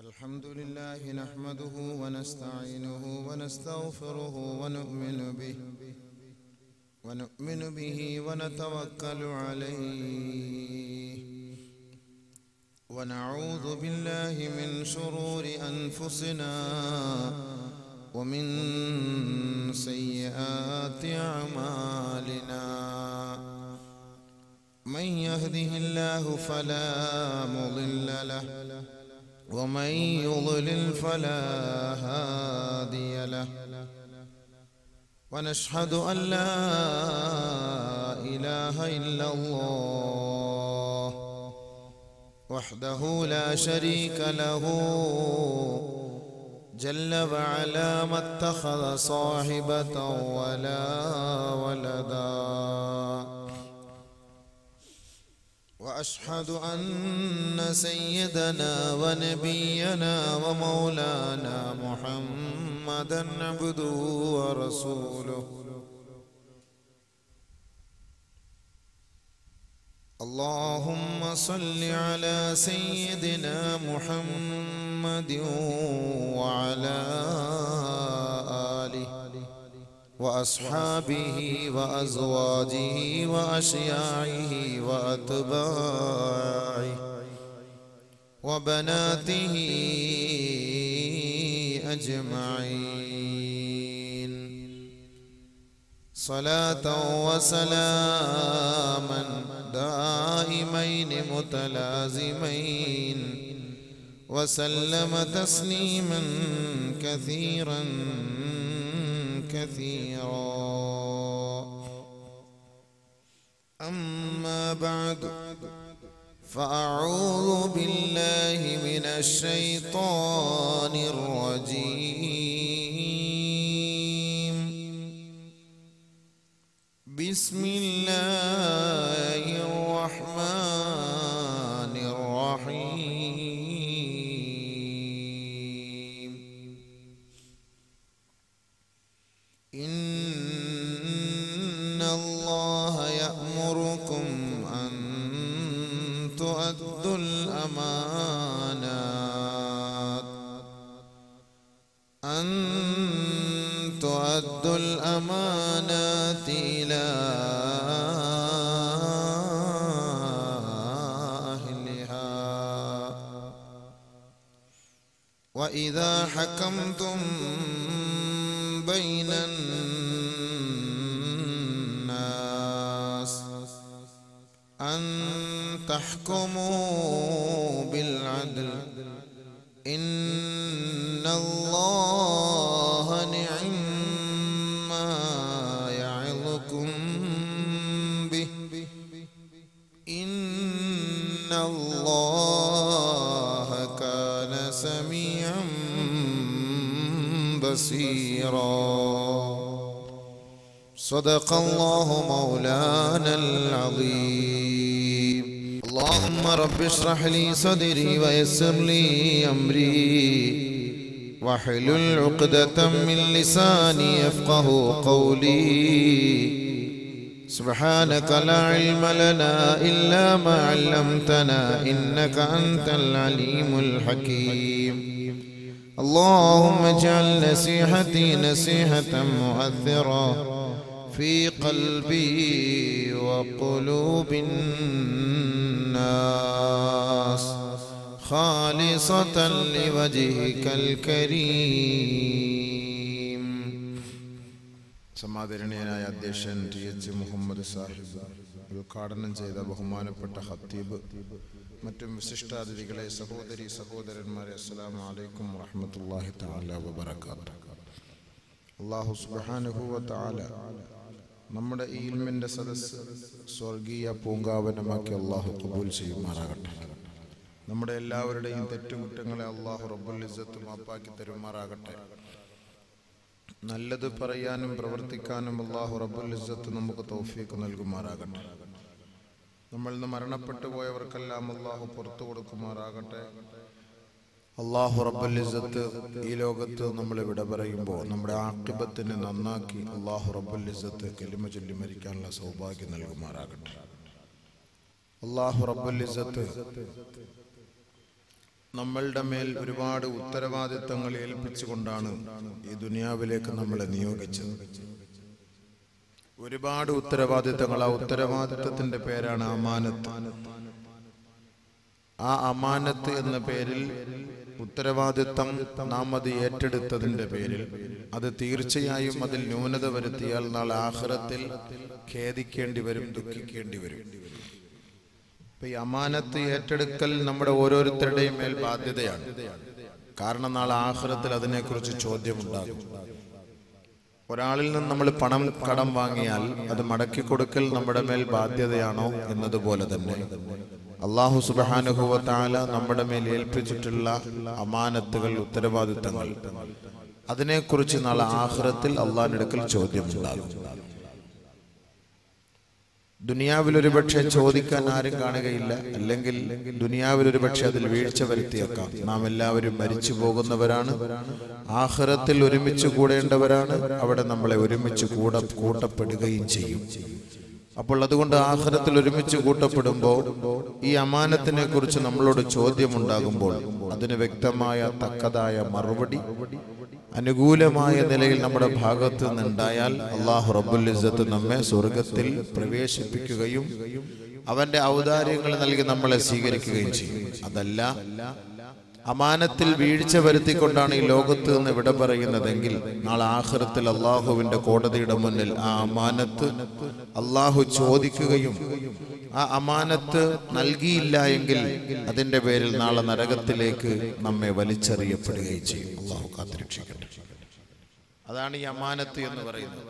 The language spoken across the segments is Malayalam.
الحمد لله نحمده ونستعينه ونستغفره ونؤمن به ونتوكل عليه ونعوذ بالله من شرور أنفسنا ومن سيئات أعمالنا من يهده الله فلا مضل له ومن يضلل فلا هادي له ونشهد أن لا إله إلا الله وحده لا شريك له جل وعلا ما اتخذ صاحبة ولا ولدا وأشهد أن سيدنا ونبينا ومولانا محمدا عبده ورسوله اللهم صل على سيدنا محمد وعلى آله وأصحابه وأزواجه وأشياعه وأتباعه وبناته أجمعين صلاة وسلاما دائمين متلازمين وسلم تسليما كثيرا أما بعد فأعوذ بالله من الشيطان الرجيم بسم الله الرحمن الرحيم إن الله يأمركم أن تؤدوا الأمانات إلى أهلها وإذا حكمتم بين الناس أن تحكموا بالعدل إن الله نعم ما يعظكم به إن الله كان سميعا بصيرا صدق الله مولانا العظيم اللهم رب اشرح لي صدري ويسر لي أمري واحلل عقدة من لساني يفقه قولي سبحانك لا علم لنا إلا ما علمتنا إنك أنت العليم الحكيم اللهم اجعل نصيحتي نصيحة مؤثرة في قلبي وقلوب الناس خالصة لوجهك الكريم സമാദരണീയനായ അധ്യക്ഷൻ TH മുഹമ്മദ് സാഹിബ് ഉദ്ഘാടനം ചെയ്ത ബഹുമാനപ്പെട്ട ഖത്തീബ് മറ്റും വിശിഷ്ടാതിഥികളെ സഹോദരി സഹോദരന്മാരെ അസ്സലാമു അലൈക്കും വറഹ്മത്തുള്ളാഹി തആല വബറകാതുഹു അല്ലാഹു സുബ്ഹാനഹു വ തആല നമ്മുടെ ഈ ഇൽമിന്റെ സദസ്സ് സ്വർഗീയ പൂങ്കാവനമാക്കി അല്ലാഹു ഖബൂൽ ചെയ്യുമാറാകട്ടെ നമ്മുടെ എല്ലാവരുടെയും തെറ്റുകുറ്റങ്ങളെ അല്ലാഹു റബ്ബുൽ ഇസ്സത്ത് മാപ്പാക്കി തരുമാറാകട്ടെ നല്ലത് പറയാനും പ്രവർത്തിക്കാനും അല്ലാഹു റബ്ബുൽ ഇസ്സത്ത് നമുക്ക് തൗഫീഖ് നൽകുമാറാകട്ടെ നമ്മളിൽ നിന്ന് മരണപ്പെട്ടു പോയവർക്കെല്ലാം അല്ലാഹു പുറത്തു കൊടുക്കുമാറാകട്ടെ അല്ലാഹു റബ്ബുൽ ഇസ്സത്ത് ഈ ലോകത്ത് നമ്മൾ വിട പറയുമ്പോൾ നമ്മുടെ ആഖിബത്തിനെ നന്നാക്കി അല്ലാഹു റബ്ബുൽ ഇസ്സത്ത് കലിമ ചൊല്ലി മരിക്കാനുള്ള സൗഭാഗ്യം നൽകുമാറാകട്ടെ അല്ലാഹു റബ്ബുൽ ഇസ്സത്ത് നമ്മളുടെ മേൽ ഒരുപാട് ഉത്തരവാദിത്തങ്ങൾ ഏൽപ്പിച്ചുകൊണ്ടാണ് ഈ ദുനിയാവിലേക്ക് നമ്മളെ നിയോഗിച്ചത്. ഒരുപാട് ഉത്തരവാദിത്തങ്ങൾ. ആ ഉത്തരവാദിത്തത്തിന്റെ പേരാണ് അമാനത്ത്. ആ അമാനത്ത് എന്ന പേരിൽ ഉത്തരവാദിത്തം നാം അത് ഏറ്റെടുത്തതിന്റെ പേരിൽ അത് തീർച്ചയായും അതിൽ ന്യൂനത വരുത്തിയാൽ നാളെ ആഖിറത്തിൽ ഖേദിക്കേണ്ടി വരും, ദുഃഖിക്കേണ്ടി വരും. ഈ അമാനത്ത് ഏറ്റെടുക്കൽ നമ്മുടെ ഓരോരുത്തരുടെയും മേൽ ബാധ്യതയാണ്. കാരണം നാളെ ആഖിറത്തിൽ അതിനെക്കുറിച്ച് ചോദ്യമുണ്ടാകും. ഒരാളിൽ നിന്ന് നമ്മൾ പണം കടം വാങ്ങിയാൽ അത് മടക്കി കൊടുക്കൽ നമ്മുടെ മേൽ ബാധ്യതയാണോ എന്നതുപോലെ തന്നെ അല്ലാഹു സുബ്ഹാനഹു വ തആല നമ്മുടെ മേൽ ഏൽപ്പിച്ചിട്ടുള്ള അമാനത്തുകൾ, ഉത്തരവാദിത്തങ്ങൾ, അതിനെക്കുറിച്ച് നാളെ ആഖിറത്തിൽ അള്ളാഹിന്റെ അടുക്കൽ ചോദ്യമുണ്ടാകും. ദുനിയാവിൽ ഒരുപക്ഷെ ചോദിക്കാൻ ആരും കാണുകയില്ല, അല്ലെങ്കിൽ ദുനിയാവിൽ ഒരുപക്ഷെ അതിൽ വീഴ്ച വരുത്തിയേക്കാം. നാം എല്ലാവരും മരിച്ചു പോകുന്നവരാണ്, ആഖിറത്തിൽ ഒരുമിച്ച് കൂടേണ്ടവരാണ്. അവിടെ നമ്മളെ ഒരുമിച്ച് കൂട്ടപ്പെടുകയും ചെയ്യും. അപ്പോൾ അതുകൊണ്ട് ആഖിറത്തിൽ ഒരുമിച്ച് കൂട്ടപ്പെടുമ്പോൾ ഈ അമാനത്തിനെ കുറിച്ച് നമ്മളോട് ചോദ്യമുണ്ടാകുമ്പോൾ അതിന് വ്യക്തമായ തക്കതായ മറുപടി അനുകൂലമായ നിലയിൽ നമ്മുടെ ഭാഗത്ത് നിന്നുണ്ടായാൽ അല്ലാഹു റബ്ബുൽ ഇസ്സത്ത് നമ്മെ സ്വർഗത്തിൽ പ്രവേശിപ്പിക്കുകയും അവന്റെ ഔദാര്യങ്ങൾ നൽകി നമ്മളെ സ്വീകരിക്കുകയും ചെയ്യും. അതല്ല, അമാനത്തിൽ വീഴ്ച വരുത്തിക്കൊണ്ടാണ് ഈ ലോകത്ത് നിന്ന് വിട പറയുന്നതെങ്കിൽ നാളെ ആഖിറത്തിൽ അള്ളാഹുവിന്റെ കോടതിയുടെ മുന്നിൽ ആ അമാനത്ത് അള്ളാഹു ചോദിക്കുകയും ആ അമാനത്ത് നൽകിയില്ല എങ്കിൽ അതിന്റെ പേരിൽ നാളെ നരകത്തിലേക്ക് നമ്മെ വലിച്ചെറിയപ്പെടുകയും ചെയ്യും. അള്ളാഹു കാത്തുരക്ഷിക്കട്ടെ. അതാണ് ഈ അമാനത്ത് എന്ന് പറയുന്നത്.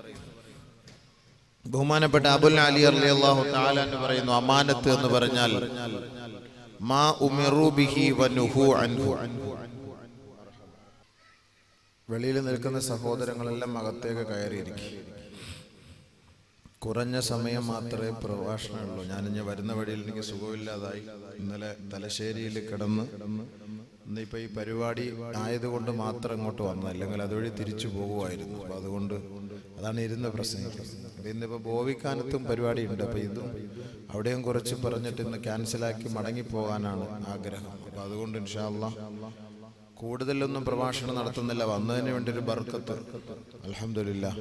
ബഹുമാനപ്പെട്ട അബുൽ അലി റളിയല്ലാഹു തആല എന്ന് പറയുന്നു, അമാനത്ത് എന്ന് പറഞ്ഞാൽ മാ ഉമിറു ബിഹി വനുഹു അൻഹു. വെളിയിൽ നിൽക്കുന്ന സഹോദരങ്ങളെല്ലാം അകത്തേക്ക് കയറിയിരിക്കും. കുറഞ്ഞ സമയം മാത്രമേ പ്രഭാഷണമുള്ളൂ. ഞാനിഞ്ഞ് വരുന്ന വഴിയിൽ എനിക്ക് സുഖമില്ലാതായി. ഇന്നലെ തലശ്ശേരിയിൽ കിടന്ന് ഇന്നിപ്പോൾ ഈ പരിപാടി ആയതുകൊണ്ട് മാത്രം ഇങ്ങോട്ട് വന്നു, അല്ലെങ്കിൽ അതുവഴി തിരിച്ചു പോകുമായിരുന്നു. അപ്പം അതുകൊണ്ട് അതാണ് ഇരുന്ന് പ്രസംഗിക്കുന്നത്. അപ്പം ഇന്നിപ്പോൾ ബോവിക്കാനത്തും പരിപാടി ഉണ്ട്. അപ്പം ഇതും അവിടെയും കുറച്ച് പറഞ്ഞിട്ട് ഇന്ന് ക്യാൻസലാക്കി മടങ്ങിപ്പോകാനാണ് ആഗ്രഹം. അപ്പം അതുകൊണ്ട് ഇൻഷാ അല്ലാഹ് കൂടുതലൊന്നും പ്രഭാഷണം നടത്തുന്നില്ല. വന്നതിന് വേണ്ടി ഒരു ബർക്കത്ത്, അൽഹംദുലില്ലാഹ്.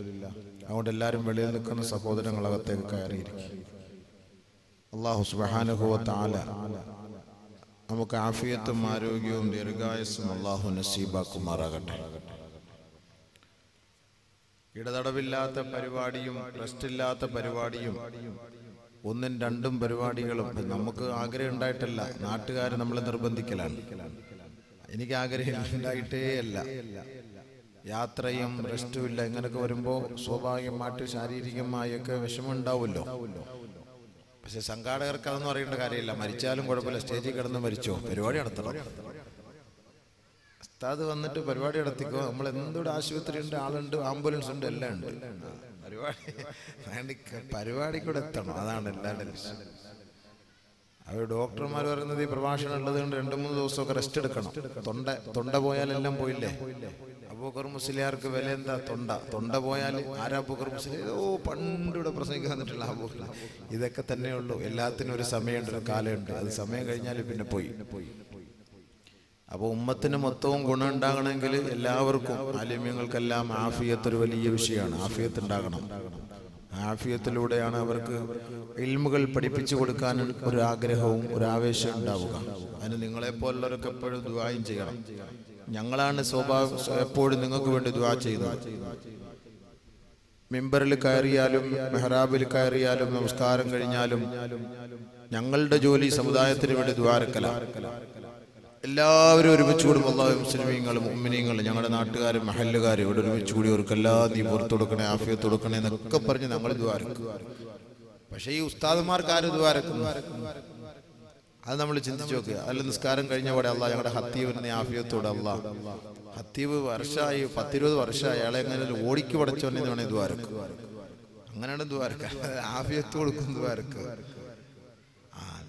അതുകൊണ്ട് എല്ലാവരും വെളിയിൽ നിൽക്കുന്ന സഹോദരങ്ങളകത്തേക്ക് കയറിയിരിക്കും. അല്ലാഹു സുബ്ഹാനഹു വ തആല നമുക്ക് ആഫിയത്തും ആരോഗ്യവും ദീർഘായുസ്സും അല്ലാഹു നസീബാക്കുമാറാകട്ടെ. ഇടതടവില്ലാത്ത പരിപാടിയും റെസ്റ്റില്ലാത്ത പരിപാടിയും ഒന്നും രണ്ടും പരിപാടികളും നമുക്ക് ആഗ്രഹം ഉണ്ടായിട്ടല്ല, നാട്ടുകാർ നമ്മളെ നിർബന്ധിക്കലാണ്. എനിക്ക് ആഗ്രഹം ഉണ്ടായിട്ടേ അല്ല. യാത്രയും റെസ്റ്റും ഇല്ല. ഇങ്ങനൊക്കെ വരുമ്പോൾ സ്വാഭാവികമായിട്ട് ശാരീരികമായൊക്കെ വിഷമം ഉണ്ടാവുമല്ലോ. പക്ഷെ സംഘാടകർക്ക് അതൊന്നും അറിയേണ്ട കാര്യമില്ല. മരിച്ചാലും കുഴപ്പമില്ല, സ്റ്റേജിൽ കിടന്ന് മരിച്ചോ, പരിപാടി നടത്തണം. ഉസ്താദ് വന്നിട്ട് പരിപാടി നടത്തിക്കോ. നമ്മൾ എന്തുകൂടെ ആശുപത്രി ഉണ്ട്, ആളുണ്ട്, ആംബുലൻസ് ഉണ്ട്, എല്ലാം ഉണ്ട്. പരിപാടി കൂടെ എത്തണം, അതാണ് എല്ലാവരുടെ ലക്ഷ്യം. അവർ ഡോക്ടർമാർ പറയുന്നത് ഈ പ്രഭാഷണം ഉള്ളത് കൊണ്ട് 2-3 ദിവസമൊക്കെ റെസ്റ്റ് എടുക്കണം. തൊണ്ട പോയാലെല്ലാം പോയില്ലേ. അബൂബക്കർ മുസ്ലിയാർക്ക് വില എന്താ? തൊണ്ട പോയാൽ ആരാ അബൂബക്കർ മുസ്ലിയാർ? പണ്ടിവിടെ പ്രസംഗിക്കാൻ വന്നിട്ടുള്ള അബൂബക്കർ. ഇതൊക്കെ തന്നെ ഉള്ളൂ. എല്ലാത്തിനും ഒരു സമയമുണ്ട്, ഒരു കാലമുണ്ട്. അത് സമയം കഴിഞ്ഞാൽ പിന്നെ പോയി. അപ്പോൾ ഉമ്മത്തിന് മൊത്തവും ഗുണം ഉണ്ടാകണമെങ്കിൽ എല്ലാവർക്കും, ആലിമ്യങ്ങൾക്കെല്ലാം ആഫിയത്ത് ഒരു വലിയ വിഷയമാണ്. ആഫിയത്ത് ഉണ്ടാകണം. ആഫിയത്തിലൂടെയാണ് അവർക്ക് ഇൽമുകൾ പഠിപ്പിച്ചു കൊടുക്കാൻ ഒരു ആഗ്രഹവും ഒരു ആവേശം ഉണ്ടാവുക. അതിന് നിങ്ങളെപ്പോലുള്ളവരൊക്കെ എപ്പോഴും ദുആയും ചെയ്യണം. ഞങ്ങളാണ് എപ്പോഴും നിങ്ങൾക്ക് വേണ്ടി ദുആ ചെയ്യുന്നത്. മിമ്പറിൽ കയറിയാലും മെഹ്റാബിൽ കയറിയാലും നമസ്കാരം കഴിഞ്ഞാലും ഞങ്ങളുടെ ജോലി സമുദായത്തിന് വേണ്ടി ദുആരക്കലാണ്. എല്ലാവരും ഒരുമിച്ച് കൂടുമ്പോൾ അല്ലാഹു മുസ്ലിമീങ്ങളും മുഅ്മിനീങ്ങളും ഞങ്ങളുടെ നാട്ടുകാരും മഹല്ലുകാരും ഇവിടെ ഒരുമിച്ച് കൂടി അവർക്കെല്ലാം നീ പുറത്തു കൊടുക്കണേ, ആഫിയത്ത് കൊടുക്കണേ എന്നൊക്കെ പറഞ്ഞ് ഞങ്ങൾ ദുആരക്കും. പക്ഷേ ഈ ഉസ്താദുമാർക്ക് ആരും ദുആരക്കുന്നു? അത് നമ്മൾ ചിന്തിച്ചു നോക്കുക. അല്ല, നിസ്കാരം കഴിഞ്ഞ പാടെ അല്ലാഹ് ഞങ്ങളുടെ ഹത്തീബിനെ ആഫിയത്തോടെ, അല്ലാഹ് ഹത്തീബ് വർഷമായി 10-20 വർഷമായി, അയാളെ എങ്ങനെ ഓടിക്ക് പടച്ചോനെ എന്ന് വേണേൽ ദുആരക്കും. അങ്ങനെയാണ് ദുആരക്കുക. ആഫിയത്ത് കൊടുക്കും ദുആരക്കുക.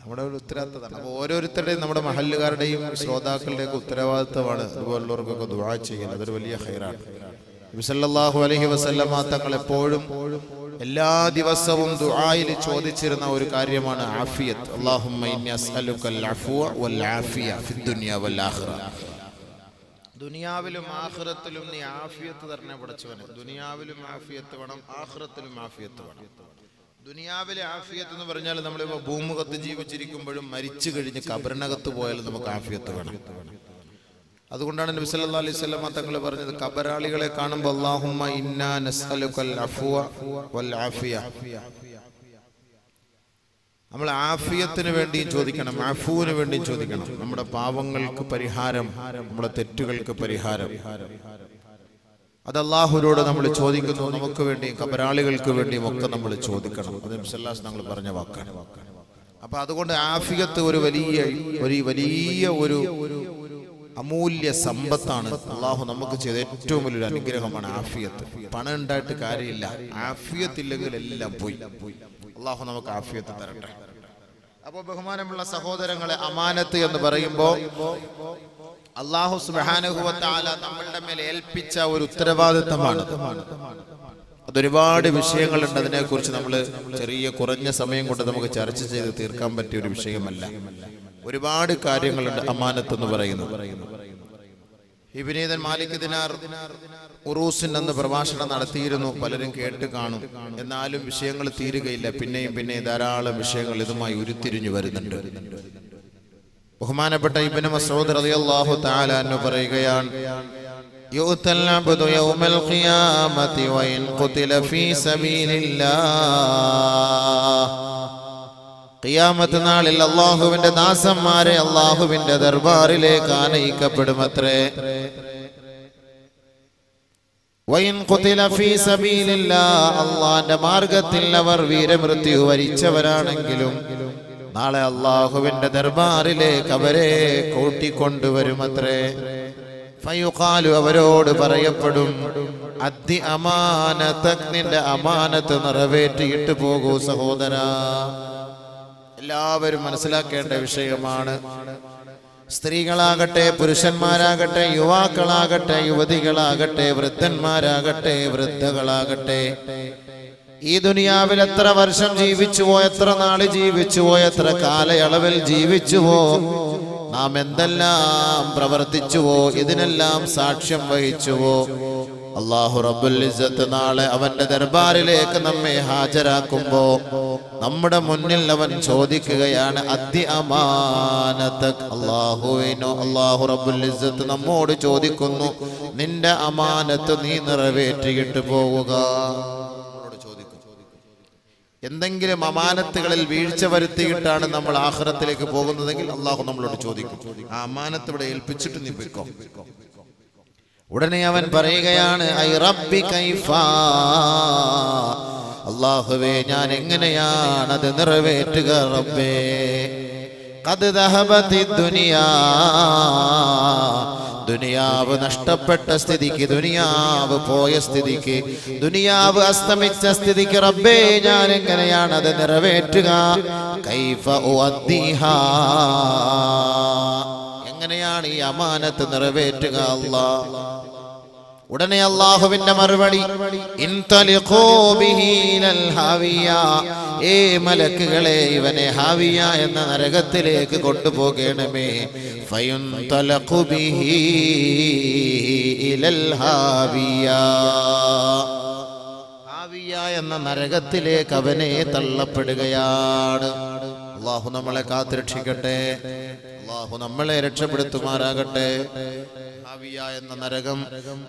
നമ്മുടെ ഒരു ഉത്തരവാദിത്തമാണ്. അപ്പോൾ ഓരോരുത്തരുടെയും നമ്മുടെ മഹല്ലുകാരുടെയും ശ്രോതാക്കളുടെയൊക്കെ ഉത്തരവാദിത്തമാണ് ഇതുപോലുള്ളവർക്കൊക്കെ ദുആ ചെയ്യുന്നത്. അതൊരു വലിയ ഖൈറാണ്. നബി സല്ലല്ലാഹു അലൈഹി വസല്ലമ തങ്ങൾ എപ്പോഴും എല്ലാ ദിവസവും ദുആയിൽ ചോദിച്ചിരുന്ന ഒരു കാര്യമാണ് ആഫിയത്ത്. അല്ലാഹുമ്മ ഇന്നി അസ്അലുക്കൽ അഫ്വ വൽ ആഫിയ ഫിദ് ദുനിയ വൽ ആഖിറ. ദുനിയാവിലും ആഖിറത്തിലും നീ ആഫിയത്ത് തരണേ പടച്ചവനെ. ദുനിയാവിലും ആഫിയത്ത് വേണം, ആഖിറത്തിലും ആഫിയത്ത് വേണം. ദുനിയാവിലെ ആഫിയത്ത് എന്ന് പറഞ്ഞാൽ നമ്മളിപ്പോൾ ഭൂമുഖത്ത് ജീവിച്ചിരിക്കുമ്പോഴും മരിച്ചു കഴിഞ്ഞ് ഖബറിനകത്ത് പോയാലും നമുക്ക് ആഫിയത്ത് വേണം. അതുകൊണ്ടാണ് നബി സല്ലല്ലാഹു അലൈഹി വസല്ലം തങ്ങൾ പറഞ്ഞത്, ഖബറാളികളെ കാണുമ്പോൾ അല്ലാഹുമ്മ ഇന്നാ നസ്അലുക്കൽ അഫ്വ വൽ ആഫിയ. നമ്മൾ ആഫിയത്തിന് വേണ്ടിയും ചോദിക്കണം, അഫുവിന് വേണ്ടിയും ചോദിക്കണം. നമ്മുടെ പാവങ്ങൾക്ക് പരിഹാരം, നമ്മുടെ തെറ്റുകൾക്ക് പരിഹാരം, അത് അല്ലാഹുവിനോട് നമ്മൾ ചോദിക്കുന്നു. നമുക്ക് വേണ്ടിയും ഖബറാളികൾക്ക് വേണ്ടിയും ഒക്കെ നമ്മൾ ചോദിക്കണം. അത് നബി സല്ലല്ലാഹു അലൈഹി വസല്ലം തങ്ങൾ പറഞ്ഞ വാക്കാണ്. അപ്പൊ അതുകൊണ്ട് ആഫിയത്ത് ഒരു വലിയ അമൂല്യ സമ്പത്താണ്. അള്ളാഹു നമുക്ക് ചെയ്ത ഏറ്റവും വലിയൊരു അനുഗ്രഹമാണ് ആഫിയത്ത്. പണം ഉണ്ടായിട്ട് കാര്യമില്ല, ആഫിയത്ത് ഇല്ലെങ്കിൽ എല്ലാം പോയി. അള്ളാഹു നമുക്ക് ആഫിയത്ത് തരട്ടെ. അപ്പോൾ ബഹുമാനമുള്ള സഹോദരങ്ങളെ, അമാനത്ത് എന്ന് പറയുമ്പോൾ അള്ളാഹു സുബ്ഹാനഹു വ തആല നമ്മളുടെ മേൽ ഏൽപ്പിച്ച ഒരു ഉത്തരവാദിത്തമാണ്. അതൊരുപാട് വിഷയങ്ങളുണ്ട്. അതിനെക്കുറിച്ച് നമ്മൾ കുറഞ്ഞ സമയം കൊണ്ട് നമുക്ക് ചർച്ച ചെയ്ത് തീർക്കാൻ പറ്റിയ ഒരു വിഷയമല്ല. ഒരുപാട് കാര്യങ്ങളുണ്ട് അമാനത്ത് എന്ന് പറയുന്നത്. ഇബ്നീദൻ മാലിക് ദിനാർ ഉറൂസിൻ എന്ന പ്രഭാഷണം നടത്തിയിരുന്നു. പലരും കേട്ട് കാണും. എന്നാലും വിഷയങ്ങൾ തീരുകയില്ല. പിന്നെയും ധാരാളം വിഷയങ്ങൾ ഇതുമായി ഉരുത്തിരിഞ്ഞു വരുന്നുണ്ട്. ബഹുമാനപ്പെട്ട ഇബ്നു മസ്ഊദ് റളിയല്ലാഹു തആല അൻഹു പറയുകയാണ്, യുഅ്തൽ അബ്ദു യൗമൽ ഖിയാമത്തി വഇൻ ഖുതില ഫീ സബീലില്ലാഹ്. ഖിയാമത്ത് നാളിൽ അല്ലാഹുവിന്റെ ദാസന്മാരെ അല്ലാഹുവിന്റെ ദർബാറിലേക്ക് ആനയിക്കപ്പെടുമത്രേ. വഇൻ ഖുതില ഫീ സബീലില്ലാഹ്, അല്ലാഹുവിന്റെ മാർഗ്ഗത്തിൽ അവർ വീരമൃത്യു വരിച്ചവരാണെങ്കിലും നാളെ അല്ലാഹുവിന്റെ ദർബാറിലേക്ക് അവരെ കൂട്ടിക്കൊണ്ടുവരുമത്രേ. ഫയുഖാലു, അവരോട് പറയപ്പെടും, അദ്ദി അമാനതക്, നിന്റെ അമാനത്ത് നിറവേറ്റിയിട്ട് പോകൂ സഹോദരാ. എല്ലാവരും മനസ്സിലാക്കേണ്ട വിഷയമാണ്. സ്ത്രീകളാകട്ടെ, പുരുഷന്മാരാകട്ടെ, യുവാക്കളാകട്ടെ, യുവതികളാകട്ടെ, വൃദ്ധന്മാരാകട്ടെ, വൃദ്ധകളാകട്ടെ, ഈ ദുനിയാവിൽ എത്ര വർഷം ജീവിച്ചുവോ, എത്ര നാള് ജീവിച്ചുവോ, എത്ര കാലയളവിൽ ജീവിച്ചുവോ, നാം എന്തെല്ലാം പ്രവർത്തിച്ചുവോ, ഇതിനെല്ലാം സാക്ഷ്യം വഹിച്ചുവോ, അല്ലാഹു റബ്ബുൽ ഇസ്സത്ത് നാളെ അവന്റെ ദർബാറിലേക്ക് നമ്മെ ഹാജരാക്കുമ്പോ നമ്മുടെ മുന്നിൽ അവൻ ചോദിക്കുകയാണ്, അദ്ദി അമാനതക്. അല്ലാഹു റബ്ബുൽ ഇസ്സത്ത് നമ്മോട് ചോദിക്കുന്നു, നിന്റെ അമാനത്ത് നീ നിറവേറ്റിയിട്ട് പോവുക. എന്തെങ്കിലും അമാനത്തുകളിൽ വീഴ്ച വരുത്തിയിട്ടാണ് നമ്മൾ ആഖിറത്തിലേക്ക് പോകുന്നതെങ്കിൽ അല്ലാഹു നമ്മളോട് ചോദിക്കും, ആ അമാനത്ത് ഇവിടെ ഏൽപ്പിച്ചിട്ട് നീ പോയിക്കോ. ഉടനെ അവൻ പറയുകയാണ്, ഐ റബ്ബി കൈഫാ, അല്ലാഹുവേ ഞാൻ എങ്ങനെയാണ് അത് നിറവേറ്റുക റബ്ബേ. ഖദ് ദഹബതി ദുനിയാ, ദുനിയാവ് നഷ്ടപ്പെട്ട സ്ഥിതിക്ക്, ദുനിയാവ് പോയ സ്ഥിതിക്ക്, ദുനിയാവ് അസ്തമിച്ച സ്ഥിതിക്ക് റബ്ബേ ഞാൻ എങ്ങനെയാണ് അത് നിറവേറ്റുക. കൈഫ ഉഅദ്ദിഹാ, എങ്ങനെയാണ് ഈ അമാനത്ത് നിറവേറ്റുക അല്ലാഹ്. ഉടനെ അല്ലാഹുവിന്റെ മറുപടി, ഇൻതലിഖൂ ബിഹി ഇലൽ ഹാവിയ, ഏ മലക്കുകളെ ഇവനെ ഹാവിയ എന്ന നരകത്തിലേക്ക് കൊണ്ടുപോകണമേ. ഫയുൻതലഖു ബിഹി ഇലൽ ഹാവിയ, ഹാവിയ എന്ന നരകത്തിലേക്ക് അവനെ തള്ളപ്പെടുകയാണ്. അല്ലാഹു നമ്മളെ കാത്തുരക്ഷിക്കട്ടെ, അല്ലാഹു നമ്മളെ രക്ഷപ്പെടുത്തുമാറാകട്ടെ. ഹാവിയ എന്ന നരകം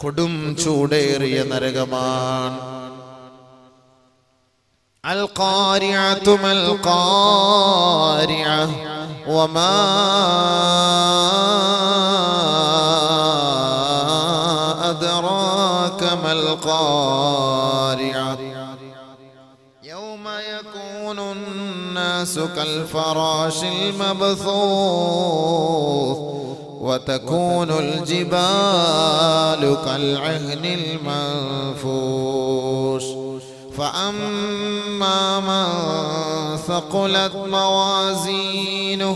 കൊടും ചൂടേറിയ നരകമാണ്. അൽ ഖാരിഅതു മൽ ഖാരിഅ വമാ അദ്റാക മൽ ഖാരിഅ യൗമ യകൂനു الناس كالفراش المبثوث وتكون الجبال كالعهن المنفوش فأما من ثقلت موازينه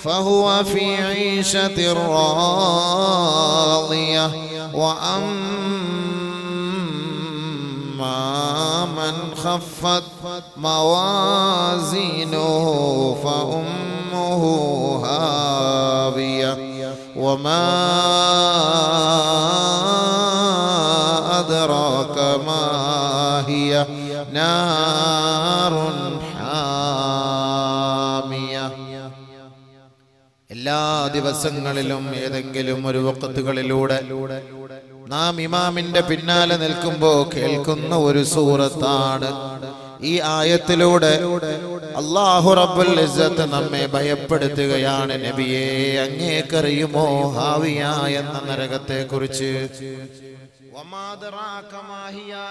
فهو في عيشة راضية وأما من خفت موازينه فأمه هاوية وما أدراك ما هي نار حامية. എല്ലാ ദിവസങ്ങളിലും ഏതെങ്കിലും ഒരു വഖത്തുകളിലൂടെ നാം ഇമാമിന്റെ പിന്നാലെ നിൽക്കുമ്പോൾ കേൾക്കുന്ന ഒരു സൂറത്താണ് ഈ ആയത്തിലൂടെ അല്ലാഹു റബ്ബുൽ ഇസ്സത്ത് നമ്മെ ഭയപ്പെടുത്തുകയാണ്. നബിയേ, അങ്ങേക്കറിയുമോ ഹാവിയ എന്ന നരകത്തെ കുറിച്ച്?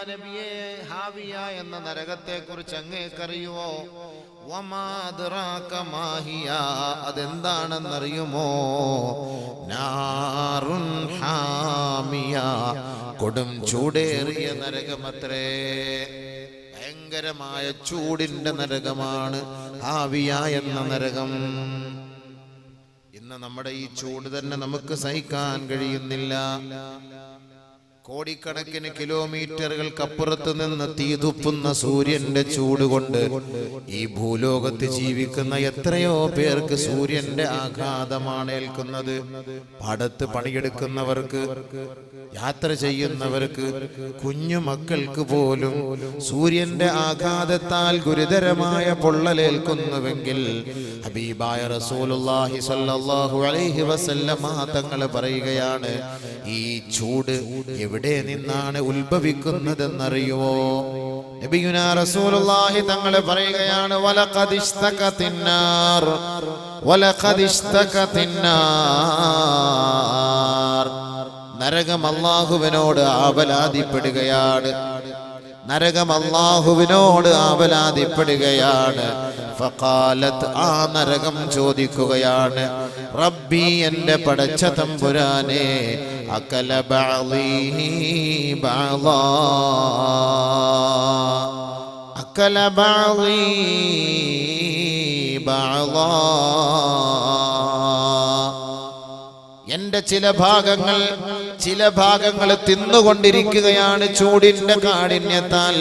നബിയേ, ഹാവിയ എന്ന നരകത്തെ കുറിച്ച് അങ്ങേക്കറിയുമോ? അതെന്താണെന്നറിയുമോ? നാറുൻ ഹാമിയ, കൊടും ചൂടേറിയ നരകമത്രേ. ഭയങ്കരമായ ചൂടിന്റെ നരകമാണ് ഹാവിയ എന്ന നരകം. ഇന്ന് നമ്മുടെ ഈ ചൂട് തന്നെ നമുക്ക് സഹിക്കാൻ കഴിയുന്നില്ല. കോടിക്കണക്കിന് കിലോമീറ്ററുകൾക്കപ്പുറത്ത് നിന്ന് തീതുപ്പുന്ന സൂര്യന്റെ ചൂട് കൊണ്ട് ഈ ഭൂലോകത്ത് ജീവിക്കുന്ന എത്രയോ പേർക്ക് സൂര്യന്റെ ആഘാതമാണ് ഏൽക്കുന്നത്. പാടത്ത് പണിയെടുക്കുന്നവർക്ക്, യാത്ര ചെയ്യുന്നവർക്ക്, കുഞ്ഞു മക്കൾക്ക് പോലും സൂര്യന്റെ ആഘാതത്താൽ ഗുരുതരമായ പൊള്ളലേൽക്കുന്നുവെങ്കിൽ ഹബീബായ റസൂലുള്ളാഹി സ്വല്ലല്ലാഹു അലൈഹി വസല്ലമ തങ്ങൾ പറയുകയാണ്, ഈ ചൂട് എവിടെ നിന്നാണ് ഉത്ഭവിക്കുന്നതെന്നറിയുമോ? നബിയുനാ റസൂലുള്ളാഹി തങ്ങൾ പറയുകയാണ്, വലഖദ് ഇസ്തഖതിന്നാർ വലഖദ് ഇസ്തഖതിന്നാർ. നരകം അല്ലാഹുവിനോട് ആവലാതിപ്പെടുകയാണ്. നരകം അല്ലാഹുവിനോട് ആവലാതിപ്പെടുകയാണ്. ഫഖാലത്ത്, ആ നരകം ചോദിക്കുകയാണ്, റബ്ബി, എന്റെ പടച്ച തമ്പുരാനെ, അകല ബഅളീ ബഅളാ, അകല ബഅളീ ബഅളാ. എന്റെ ചില ഭാഗങ്ങൾ തിന്നുകൊണ്ടിരിക്കുകയാണ് ചൂടിന്റെ കാഠിന്യത്താൽ,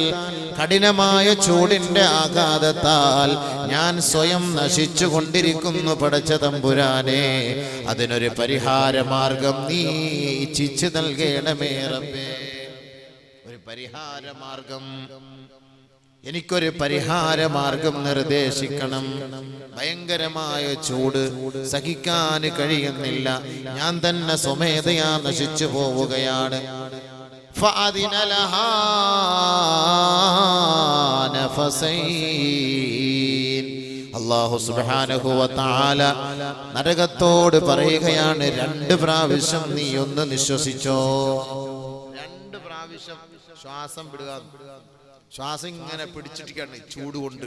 കഠിനമായ ചൂടിന്റെ ആഘാതത്താൽ ഞാൻ സ്വയം നശിച്ചു കൊണ്ടിരിക്കുന്നു പടച്ച തമ്പുരാനെ. അതിനൊരു പരിഹാരമാർഗം നീ ഇച്ഛിച്ചു നൽകണമേ റബ്ബേ. ഒരു പരിഹാരമാർഗം, എനിക്കൊരു പരിഹാരമാർഗം നിർദ്ദേശിക്കണം. ഭയങ്കരമായ ചൂട് സഹിക്കാൻ കഴിയുന്നില്ല, ഞാൻ തന്നെ സ്വമേധയാ നശിച്ചു പോവുകയാണ്. ഫഅദിന ലഹാ നഫസൈൻ. അല്ലാഹു സുബ്ഹാനഹു വ തആല നരകത്തോട് പറയുകയാണ്, 2 പ്രാവശ്യം നീ ഒന്ന് നിശ്വസിച്ചോ. 2 പ്രാവശ്യം ശ്വാസം വിടുക. ശ്വാസം ഇങ്ങനെ പിടിച്ചിരിക്കുകയാണ് ചൂട് കൊണ്ട്.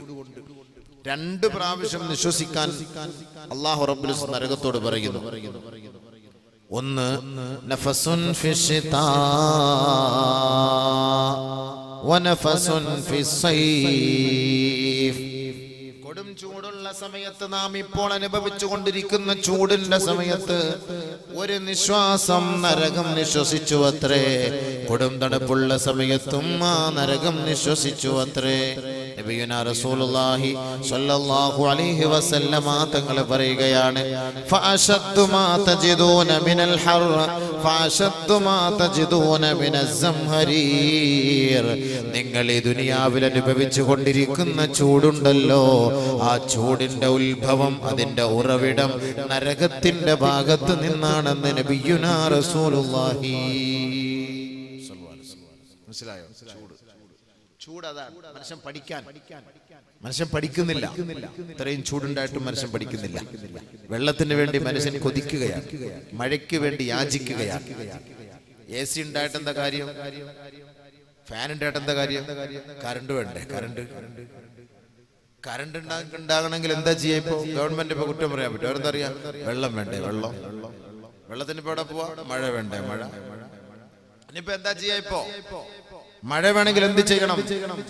2 പ്രാവശ്യം നിശ്വസിക്കാൻ അല്ലാഹു റബ്ബുൽ ഇസ്സത്ത് നരകത്തോട് പറയുന്നു. ഒന്ന്, നഫസുൻ ഫിശ്ശിതാ വനഫസുൻ ഫിസ്സൈഫ്. കൊടും ചൂടുള്ള സമയത്ത്, നാം ഇപ്പോൾ അനുഭവിച്ചു കൊണ്ടിരിക്കുന്ന ചൂടിന്റെ സമയത്ത് ഒരു നിശ്വാസം നരകം നിശ്വസിച്ചു അത്രേ. കൊടും തണുപ്പുള്ള സമയത്തും ആ നരകം നിശ്വസിച്ചു അത്രേ. നബിയുനാ റസൂലുള്ളാഹി സ്വല്ലല്ലാഹു അലൈഹി വസല്ലമ തങ്ങൾ പറയുകയാണ്, ഫഅശദ്ദു മാ തജിദൂന മിനൽ ഹർ ഫഅശദ്ദു മാ തജിദൂന മിനസ് സംഹരീർ. നിങ്ങൾ ഈ ദുനിയാവിൽ അനുഭവിച്ചു കൊണ്ടിരിക്കുന്ന ചൂടുണ്ടല്ലോ, ആ ചൂടിന്റെ ഉത്ഭവം, അതിന്റെ ഉറവിടം നരകത്തിന്റെ ഭാഗത്ത് നിന്നാണെന്ന് നബിയുനാ റസൂലുള്ളാഹി. മനസ്സിലായോ? ചൂട് അതാണ്. മനുഷ്യൻ പഠിക്കുന്നില്ല. ഇത്രയും ചൂടുണ്ടായിട്ടും മനുഷ്യൻ പഠിക്കുന്നില്ല. വെള്ളത്തിന് വേണ്ടി മനുഷ്യൻ കൊതിക്കുകയാണ്, മഴയ്ക്ക് വേണ്ടി യാചിക്കുകയാണ്. AC ഉണ്ടായിട്ട് എന്താ കാര്യം? ഫാൻ ഉണ്ടായിട്ട് എന്താ കാര്യം? കറണ്ട് വേണ്ടേ? കറണ്ട് ഉണ്ടാകണമെങ്കിൽ എന്താ ചെയ്യാ? ഇപ്പൊ ഗവൺമെന്റ് ഇപ്പൊ കുറ്റം പറയാൻ പറ്റും. അവരെന്താ അറിയാം? വെള്ളം വേണ്ടേ? വെള്ളത്തിന് ഇപ്പൊ എവിടെ പോവാ? മഴ വേണ്ടേ? ഇനിയിപ്പോ എന്താ ചെയ്യാ? ഇപ്പോ മഴ വേണമെങ്കിൽ എന്ത് ചെയ്യണം?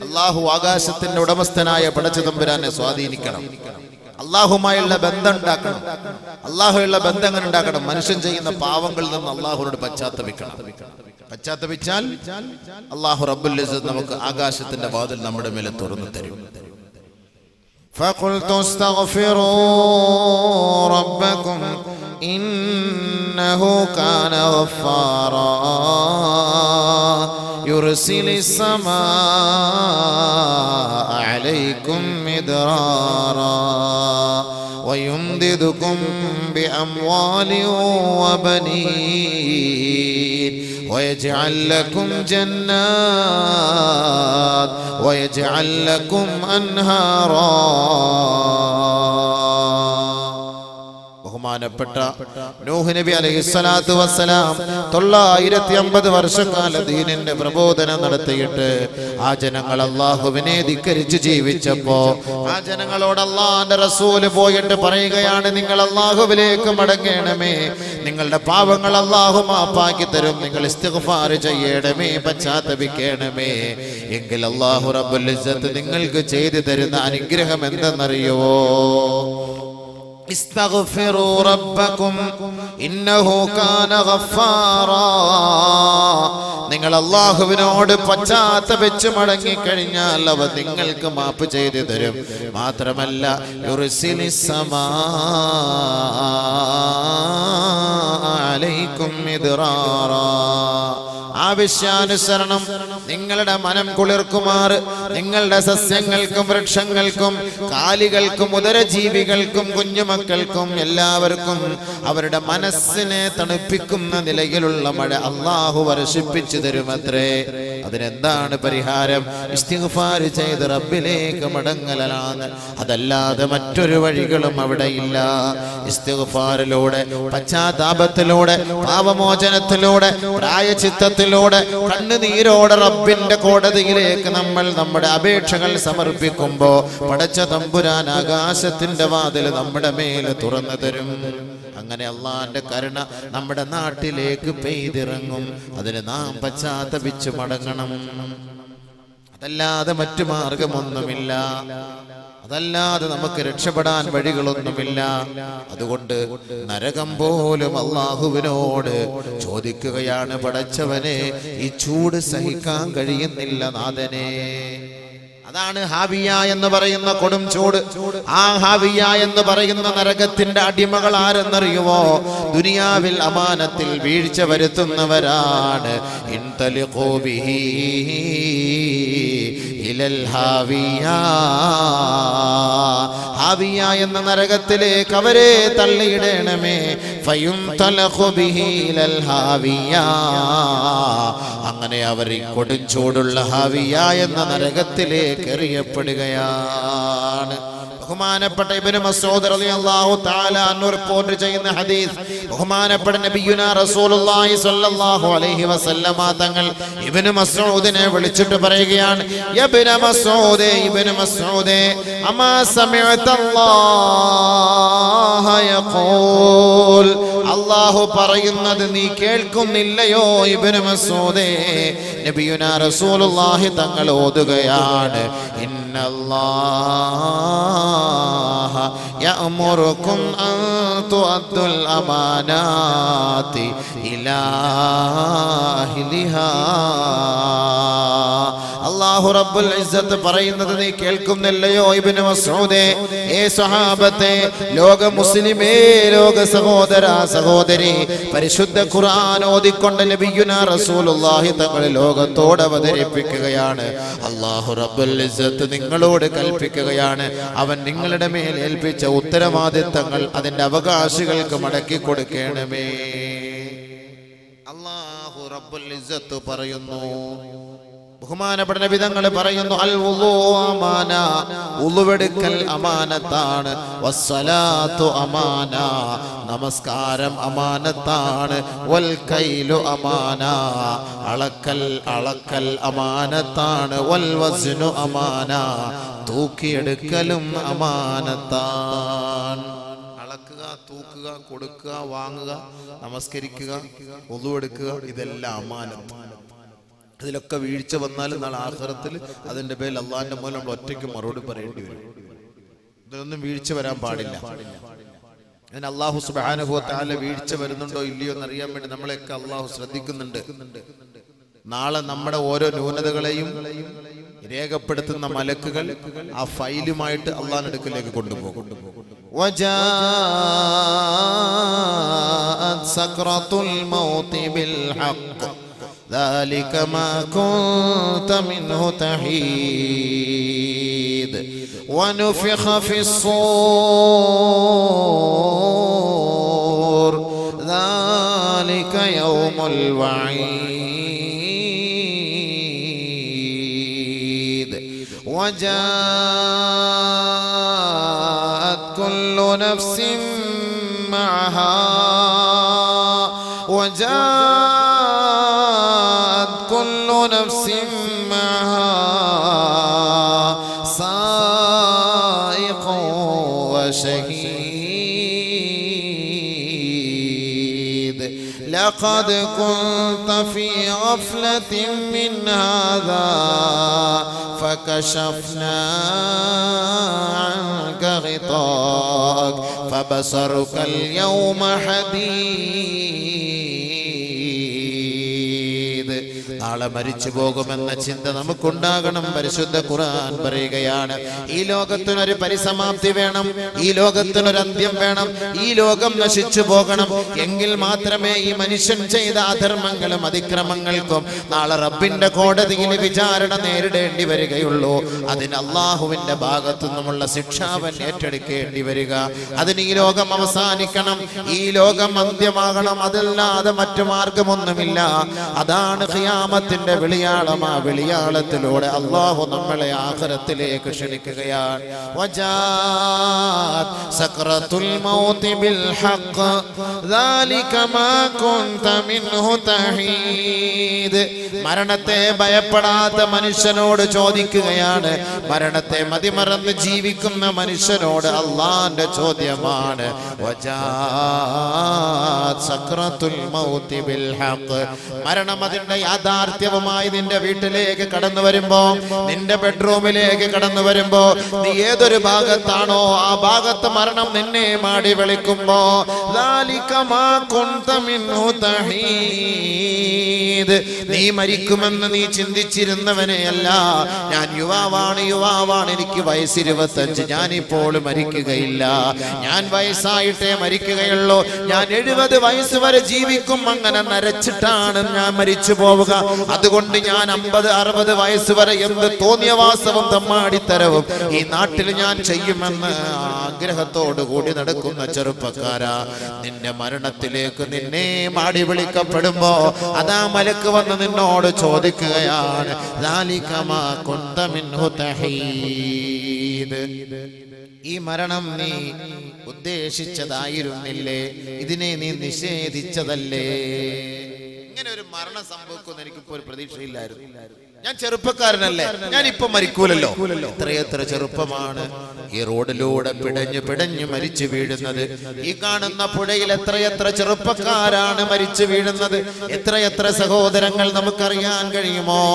അല്ലാഹു ആകാശത്തിന്റെ ഉടമസ്ഥനായ പടച്ച തമ്പുരാനെ സ്വാധീനിക്കണം. അള്ളാഹുമായുള്ള ബന്ധം ഉണ്ടാക്കണം. അള്ളാഹുള്ള ബന്ധം എങ്ങനെ ഉണ്ടാക്കണം? മനുഷ്യൻ ചെയ്യുന്ന പാവങ്ങളിൽ നിന്ന് അള്ളാഹുവിനോട് പശ്ചാത്തപിക്കണം. പശ്ചാത്തപിച്ചാൽ അള്ളാഹു റബ്ബുൽ ഇസ്സത്ത് നമുക്ക് ആകാശത്തിന്റെ വാതിൽ നമ്മുടെ മേലെ തുറന്നു തരും. فقلت استغفروا ربكم إنه كان غفارا يرسل السماء عليكم مدرارا ويمددكم بأموال وبنين ويجعل لكم جنات ويجعل لكم أنهارا. ബഹുമാനപ്പെട്ട നൂഹ് നബി അലൈഹിസ്സലാത്തു വസ്സലാം 950 വർഷക്കാല ദീനിന്റെ പ്രബോധനം നടത്തിയിട്ട് ആ ജനങ്ങൾ അല്ലാഹുവിനെ ധിക്കരിച്ച് ജീവിച്ചപ്പോ ആ ജനങ്ങളോട് അല്ലാഹുവിന്റെ റസൂല് പോയിട്ട് പറയുകയാണ്, നിങ്ങൾ അല്ലാഹുവിലേക്ക് മടങ്ങണമേ, നിങ്ങളുടെ പാപങ്ങൾ അല്ലാഹു മാപ്പാക്കി തരും, നിങ്ങൾ ഇസ്തിഗ്ഫാർ ചെയ്യണമേ, പശ്ചാത്തപിക്കണമേ, എങ്കിൽ അല്ലാഹു റബ്ബുൽ ഇസ്സത്ത് നിങ്ങൾക്ക് ചെയ്തു തരുന്ന അനുഗ്രഹം എന്തെന്നറിയോ? استغفروا ربكم إنه كان غفارا. നിങ്ങൾ അല്ലാഹുവിനോട് പശ്ചാത്തപിച്ച് മടങ്ങിക്കഴിഞ്ഞാൽ അവ നിങ്ങൾക്ക് മാപ്പ് ചെയ്തു തരും. മാത്രമല്ല യുർസിലിസ് സമാഅ അലൈക്കും മിദ്റാറാ. ആവശ്യാനുസരണം നിങ്ങളുടെ മനം കുളിർക്കുമാർ നിങ്ങളുടെ സസ്യങ്ങൾക്കും വൃക്ഷങ്ങൾക്കും കാലികൾക്കും ഉദരജീവികൾക്കും കുഞ്ഞുമക്കൾക്കും എല്ലാവർക്കും അവരുടെ മനസ്സിനെ തണുപ്പിക്കുന്ന നിലയിലുള്ള മഴ അല്ലാഹു വർഷിപ്പിച്ചു തരുമത്രേ. അതിനെന്താണ് പരിഹാരം? ഇസ്തിഗ്ഫാർ ചെയ്ത് റബ്ബിലേക്ക് മടങ്ങലാണ്. അതല്ലാതെ മറ്റൊരു വഴികളും അവിടെ ഇല്ല. ഇസ്തിഗ്ഫാറിലൂടെ, പശ്ചാത്താപത്തിലൂടെ, പാപമോചനത്തിലൂടെ, പ്രായച്ചിത്തത്തിലൂടെ, കണ്ണുനീരോടെ റബ്ബിന്റെ കോടതിയിലേക്ക് നമ്മൾ നമ്മുടെ അപേക്ഷകൾ സമർപ്പിക്കുമ്പോ പടച്ച തമ്പുരാൻ ആകാശത്തിന്റെ വാതിൽ നമ്മുടെ മേലെ തുറന്നു തരും. അങ്ങനെ അള്ളാന്റെ കരുണ നമ്മുടെ നാട്ടിലേക്ക് പെയ്തിറങ്ങും. അതിന് നാം പശ്ചാത്തപിച്ചു മടങ്ങണം. അതല്ലാതെ മറ്റു മാർഗമൊന്നുമില്ല. അതല്ലാതെ നമുക്ക് രക്ഷപ്പെടാൻ വഴികളൊന്നുമില്ല. അതുകൊണ്ട് നരകം പോലും അല്ലാഹുവിനോട് ചോദിക്കുകയാണ്, പടച്ചവനെ ഈ ചൂട് സഹിക്കാൻ കഴിയുന്നില്ല നാഥനെ. അതാണ് ഹാവിയ എന്ന് പറയുന്ന കൊടും ചൂട്. ആ ഹാവിയ എന്ന് പറയുന്ന നരകത്തിന്റെ അടിമകൾ ആരെന്നറിയുമോ? ദുനിയാവിൽ അമാനത്തിൽ വീഴ്ച വരുത്തുന്നവരാണ്. ഇൻതലിഖൂ ബിഹി ഇലൽ ഹാവിയ. ഹാവിയ എന്ന നരകത്തിലേക്ക് അവരെ തള്ളിയിടണമേ. ഫയുംതലഖു ബിഹി ഇലൽ ഹാവിയ. അങ്ങനെ അവർ കൊടും ചൂടുള്ള ഹാവിയ എന്ന നരകത്തിലേക്ക് എറിയപ്പെടുകയാണ്. ബഹുമാനപ്പെട്ട ഇബ്നു മസ്ഊദ് റളിയല്ലാഹു തആല അൻഹു റിപ്പോർട്ട് ചെയ്യുന്ന ഹദീസ്, ബഹുമാനപ്പെട്ട നബിയുനാ റസൂലുള്ളാഹി സ്വല്ലല്ലാഹു അലൈഹി വസല്ലമ തങ്ങൾ ഇബ്നു മസ്ഊദിനെ വിളിച്ചിട്ട് പറയുകയാണ്, ഇബ്നു മസ്ഊദേ, ഇബ്നു മസ്ഊദേ, അമാ സമിഅതല്ലാഹ യഖൂൽ, അല്ലാഹു പറയുന്നത് നീ കേൾക്കുന്നില്ലയോ ഇബ്നു മസ്ഊദേ? നബിയുനാ റസൂലുള്ളാഹി തങ്ങൾ ഓതുകയാണ്, ഇന്നല്ലാഹ യഅമുറുകും അൻ തുഅദ്ദുൽ അമാനാതി ഇലാ അഹ്ലിഹാ. അല്ലാഹു റബ്ബുൽ ഇസ്സത്ത് പറയുന്നത് നീ കേൾക്കുന്നില്ലയോ ഇബ്നു മസ്ഊദേ? ഏ സ്വഹാബത്തെ, ലോക മുസ്ലിമേ, ലോക സഹോദര സഹോദരി, പരിശുദ്ധ ഖുർആൻ ഓതിക്കൊണ്ട് നബിയുനാ റസൂലുള്ളാഹി തങ്ങൾ ലോകത്തോട് അവതരിപ്പിക്കുകയാണ്. അല്ലാഹു റബ്ബുൽ ഇസ്സത്ത് നിങ്ങളോട് കൽപ്പിക്കുകയാണ്, അവൻ നിങ്ങളുടെ മേൽ ഏൽപ്പിച്ച ഉത്തരവാദിത്തങ്ങൾ അതിന്റെ അവകാശികൾക്ക് മടക്കി കൊടുക്കണമേ. അല്ലാഹു റബ്ബുൽ ഇസ്സത്ത് പറയുന്നു. ബഹുമാനപ്പെട്ട നബി തങ്ങൾ പറയുന്നു, അൽ വുളു അമാന, ഉളുവെടുക്കൽ അമാനത്താണ്. വസ്സലാത്തു അമാന, നമസ്കാരം അമാനത്താണ്. വൽ കൈലു അമാന, അളക്കൽ അമാനത്താണ്. വൽ വസ്നു അമാന, തൂക്കിയെടുക്കലും അമാനത്താണ്. അളക്കുക, തൂക്കുക, കൊടുക്കുക, വാങ്ങുക, നമസ്കരിക്കുക, വുളുവെടുക്കുക, ഇതെല്ലാം അമാനത്താണ്. അതിലൊക്കെ വീഴ്ച വന്നാലും നാളെ ആഖിറത്തിൽ അതിന്റെ പേരിൽ അള്ളാഹിന്റെ മൂലം നമ്മൾ ഒറ്റയ്ക്ക് മറുപടി പറയേണ്ടി വരും. ഇതിലൊന്നും വീഴ്ച വരാൻ പാടില്ല. അതിന് അല്ലാഹു സുബ്ഹാനഹു വ തആല വീഴ്ച വരുന്നുണ്ടോ ഇല്ലയോ എന്നറിയാൻ വേണ്ടി നമ്മളെയൊക്കെ അല്ലാഹു ശ്രദ്ധിക്കുന്നുണ്ട്. നാളെ നമ്മുടെ ഓരോ ന്യൂനതകളെയും രേഖപ്പെടുത്തുന്ന മലക്കുകൾ ആ ഫയലുമായിട്ട് അല്ലാഹുവിന്റെ അടുക്കലേക്ക് കൊണ്ടുപോകും. വജാഅത് സക്റത്തുൽ മൗതി ബിൽ ഹഖ് ذلك ما كنت منه تحيد ونفخ في الصور ذلك يوم الوعيد وجاءت كل نفس معها كل نفس معها سائق وشهيد لقد كنت في غفلة من هذا فكشفنا عنك غطاءك فبصرك اليوم حديد. നാളെ മരിച്ചു പോകുമെന്ന ചിന്ത നമുക്കുണ്ടാകണം. പരിശുദ്ധ ഖുർആൻ പറയുകയാണ്, ഈ ലോകത്തിനൊരു പരിസമാപ്തി വേണം, ഈ ലോകത്തിനൊരു അന്ത്യം വേണം, ഈ ലോകം നശിച്ചു പോകണം. എങ്കിൽ മാത്രമേ ഈ മനുഷ്യൻ ചെയ്ത അധർമ്മങ്ങളും അതിക്രമങ്ങൾക്കും നാളെ റബ്ബിന്റെ കോടതിയിൽ വിചാരണ നേരിടേണ്ടി വരികയുള്ളൂ. അതിന് അള്ളാഹുവിന്റെ ഭാഗത്തു നിന്നുമുള്ള ശിക്ഷാവൻ ഏറ്റെടുക്കേണ്ടി വരിക. അതിന് ഈ ലോകം അവസാനിക്കണം, ഈ ലോകം അന്ത്യമാകണം. അതല്ലാതെ മറ്റു മാർഗമൊന്നുമില്ല. അതാണ് ഖിയാമത്തിന്റെ വിളിയാളം. ആ വിളിയാളത്തിലൂടെ അല്ലാഹു നമ്മളെ ആഖിറത്തിലേക്ക് ക്ഷണിക്കുകയാണ്. വജാഅത് സക്റത്തുൽ മൗതി ബിൽ ഹഖ് ദാലിക മാ കുൻത മിൻഹു തഹീദ്. മരണത്തെ ഭയപ്പെടാത്ത മനുഷ്യനോട് ചോദിക്കുകയാണ്, മരണത്തെ മതിമറന്ന് ജീവിക്കുന്ന മനുഷ്യനോട് അല്ലാഹുവിന്റെ ചോദ്യമാണ്. വജാഅത് സക്റത്തുൽ മൗതി ബിൽ ഹഖ്. മരണം അതിന്റെ യാഥാർത്ഥ്യവുമായി നിന്റെ വീട്ടിലേക്ക് കടന്നു വരുമ്പോ, നിന്റെ ബെഡ്റൂമിലേക്ക് കടന്നു വരുമ്പോ, നീ ഏതൊരു ഭാഗത്താണോ ആ ഭാഗത്ത് മരണം നിന്നെ മാടി വിളിക്കുമ്പോ, നീ മരിക്കുമെന്ന് നീ ചിന്തിച്ചിരുന്നവനെയല്ല. ഞാൻ യുവാവാണ്, എനിക്ക് വയസ്സ് 25, ഞാനിപ്പോൾ മരിക്കുകയില്ല, ഞാൻ വയസ്സായിട്ടേ മരിക്കുകയുള്ളൂ, ഞാൻ 70 വയസ്സ് വരെ ജീവിക്കും, അങ്ങനെ നരച്ചിട്ടാണ് ഞാൻ മരിച്ചു പോവുക. അതുകൊണ്ട് ഞാൻ 50-60 വയസ്സ് വരെ എന്ത് തോന്നിയ വാസവും തമ്മാടിത്തരവും ഈ നാട്ടിൽ ഞാൻ ചെയ്യുമെന്ന് ആഗ്രഹത്തോടു കൂടി നടക്കുന്ന ചെറുപ്പക്കാരാ, നിന്റെ മരണത്തിലേക്ക് നിന്നെ മാടി വിളിക്കപ്പെടുമ്പോ അതാ മലക്ക് വന്ന് നിന്നോട് ചോദിക്കുകയാണ്, ഈ മരണം നീ ഉദ്ദേശിച്ചതായിരുന്നില്ലേ, ഇതിനെ നീ നിഷേധിച്ചതല്ലേ? ഇങ്ങനെ ഒരു മരണം സംഭവിക്കുമെന്ന് എനിക്കിപ്പോ ഒരു പ്രതീക്ഷയില്ലായിരുന്നു. ഞാൻ ചെറുപ്പക്കാരനല്ലേ, ഞാൻ ഇപ്പൊ മരിക്കൂലല്ലോ. എത്രയെത്ര ചെറുപ്പമാണ് ഈ റോഡിലൂടെ പിടഞ്ഞു മരിച്ചു വീഴുന്നത്. ഈ കാണുന്ന പുഴയിൽ എത്രയെത്ര ചെറുപ്പക്കാരാണ് മരിച്ചു വീഴുന്നത്. എത്രയെത്ര സഹോദരങ്ങൾ നമുക്കറിയാൻ കഴിയുമോ?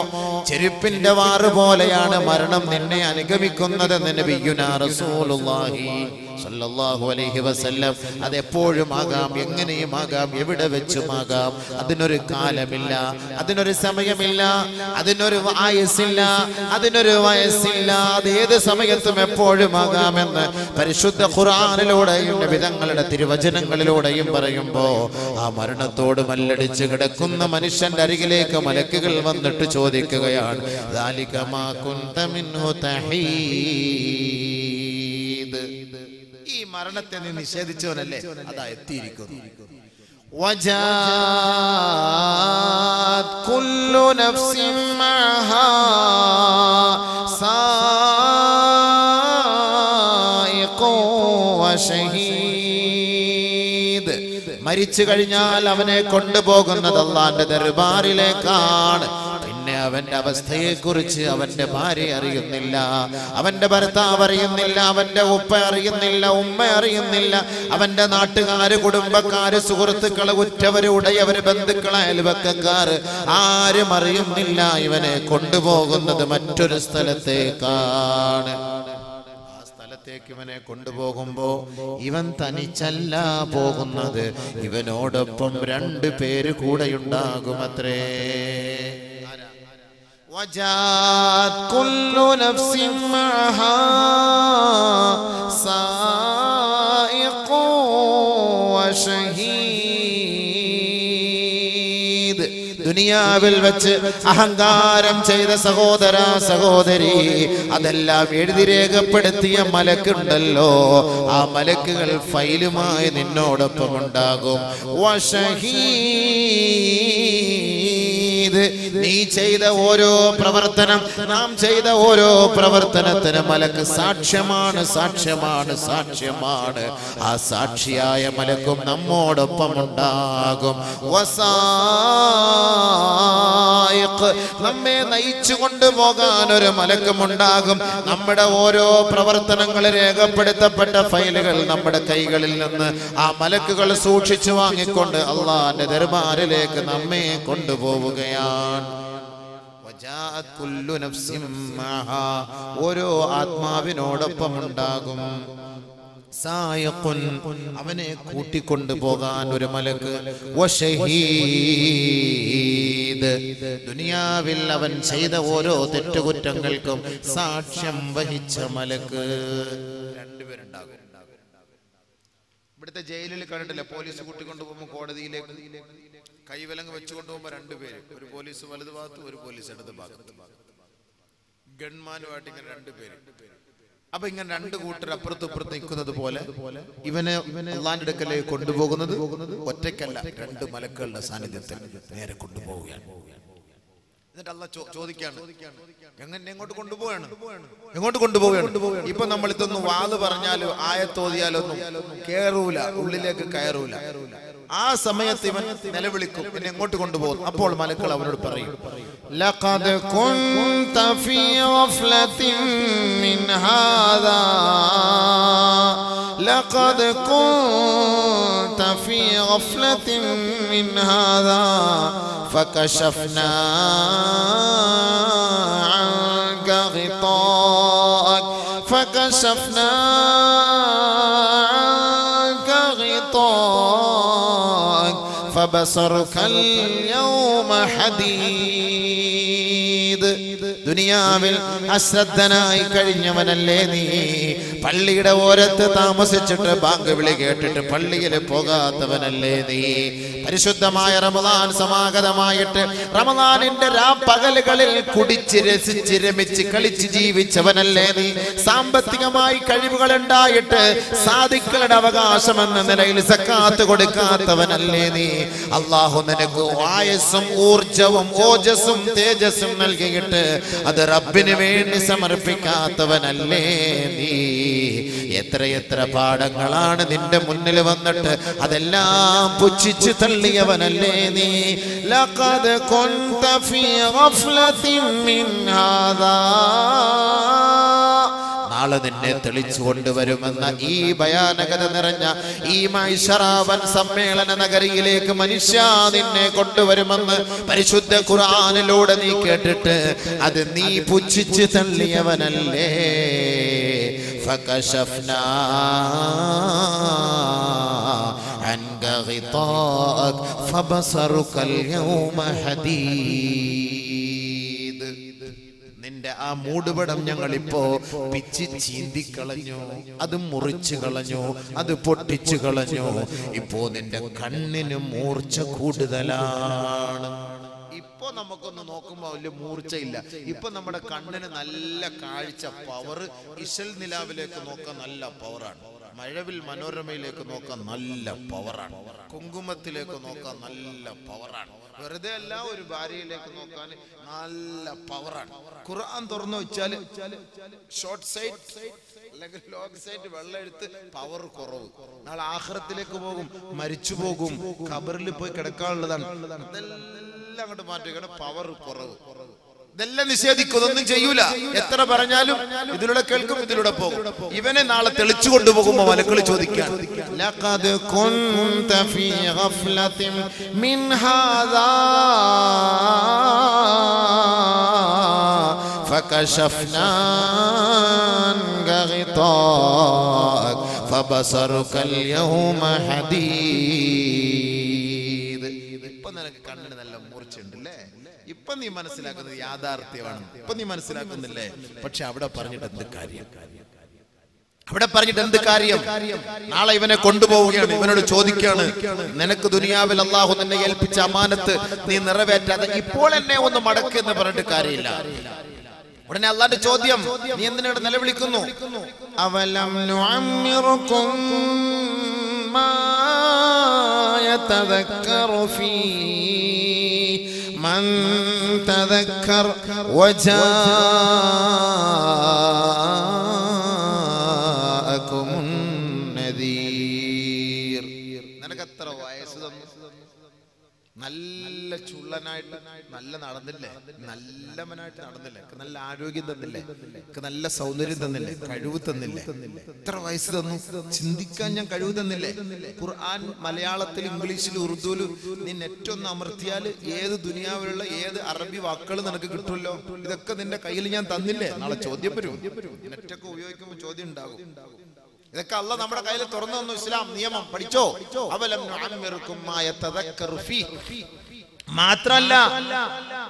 ചെരുപ്പിന്റെ വാറ് പോലെയാണ് മരണം നിന്നെ അനുഗമിക്കുന്നത്. നബിയുനാ റസൂലുള്ളാഹി സല്ലല്ലാഹു അലൈഹി വസല്ലം അതെപ്പോഴും ആകാം, എങ്ങനെയും ആകാം, എവിടെ വെച്ചുമാകാം. അതിനൊരു കാലമില്ല, അതിനൊരു സമയമില്ല, അതിനൊരു ആയുസ്സില്ല, അതിനൊരു വയസ്സില്ല. അത് ഏത് സമയത്തും എപ്പോഴും ആകാമെന്ന് പരിശുദ്ധ ഖുർആനിലൂടെയും നബിതങ്ങളുടെ തിരുവചനങ്ങളിലൂടെയും പറയുമ്പോ ആ മരണത്തോട് മല്ലടിച്ച് കിടക്കുന്ന മനുഷ്യന്റെ അരികിലേക്ക് മലക്കുകൾ വന്നിട്ട് ചോദിക്കുകയാണ്, ദാലിക മാ കുൻത മിൻഹു തഹീദ്. ഈ മരണത്തെ നീ നിഷേധിച്ചവനല്ലേ, അതാ എത്തിയിരിക്കുന്നു. وجاءت كل نفس معها سائق وشهيد. മരിച്ചു കഴിഞ്ഞാൽ അവനെ കൊണ്ടുപോകുന്നത് അല്ലാഹുവിന്റെ ദർബാറിലേക്കാണ്. പിന്നെ അവന്റെ അവസ്ഥയെക്കുറിച്ച് അവന്റെ ഭാര്യ അറിയുന്നില്ല, അവന്റെ ഭർത്താവ് അറിയുന്നില്ല, അവന്റെ ഉപ്പ അറിയുന്നില്ല, ഉമ്മ അറിയുന്നില്ല, അവന്റെ നാട്ടുകാര്, കുടുംബക്കാര്, സുഹൃത്തുക്കള്, ഉറ്റവര്, ഉടയവര്, ബന്ധുക്കള്, അയൽവക്കക്കാര് ആരും അറിയുന്നില്ല. ഇവനെ കൊണ്ടുപോകുന്നത് മറ്റൊരു സ്ഥലത്തേക്കാണ്. ആ സ്ഥലത്ത് സ്ഥലത്തേക്ക് ഇവനെ കൊണ്ടുപോകുമ്പോ ഇവൻ തനിച്ചല്ല പോകുന്നത്, ഇവനോടൊപ്പം 2 പേര് കൂടെയുണ്ടാകുമത്രേ. وجاءت كل نفس معها سائق وشهيد. ദുനിയാവിൽ വെച്ച് അഹങ്കാരം ചെയ്ത സഹോദര സഹോദരി, അതെല്ലാം എഴുതി രേഖപ്പെടുത്തിയ മലക്കുണ്ടല്ലോ, ആ മലക്കുകൾ ഫൈലുമായി നിന്നോടൊപ്പം ഉണ്ടാകും. നീ ചെയ്ത ഓരോ പ്രവർത്തനം, നാം ചെയ്ത ഓരോ പ്രവർത്തനത്തിന് മലക്ക് സാക്ഷ്യമാണ്, സാക്ഷ്യമാണ്, സാക്ഷ്യമാണ്. ആ സാക്ഷിയായ മലക്കും നമ്മോടൊപ്പം ഉണ്ടാകും. നമ്മെ നയിച്ചു കൊണ്ടുപോകാൻ ഒരു മലക്കും ഉണ്ടാകും. നമ്മുടെ ഓരോ പ്രവർത്തനങ്ങൾ രേഖപ്പെടുത്തപ്പെട്ട ഫയലുകൾ നമ്മുടെ കൈകളിൽ നിന്ന് ആ മലക്കുകൾ സൂക്ഷിച്ചു വാങ്ങിക്കൊണ്ട് അള്ളാന്റെ ദർബാറിലേക്ക് നമ്മെ കൊണ്ടുപോവുകയാണ്. ഓരോ ആത്മാവിനോടൊപ്പം ഉണ്ടാകും. അവനെ കൂട്ടിക്കൊണ്ടുപോകാൻ ഒരു മലക്ക്. ദുനിയാവിൽ അവൻ ചെയ്ത ഓരോ തെറ്റുകുറ്റങ്ങൾക്കും സാക്ഷ്യം വഹിച്ച മലക്ക്. 2 പേരുണ്ടാകും. ഇവിടുത്തെ ജയിലിൽ കണ്ടിട്ടില്ല, പോലീസ് കൂട്ടിക്കൊണ്ടുപോകുമ്പോൾ കോടതിയിലേക്ക് കൈവിലങ്ങ് വെച്ചുകൊണ്ടുപോകുമ്പോൾ 2 പേര്, ഒരു പോലീസ് വലതു ഭാഗത്ത്, ഒരു പോലീസ് ഇടത് ഭാഗത്ത്, ഗൺമാനുമായിട്ട് ഇങ്ങനെ 2 പേര്. അപ്പൊ ഇങ്ങനെ 2 കൂട്ടർ അപ്പുറത്തും ഇപ്പുറത്ത് നിൽക്കുന്നത് പോലെ ഇവനെ അള്ളാന്റെ അടുക്കലേക്ക് കൊണ്ടുപോകുന്നത് ഒറ്റയ്ക്കല്ല, 2 മലക്കുകളുടെ സാന്നിധ്യത്തിൽ നേരെ കൊണ്ടുപോവുകയാണ്. എന്നിട്ട് അള്ളാഹ് ചോദിക്കാണ്, എങ്ങോട്ട് കൊണ്ടുപോവാണ്, എങ്ങോട്ട് കൊണ്ടുപോവുകയാണ്? ഇപ്പൊ നമ്മൾ ഇതൊന്നും വാത് പറഞ്ഞാലോ ആയത്തോതിയാലൊന്നും കേറൂല, ഉള്ളിലേക്ക് കയറൂല. ആ സമയത്ത് ഇവൻ നിലവിളിക്കും, പിന്നെ എങ്ങോട്ട് കൊണ്ടുപോകും? അപ്പോൾ മലക്കൾ അവനോട് പറയും, ലഖദ് കുൻത ഫീ ഗഫ്ലത്തിൻ മിൻ ഹാദാ, ലഖദ് കുൻത ഫീ ഗഫ്ലത്തിൻ മിൻ ഹാദാ ഫകശഫ്നാ അൻക ഗിതാഅക് ഫകശഫ്നാ അൻക ഗിതാഅക് فبصرك اليوم حديد. ദുനിയാവിൽ അശ്രദ്ധനായി കഴിഞ്ഞവനല്ലേ നീ? പള്ളിയുടെ ഓരത്ത് താമസിച്ചിട്ട് ബാങ്ക് വിളി കേട്ടിട്ട് പള്ളിയിൽ പോകാത്തവനല്ലേ നീ? പരിശുദ്ധമായ റമദാൻ സമാഗതമായിട്ട് റമദാനിന്റെ രാപ്പകലുകളിൽ കുടിച്ച് രസിച്ച് രമിച്ച് കളിച്ച് ജീവിച്ചവനല്ലേ നീ? സാമ്പത്തികമായി കഴിവുകൾ ഉണ്ടായിട്ട് സാദിക്കളുടെ അവകാശമെന്ന നിലയിൽ സക്കാത്ത് കൊടുക്കാത്തവനല്ലേ നീ? അള്ളാഹു നിനക്ക് ആയുസ്സും ഊർജവും ഓജസ്സും തേജസ്സും നൽകിയിട്ട് അത് റബ്ബിന് വേണ്ടി സമർപ്പിക്കാത്തവനല്ലേ നീ? എത്രയെത്ര പാഠങ്ങളാണ് നിന്റെ മുന്നിൽ വന്നിട്ട് അതെല്ലാം പുച്ഛിച്ച് തള്ളിയവനല്ലേ നീ? ലഖദ് കുൻത ഫീ ഗഫ്ലത്തിൻ മിൻ ഹാദാ. നാളെ നിന്നെ തെളിച്ചു കൊണ്ടുവരുമെന്ന ഈ ഭയാനകത നിറഞ്ഞ ഈ മൈശറാവൻ സമ്മേളന നഗരിയിലേക്ക് മനുഷ്യ നിന്നെ കൊണ്ടുവരുമെന്ന് പരിശുദ്ധ ഖുർആനിലൂടെ നീ കേട്ടിട്ട് അത് നീ പുച്ഛിച്ച് തള്ളിയവനല്ലേ? ഫകശഫ്നാ അൻക ഗിതാഅക് ഫബസറുകൽ യൗമ ഹദീദ്. നിന്റെ ആ മൂടുപടം ഞങ്ങളിപ്പോ പിച്ചി ചീന്തിക്കളഞ്ഞു, അത് മുറിച്ചു കളഞ്ഞു, അത് പൊട്ടിച്ചു കളഞ്ഞു. ഇപ്പോ നിന്റെ കണ്ണിന് മൂർച്ച കൂടുതലാണ്. ഇപ്പൊ നമുക്കൊന്ന് നോക്കുമ്പോ വലിയ മൂർച്ചയില്ല. ഇപ്പൊ നമ്മുടെ കണ്ണിന് നല്ല കാഴ്ച, പവർ. ഇശൽ നിലാവിലേക്ക് നോക്കാൻ നല്ല പവറാണ്, മഴവിൽ മനോരമയിലേക്ക് നോക്കാൻ നല്ല പവറാണ്, കുങ്കുമത്തിലേക്ക് നോക്കാൻ നല്ല പവറാണ്, വെറുതെ അല്ല ഒരു ഭാര്യയിലേക്ക് നോക്കാൻ നല്ല പവറാണ്. ഖുർആൻ തുറന്നു വെച്ചാല് ഷോർട്ട് സൈറ്റ് അല്ലെങ്കിൽ ലോങ് സൈറ്റ് വെള്ളം എടുത്ത് പവർ കുറവ്. നാളെ ആഖിറത്തിലേക്ക് പോകും, മരിച്ചു പോകും, ഖബറിൽ പോയി കിടക്കാനുള്ളതാണ്. അതെല്ലാം അങ്ങോട്ട് മാറ്റുകയാണ്, പവർ കുറവ്. ഇതെല്ലാം നിഷേധിക്കും, ഒന്നും ചെയ്യൂല. എത്ര പറഞ്ഞാലും ഇതിലൂടെ കേൾക്കും, ഇതിലൂടെ പോകും. ഇവനെ നാളെ തെളിച്ചു കൊണ്ടുപോകുമ്പോ മലക്കൾ ചോദിക്കാൻ, ലഖദ് കുൻത ഫീ ഗഫ്ലത്തിൻ മിൻ ഹാദാ ഫകശഫ്നാ അൻക غطاك فبصرك اليوم حديد. ഇപ്പൊ നിനക്ക് കണ്ണിന് നല്ല മൂർച്ചയുണ്ടല്ലേ, ഇപ്പൊ നീ മനസ്സിലാക്കുന്നത് യാഥാർത്ഥ്യമാണ്, ഇപ്പൊ നീ മനസ്സിലാക്കുന്നില്ലേ? പക്ഷെ അവിടെ പറഞ്ഞിട്ട് എന്ത് കാര്യം? അവിടെ പറഞ്ഞിട്ട് എന്ത് കാര്യം? നാളെ ഇവനെ കൊണ്ടുപോവുകയാണ്, ഇവനോട് ചോദിക്കാണ്, നിനക്ക് ദുനിയാവിൽ അള്ളാഹു നിന്നെ ഏൽപ്പിച്ച അമാനത്ത് നീ നിറവേറ്റാതെ ഇപ്പോൾ എന്നെ ഒന്ന് മടക്ക് എന്ന് പറഞ്ഞിട്ട് കാര്യമില്ല. ഉടനെ അള്ളാന്റെ ചോദ്യം, നീ എന്തിനാണ് നിലവിളിക്കുന്നു? അവലം നുഅമ്മിറുകും മാ യതദക്കറു ഫീ മൻ തദക്കർ വജാഅകുമുൻ നദീർ. നിനക്കെത്ര വയസ്സ് തന്നു? നല്ല ചുള്ളനായിട്ട് നല്ല നടന്നില്ലേ, നല്ലവനായിട്ട് നടന്നില്ലേ, നല്ല ആരോഗ്യം തന്നില്ലേ, നല്ല സൗന്ദര്യം തന്നില്ലേ, കഴിവ് തന്നില്ലേ? എത്ര വയസ്സ് തന്നു? ചിന്തിക്കാൻ ഞാൻ കഴിവ് തന്നില്ലേ? ഖുർആൻ മലയാളത്തിൽ, ഇംഗ്ലീഷിൽ, ഉറുദുവിൽ നീ നെറ്റൊന്ന് അമർത്തിയാൽ ഏത് ദുനിയാവിലുള്ള ഏത് അറബി വാക്കുകൾ നിനക്ക് കിട്ടുമല്ലോ. ഇതൊക്കെ നിന്റെ കയ്യിൽ ഞാൻ തന്നില്ലേ? നാളെ ചോദ്യം വരും. നെറ്റൊക്കെ ഉപയോഗിക്കുമ്പോൾ ചോദ്യം ഉണ്ടാകും. ഇതൊക്കെ അള്ളാഹ് നമ്മുടെ കയ്യിൽ തുറന്നു തന്നു. ഇസ്ലാം നിയമം പഠിച്ചോ. അവലം നുഅമ്മിറുകും മാ യതദക്കറു ഫീ. മാത്രല്ല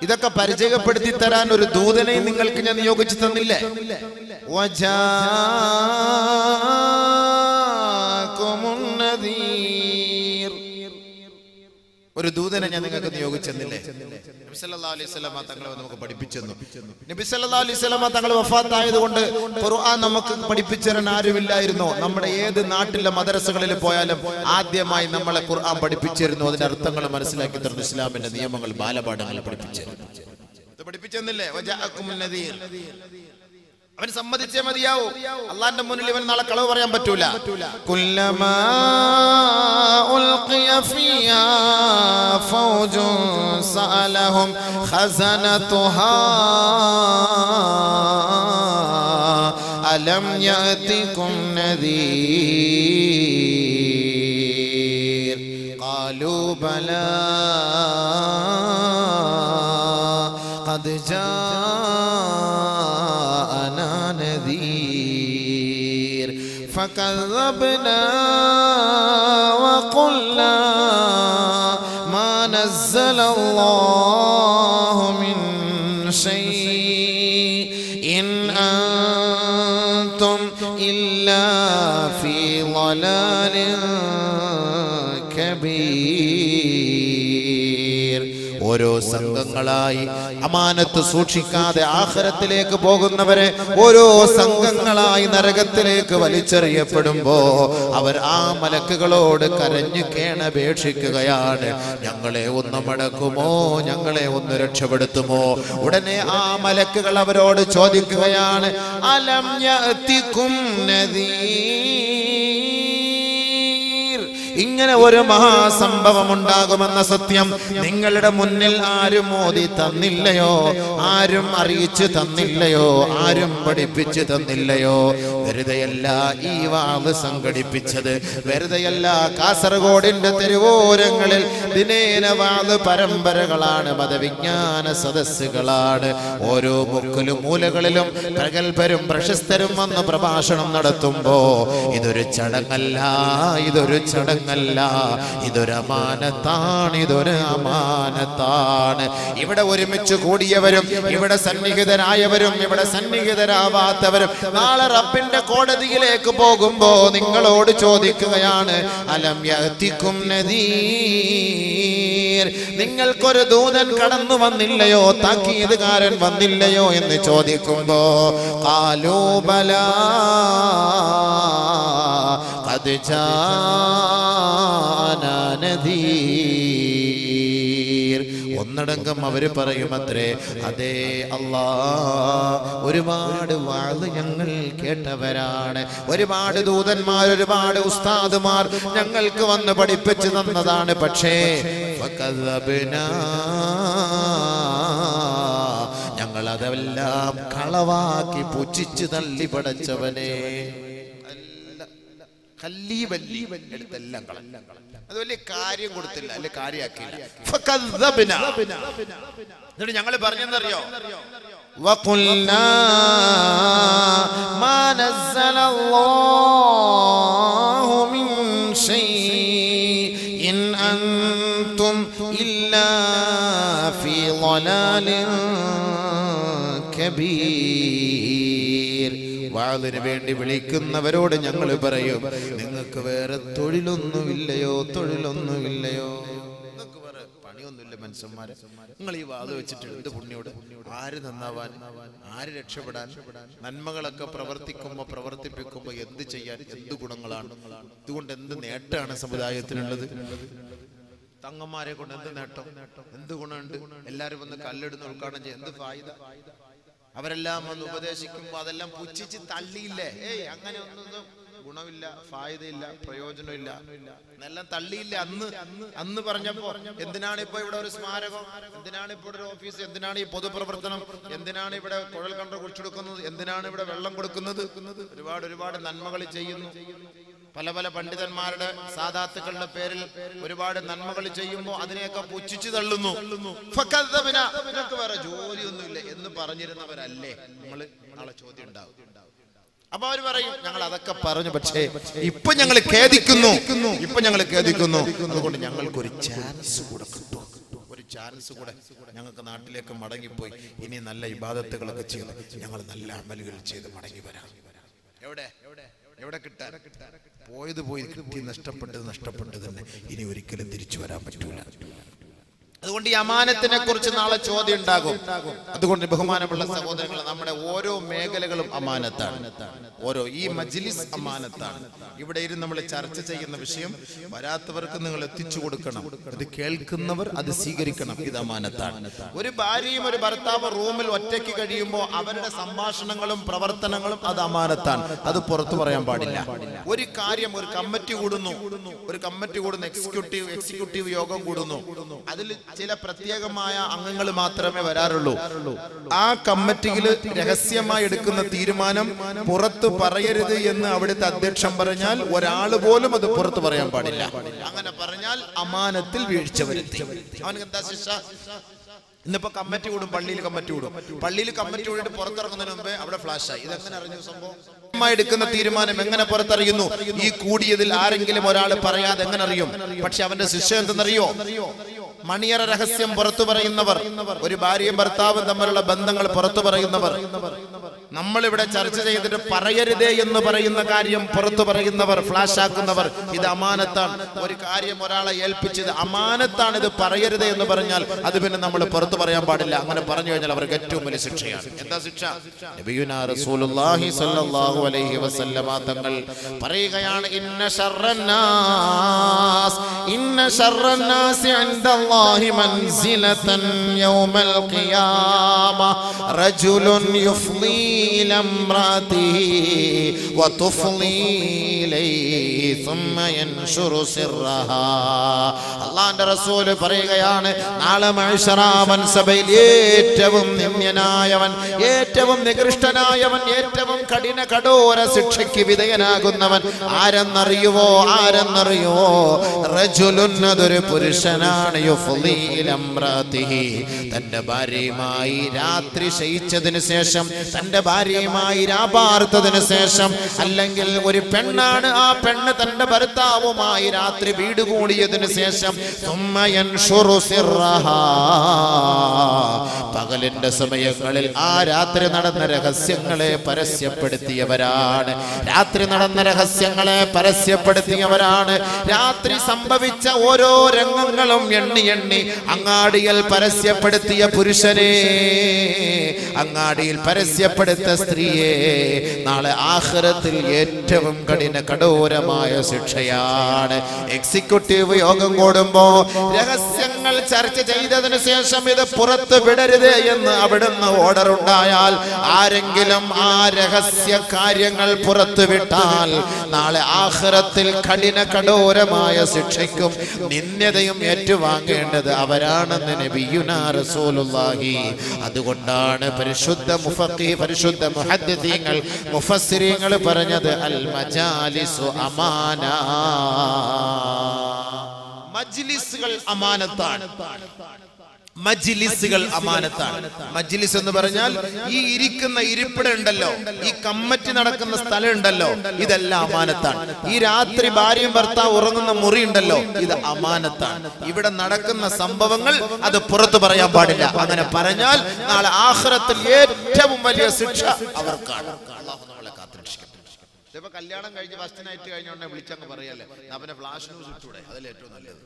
ഇതൊക്കെ പരിചയപ്പെടുത്തി തരാൻ ഒരു ദൂതനെ നിങ്ങൾക്ക് ഞാൻ നിയോഗിച്ചു തന്നില്ലേ? വജാഅകുമുൻ നദീർ. ഒരു ദൂതനെ ഞാൻ നിങ്ങൾക്ക് നിയോഗിച്ചെന്നില്ലേ? നബി സല്ലല്ലാഹു അലൈഹി വസല്ലമ തങ്ങളെ നമുക്ക് പഠിപ്പിച്ചു തന്നു. നബി സല്ലല്ലാഹു അലൈഹി വസല്ലമ തങ്ങൾ വഫാത്തായതുകൊണ്ട് ഖുർആൻ നമുക്ക് പഠിപ്പിച്ചു തരാൻ ആരുമില്ലായിരുന്നു. നമ്മുടെ ഏത് നാട്ടിലെ മദ്രസകളിൽ പോയാലും ആദ്യമായി നമ്മളെ ഖുർആൻ പഠിപ്പിച്ചിരുന്നു. അതിന്റെ അർത്ഥങ്ങൾ മനസ്സിലാക്കി തരുന്നു. ഇസ്ലാമിന്റെ നിയമങ്ങൾ, ബാലപാഠങ്ങൾ പഠിപ്പിച്ചിരുന്നു. ഇത് പഠിപ്പിച്ചെന്നില്ലേ? വജാഅകുമുൻ നദീർ. അവൻ സമ്മതിച്ചേ മതിയാവൂ. അള്ളാന്റെ മുന്നിൽ ഇവൻ നാളെ കളവ് പറയാൻ പറ്റൂല. കുല്ലമാ ഉൽഖിയ ഫിയാ ഫൗജുൻ സഅലഹും ഖസനതുഹാ അലം യഅതികും നദീർ ഖാലൂ ബലാ ഖദ് ജാഅനാ നദീർ ഫകذبنا وقلنا ما نزل الله من شيء إن أنتم إلا في ضلال كبير. ഓരോ സംഘങ്ങളായി അമാനത്ത് സൂക്ഷിക്കാതെ ആഖിറത്തിലേക്ക് പോകുന്നവരെ ഓരോ സംഘങ്ങളായി നരകത്തിലേക്ക് വലിച്ചെറിയപ്പെടുമ്പോ അവർ ആ മലക്കുകളോട് കരഞ്ഞു കേണപേക്ഷിക്കുകയാണ്, ഞങ്ങളെ ഒന്ന് മടക്കുമോ, ഞങ്ങളെ ഒന്ന് രക്ഷപ്പെടുത്തുമോ? ഉടനെ ആ മലക്കുകൾ അവരോട് ചോദിക്കുകയാണ്, അലം യഅതികും നദീർ. ഇങ്ങനെ ഒരു മഹാസംഭവം ഉണ്ടാകുമെന്ന സത്യം നിങ്ങളുടെ മുന്നിൽ ആരും ഓതി തന്നില്ലയോ? ആരും അറിയിച്ചു തന്നില്ലയോ? ആരും പഠിപ്പിച്ചു തന്നില്ലയോ? വെറുതെയല്ല ഈ വാവ് സംഘടിപ്പിച്ചത്, വെറുതെയല്ല കാസർഗോഡിന്റെ തെരുവോരങ്ങളിൽ ദിനേന വാവ് പരമ്പരകളാണ്, മതവിജ്ഞാന സദസ്സുകളാണ്. ഓരോ മുക്കിലും മൂലകളിലും പ്രഗത്ഭരും പ്രശസ്തരും വന്ന് പ്രഭാഷണം നടത്തുമ്പോ ഇതൊരു ചടങ്ങല്ല, ഇതൊരു ചടങ്ങല്ല, ഇതൊരു അമാനത്താണ്, ഇതൊരു അമാനത്താണ്. ഇവിടെ ഒരുമിച്ച് കൂടിയവരും ഇവിടെ സന്നിഹിതരായവരും ഇവിടെ സന്നിഹിതരാവാത്തവരും നാളെ റബ്ബിന്റെ കോടതിയിലേക്ക് പോകുമ്പോ നിങ്ങളോട് ചോദിക്കുകയാണ്, അലം യഅതികും നദീർ. നിങ്ങൾക്കൊരു ദൂതൻ കടന്നു വന്നില്ലയോ, താക്കീതുകാരൻ വന്നില്ലയോ എന്ന് ചോദിക്കുമ്പോ ഖാലൂ ബലാ ഖദ് ജാഅനാ നദീർ. ഒന്നടങ്കം അവര് പറയുമത്രേ, അതേ അല്ലാ, ഒരുപാട് വാള് ഞങ്ങൾ കേട്ടവരാണ്, ഒരുപാട് ദൂതന്മാർ, ഒരുപാട് ഉസ്താദുമാർ ഞങ്ങൾക്ക് വന്ന് പഠിപ്പിച്ചു തന്നതാണ്. പക്ഷേ ഞങ്ങൾ അതെല്ലാം കളവാക്കി പുച്ഛിച്ചു തള്ളി പടച്ചവനെ. കല്ലീവല്ലി എടുത്തെല്ലാം കളഞ്ഞു. അത് വലിയ കാര്യം കൊടുത്തില്ല, അല്ലെ കാര്യമാക്കിയില്ല. എന്നിട്ട് ഞങ്ങൾ പറഞ്ഞെന്നറിയോ? وَقُلْنَا مَا نَزَّلَ اللَّهُ مِنْ شَيْءٍ إِنْ أَنْتُمْ إِلَّا فِي ضَلَالٍ كَبِيرٍ. വാളിന് വേണ്ടി വിളിക്കുന്നവരോട് ഞങ്ങൾ പറയും, നിങ്ങൾക്ക് വേറെ തൊഴിലൊന്നുമില്ലയോ? തൊഴിലൊന്നുമില്ലയോ? നിങ്ങൾക്ക് വേറെ പണിയൊന്നുമില്ല മനുഷ്യന്മാരെ? നിങ്ങൾ ഈ വാള് വെച്ചിട്ട് എന്ത് പുണ്യോട്? ആര് നന്നാവാൻ? ആര് രക്ഷപ്പെടാൻ? നന്മകളൊക്കെ പ്രവർത്തിപ്പിക്കുമ്പോ എന്ത് ചെയ്യാൻ? എന്ത് ഗുണങ്ങളാണ്? ഇതുകൊണ്ട് എന്ത് നേട്ടമാണ് സമുദായത്തിനുള്ളത്? തങ്ങന്മാരെ കൊണ്ട് എന്ത് നേട്ടം? എന്ത് ഗുണമുണ്ട്? എല്ലാരും വന്ന് കല്ലെടുന്ന് ഉദ്ഘാടനം ചെയ്യും, എന്ത് ഫായിദ? അവരെല്ലാം വന്ന് ഉപദേശിക്കുമ്പോ അതെല്ലാം പുച്ഛിച്ച് തള്ളിയില്ലേ? അങ്ങനെ ഒന്നും ഗുണമില്ല, ഫായിദയില്ല, പ്രയോജനമില്ല എന്നെല്ലാം തള്ളിയില്ല അന്ന് പറഞ്ഞപ്പോ. എന്തിനാണ് ഇപ്പൊ ഇവിടെ ഒരു സ്മാരകം? എന്തിനാണ് ഇപ്പോൾ ഒരു ഓഫീസ്? എന്തിനാണ് ഈ പൊതുപ്രവർത്തനം? എന്തിനാണ് ഇവിടെ കുഴൽ കണ്ടു കുടിച്ചെടുക്കുന്നത്? എന്തിനാണ് ഇവിടെ വെള്ളം കൊടുക്കുന്നത്? ഒരുപാട് നന്മകൾ ചെയ്യുന്നു. പല പണ്ഡിതന്മാരുടെ സാദാത്തുക്കളുടെ പേരിൽ ഒരുപാട് നന്മകൾ ചെയ്യുമ്പോൾ അതിനെയൊക്കെ പുച്ഛിച്ചു തള്ളുന്നു. നിങ്ങൾക്ക് വേറെ ജോലിയൊന്നുമില്ല എന്ന് പറഞ്ഞിരുന്നവരല്ലേ നിങ്ങൾ? നാളെ ചോദ്യം ഉണ്ടാവും. അപ്പൊ അവര് പറയും, ഞങ്ങൾ അതൊക്കെ പറഞ്ഞു, പക്ഷേ ഇപ്പൊ ഞങ്ങൾ ഖേദിക്കുന്നു. അതുകൊണ്ട് ഞങ്ങൾക്കൊരു ചാൻസ് കൂടെ കിട്ടും. ഒരു ചാൻസ് കൂടെ ഞങ്ങൾക്ക് നാട്ടിലേക്ക് മടങ്ങിപ്പോയി ഇനി നല്ല ഇബാദത്തുകളൊക്കെ ചെയ്ത് ഞങ്ങൾ നല്ല അമലുകൾ ചെയ്ത് മടങ്ങി വരാം. എവിടെ കിട്ടാൻ? പോയത് പോയി, കിട്ടി, നഷ്ടപ്പെട്ടത് തന്നെ ഇനി ഒരിക്കലും തിരിച്ചു വരാൻ പറ്റൂല. അതുകൊണ്ട് ഈ അമാനത്തിനെ കുറിച്ച് നാളെ ചോദ്യം ഉണ്ടാകും. അതുകൊണ്ട് ബഹുമാനമുള്ള സഹോദരങ്ങൾ, നമ്മുടെ ഓരോ മേഖലകളും അമാനത്താണ്. ഈ മജ്ലിസ് അമാനത്താണ്. ഇവിടെ ഇരുന്ന് നമ്മൾ ചർച്ച ചെയ്യുന്ന വിഷയം വരാത്തവർക്ക് നിങ്ങൾ എത്തിച്ചു കൊടുക്കണം. അത് കേൾക്കുന്നവർ അത് സ്വീകരിക്കണം. ഇത് അമാനത്താണ്. ഒരു ഭാര്യയും ഒരു ഭർത്താവ് റൂമിൽ ഒറ്റയ്ക്ക് കഴിയുമ്പോൾ അവരുടെ സംഭാഷണങ്ങളും പ്രവർത്തനങ്ങളും അത് അമാനത്താണ്. അത് പുറത്തു പറയാൻ പാടില്ല. ഒരു കാര്യം, ഒരു കമ്മിറ്റി കൂടുന്നു, എക്സിക്യൂട്ടീവ് യോഗം കൂടുന്നു. അതിൽ ചില പ്രത്യേകമായ അംഗങ്ങൾ മാത്രമേ വരാറുള്ളൂ. ആ കമ്മിറ്റിയിൽ രഹസ്യമായി എടുക്കുന്ന തീരുമാനം പുറത്തു പറയരുത് എന്ന് അവിടുത്തെ അധ്യക്ഷൻ പറഞ്ഞാൽ ഒരാൾ പോലും അത് പുറത്തു പറയാൻ പാടില്ല. അങ്ങനെ പറഞ്ഞാൽ അമാനത്തിൽ വീഴ്ച വരുത്തി. അവനക്ക് എന്താ ശിക്ഷ? ഇന്നിപ്പോ കമ്മിറ്റി കൂടും, പള്ളിയിൽ കമ്മിറ്റി കൂടിയിട്ട് പുറത്തിറങ്ങുന്നതിന് മുമ്പേ അവിടെ ഫ്ലാഷായി. ഇതെങ്ങനെ അറിഞ്ഞു സംഭവം? എടുക്കുന്ന തീരുമാനം എങ്ങനെ പുറത്തറിയുന്നു? ഈ കൂടിയതിൽ ആരെങ്കിലും ഒരാൾ പറയാതെ എങ്ങനെ അറിയും? പക്ഷെ അവന്റെ ശിക്ഷ എന്തെന്നറിയോ? മണിയറ രഹസ്യം പുറത്തു പറയുന്നവർ, ഒരു ഭാര്യയും ഭർത്താവും തമ്മിലുള്ള ബന്ധങ്ങൾ പുറത്തു പറയുന്നവർ, നമ്മളിവിടെ ചർച്ച ചെയ്തിട്ട് പറയരുതേ എന്ന് പറയുന്ന കാര്യം പുറത്തു പറയുന്നവർ, ഫ്ലാഷ് ആക്കുന്നവർ, ഇത് അമാനത്താണ്. ഒരു കാര്യം ഒരാളെ ഏൽപ്പിച്ചത് അമാനത്താണ്, ഇത് പറയരുതേ എന്ന് പറഞ്ഞാൽ അത് പിന്നെ നമ്മൾ പുറത്തു പറയാൻ പാടില്ല. അങ്ങനെ പറഞ്ഞു കഴിഞ്ഞാൽ അവർക്ക് ഏറ്റവും വലിയ ശിക്ഷയാണ്. എന്താ ശിക്ഷ? നബിയുനാ റസൂലുള്ളാഹി സ്വല്ലല്ലാഹു അലൈഹി വസല്ലമ തങ്ങൾ പറയുകയാണ്, ഇന്ന ശർറന്നാസ് ഇൻദല്ലാഹി മൻസിലതൻ യൗമൽ ഖിയാമ റജുലുൻ യുഫ്ളി ഇലാ ഇംറാതിഹി വതുഫ്ളി ഇലൈഹി ثم ينشر سرها. അല്ലാഹുവിന്റെ റസൂൽ പറയുകയാണ്, നാളെ മഹ്ശറ മൻസബയിൽ ഏറ്റവും നിന്ദ്യനായവൻ, ഏറ്റവും നികൃഷ്ടനായവൻ, ഏറ്റവും കഠോര ശിക്ഷയ്ക്ക് വിധേയനാകുന്നവൻ ആരെന്നറിയുവോ? റജുലുൻ, അതൊരു പുരുഷനാണ്, യുഫ്ളി ഇലാ ഇംറാതിഹി, തന്റെ ഭാര്യയുമായി രാത്രി ശയിച്ചതിന് ശേഷം, തന്റെ ഭാര്യയുമായി രാപാർത്തതിന് ശേഷം, അല്ലെങ്കിൽ ഒരു പെണ്ണാണ്, ആ പെണ്ണ് തന്റെ ഭർത്താവുമായി രാത്രി വീട് കൂടിയതിനു ശേഷം, പകലിന്റെ സമയങ്ങളിൽ ആ രാത്രി നടന്ന രഹസ്യങ്ങളെ പരസ്യപ്പെടുത്തിയവരാണ്. രാത്രി സംഭവിച്ച ഓരോ രംഗങ്ങളും എണ്ണി അങ്ങാടിയിൽ പരസ്യപ്പെടുത്തിയ പുരുഷനെ, അങ്ങാടിയിൽ പരസ്യപ്പെടുത്ത സ്ത്രീയെ നാളെ ആഖിറത്തിൽ ഏറ്റവും കഠോരമായ ശിക്ഷയാണ്. എക്സിക്യൂട്ടീവ് യോഗം കൂടുമ്പോ രഹസ്യങ്ങൾ ചർച്ച ചെയ്തതിനു ശേഷം ഇത് പുറത്തു വിടരുത് എന്ന് അവിടുന്ന് ഓർഡർ ഉണ്ടായാൽ, ആരെങ്കിലും ആ രഹസ്യ കാര്യങ്ങൾ പുറത്തുവിട്ടാൽ നാളെ ആഖിറത്തിൽ കഠോരമായ ശിക്ഷയ്ക്കും നിന്ദ്യതയും ഏറ്റുവാങ്ങേണ്ടത് അവരാണെന്ന് നബിയുനാ റസൂലുള്ളാഹി. അതുകൊണ്ടാണ് പരിശുദ്ധ മുഹദ്ദിഥീങ്ങൾ മുഫസ്സിരീങ്ങൾ പറഞ്ഞത് അൽ മജാലിസു അമാന. മജ്ലിസുകൾ അമാനത്താണ്. മജ്ലിസുകൾ അമാനത്താണ്. മജ്ലിസ് എന്ന് പറഞ്ഞാൽ ഈ ഇരിക്കുന്ന ഇരിപ്പിടം ഉണ്ടല്ലോ, ഈ കമ്മിറ്റി നടക്കുന്ന സ്ഥലം ഉണ്ടല്ലോ, ഇതെല്ലാം അമാനത്താണ്. ഈ രാത്രി ഭാര്യയും ഭർത്താവ് ഉറങ്ങുന്ന മുറി ഉണ്ടല്ലോ, ഇത് അമാനത്താണ്. ഇവിടെ നടക്കുന്ന സംഭവങ്ങൾ അത് പുറത്തു പറയാൻ പാടില്ല. അങ്ങനെ പറഞ്ഞാൽ നാളെ ആഖിറത്തിൽ ഏറ്റവും വലിയ ശിക്ഷ അവർക്കാണ്. അല്ലാഹു നമ്മളെ കാത്തുരക്ഷിക്കട്ടെ. ഇപ്പൊ കല്യാണം കഴിഞ്ഞ് ഫസ്റ്റ് നൈറ്റ് കഴിഞ്ഞോണ്ടേ വിളിച്ചങ്ങ് പറയല്ലേ, അവനെ ഫ്ലാഷ് ന്യൂസ് ഇട്ടൂടെ, അതല്ലേ ഏറ്റവും നല്ലത്.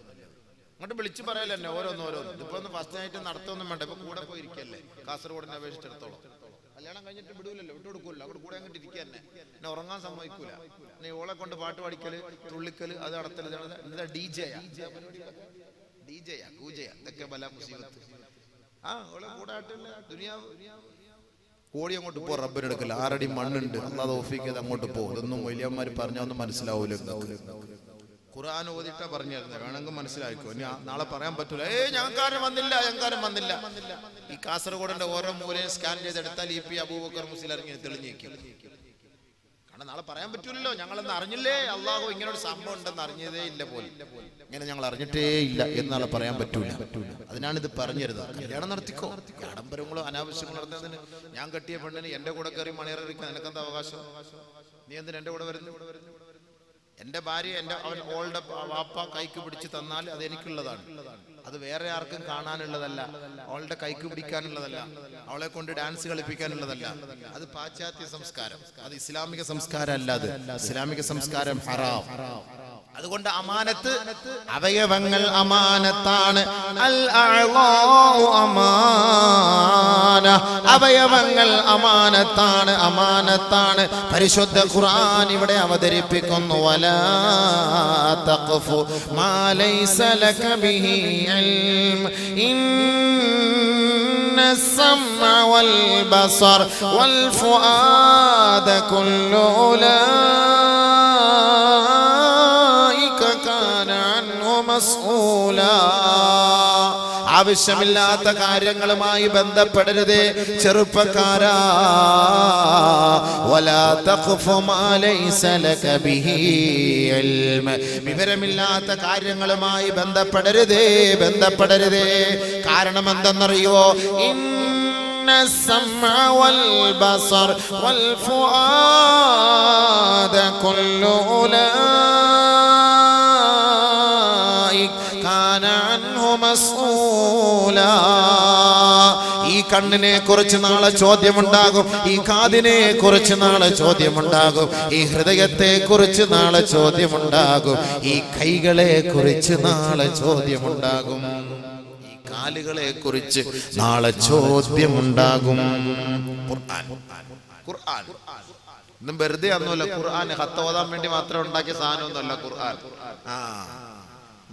അങ്ങോട്ട് വിളിച്ചു പറയല്ലേ തന്നെ ഓരോന്നോരോന്ന്. ഇതിപ്പോ ഒന്ന് ഫസ്റ്റ് നൈറ്റ് നടത്തൊന്നും വേണ്ട, ഇപ്പൊ കൂടെ പോയിരിക്കല്ലേ. കാസർഗോഡിനെ അപേക്ഷിച്ചിടത്തോളം കല്യാണം കഴിഞ്ഞിട്ട് വിടൂലല്ലോ, വിട്ടുകൊടുക്കൂല്ലോ. അവിടെ കൂടെ അങ്ങോട്ട് ഇരിക്കുക തന്നെ, എന്നെ ഉറങ്ങാൻ സമ്മതിക്കൂല. പിന്നെ ഓളെ കൊണ്ട് പാട്ട് പാടിക്കല്, തുള്ളിക്കല്, അത് നടത്തല്. എന്താ ഡിജെയാ കൂജയാ, ഇതൊക്കെ ബല മുസീബത്ത്. ഓളെ കൂടെ ആട്ടില്ല ദുനിയാവ്. ഓടി അങ്ങോട്ട് പോ, റബ്ബിനെടുക്കല്. 6 അടി മണ്ണുണ്ട്, അല്ലാതെ ഓഫിക്കത് അങ്ങോട്ട് പോകും. ഇതൊന്നും വലിയന്മാർ പറഞ്ഞൊന്നും മനസ്സിലാവൂല. ഖുർആൻ ഓതിട്ടാ പറഞ്ഞിരുന്നത്, വേണമെങ്കിൽ മനസ്സിലായിക്കോ. ഇനി നാളെ പറയാൻ പറ്റൂല, ഞങ്ങൾക്കാരും വന്നില്ല. ഈ കാസർഗോഡിന്റെ ഓരോ മൂലയും സ്കാൻ ചെയ്തെടുത്താൽ ഇ പി അബൂബക്കർ മുസ്ലിയാർ ഇങ്ങനെ തെളിഞ്ഞേക്കും. കാരണം നാളെ പറയാൻ പറ്റൂലല്ലോ. ഞങ്ങളെന്ന് അറിഞ്ഞില്ലേ, അള്ളാഹു ഇങ്ങനെ ഒരു സംഭവം ഉണ്ടെന്ന് അറിഞ്ഞതേ ഇല്ല പോലും, ഇങ്ങനെ ഞങ്ങൾ അറിഞ്ഞിട്ടേ ഇല്ല എന്ന് നാളെ പറയാൻ പറ്റൂല. അതിനാണ് ഇത് പറഞ്ഞിരുന്നത്. കല്യാണം നടത്തിക്കോ, ആഡംബരങ്ങളോ അനാവശ്യങ്ങളോ നടത്തുന്നതിന്. ഞാൻ കെട്ടിയ പെണ്ണിന് എന്റെ കൂടെ കയറി മണിയറിയിക്കാൻ നിനക്കെന്താ അവകാശം? നീ എന്തിന് എന്റെ കൂടെ വരുന്നു? എന്റെ ഭാര്യ അവൻ ഓളുടെ വാപ്പ കൈക്ക് പിടിച്ച് തന്നാൽ അത് എനിക്കുള്ളതാണ്. അത് വേറെ ആർക്കും കാണാനുള്ളതല്ല, അവളുടെ കൈക്ക് പിടിക്കാനുള്ളതല്ല, അവളെ കൊണ്ട് ഡാൻസ് കളിപ്പിക്കാനുള്ളതല്ല. അത് പാശ്ചാത്യ സംസ്കാരം, അത് ഇസ്ലാമിക സംസ്കാരം അല്ല. അത് ഇസ്ലാമിക സംസ്കാരം ഹറാം. അതുകൊണ്ട് അമാനത്ത്, അവയവങ്ങൾ അമാനത്താണ്. അൽ അഅ്ളാഉ അമാന, അവയവങ്ങൾ അമാനത്താണ്. പരിശുദ്ധ ഖുർആൻ ഇവിടെ അവതരിപ്പിക്കുന്നു, വലാ തഖഫു മാ ലൈസ ലക ബിഹി ഇൽം ഇന്നസ്-സമഅ വൽ ബസർ വൽ ഫുആദ കുല്ലു ആവശ്യമില്ലാത്ത കാര്യങ്ങളുമായി ബന്ധപ്പെടരുതേ ചെറുപ്പക്കാരാ. വലാ തഖ്ഫു മാ ലൈസ ലക ബിഹി ഇൽം, വിവരമില്ലാത്ത കാര്യങ്ങളുമായി ബന്ധപ്പെടരുതേ. കാരണം എന്തെന്നറിയോ? ഇന്നസ്-സമഅ വൽ ബസർ വൽ ഫുആദ കുല്ലു ഈ കണ്ണിനെ കുറിച്ച് നാളെ ചോദ്യമുണ്ടാകും, ഈ കാതിനെ കുറിച്ച് നാളെ ചോദ്യമുണ്ടാകും, ഈ ഹൃദയത്തെ കുറിച്ച് നാളെ ചോദ്യമുണ്ടാകും, ഈ കൈകളെ കുറിച്ച് നാളെ ചോദ്യമുണ്ടാകും, ഈ കാലുകളെ കുറിച്ച് നാളെ ചോദ്യമുണ്ടാകും. ഖുർആൻ ഇന്നും വെറുതെ ഒന്നുമല്ല. ഖുർആൻ ഹത്ത് ഓതാൻ വേണ്ടി മാത്രം ഉണ്ടാക്കിയ സാധനമൊന്നുമല്ല ഖുർആൻ.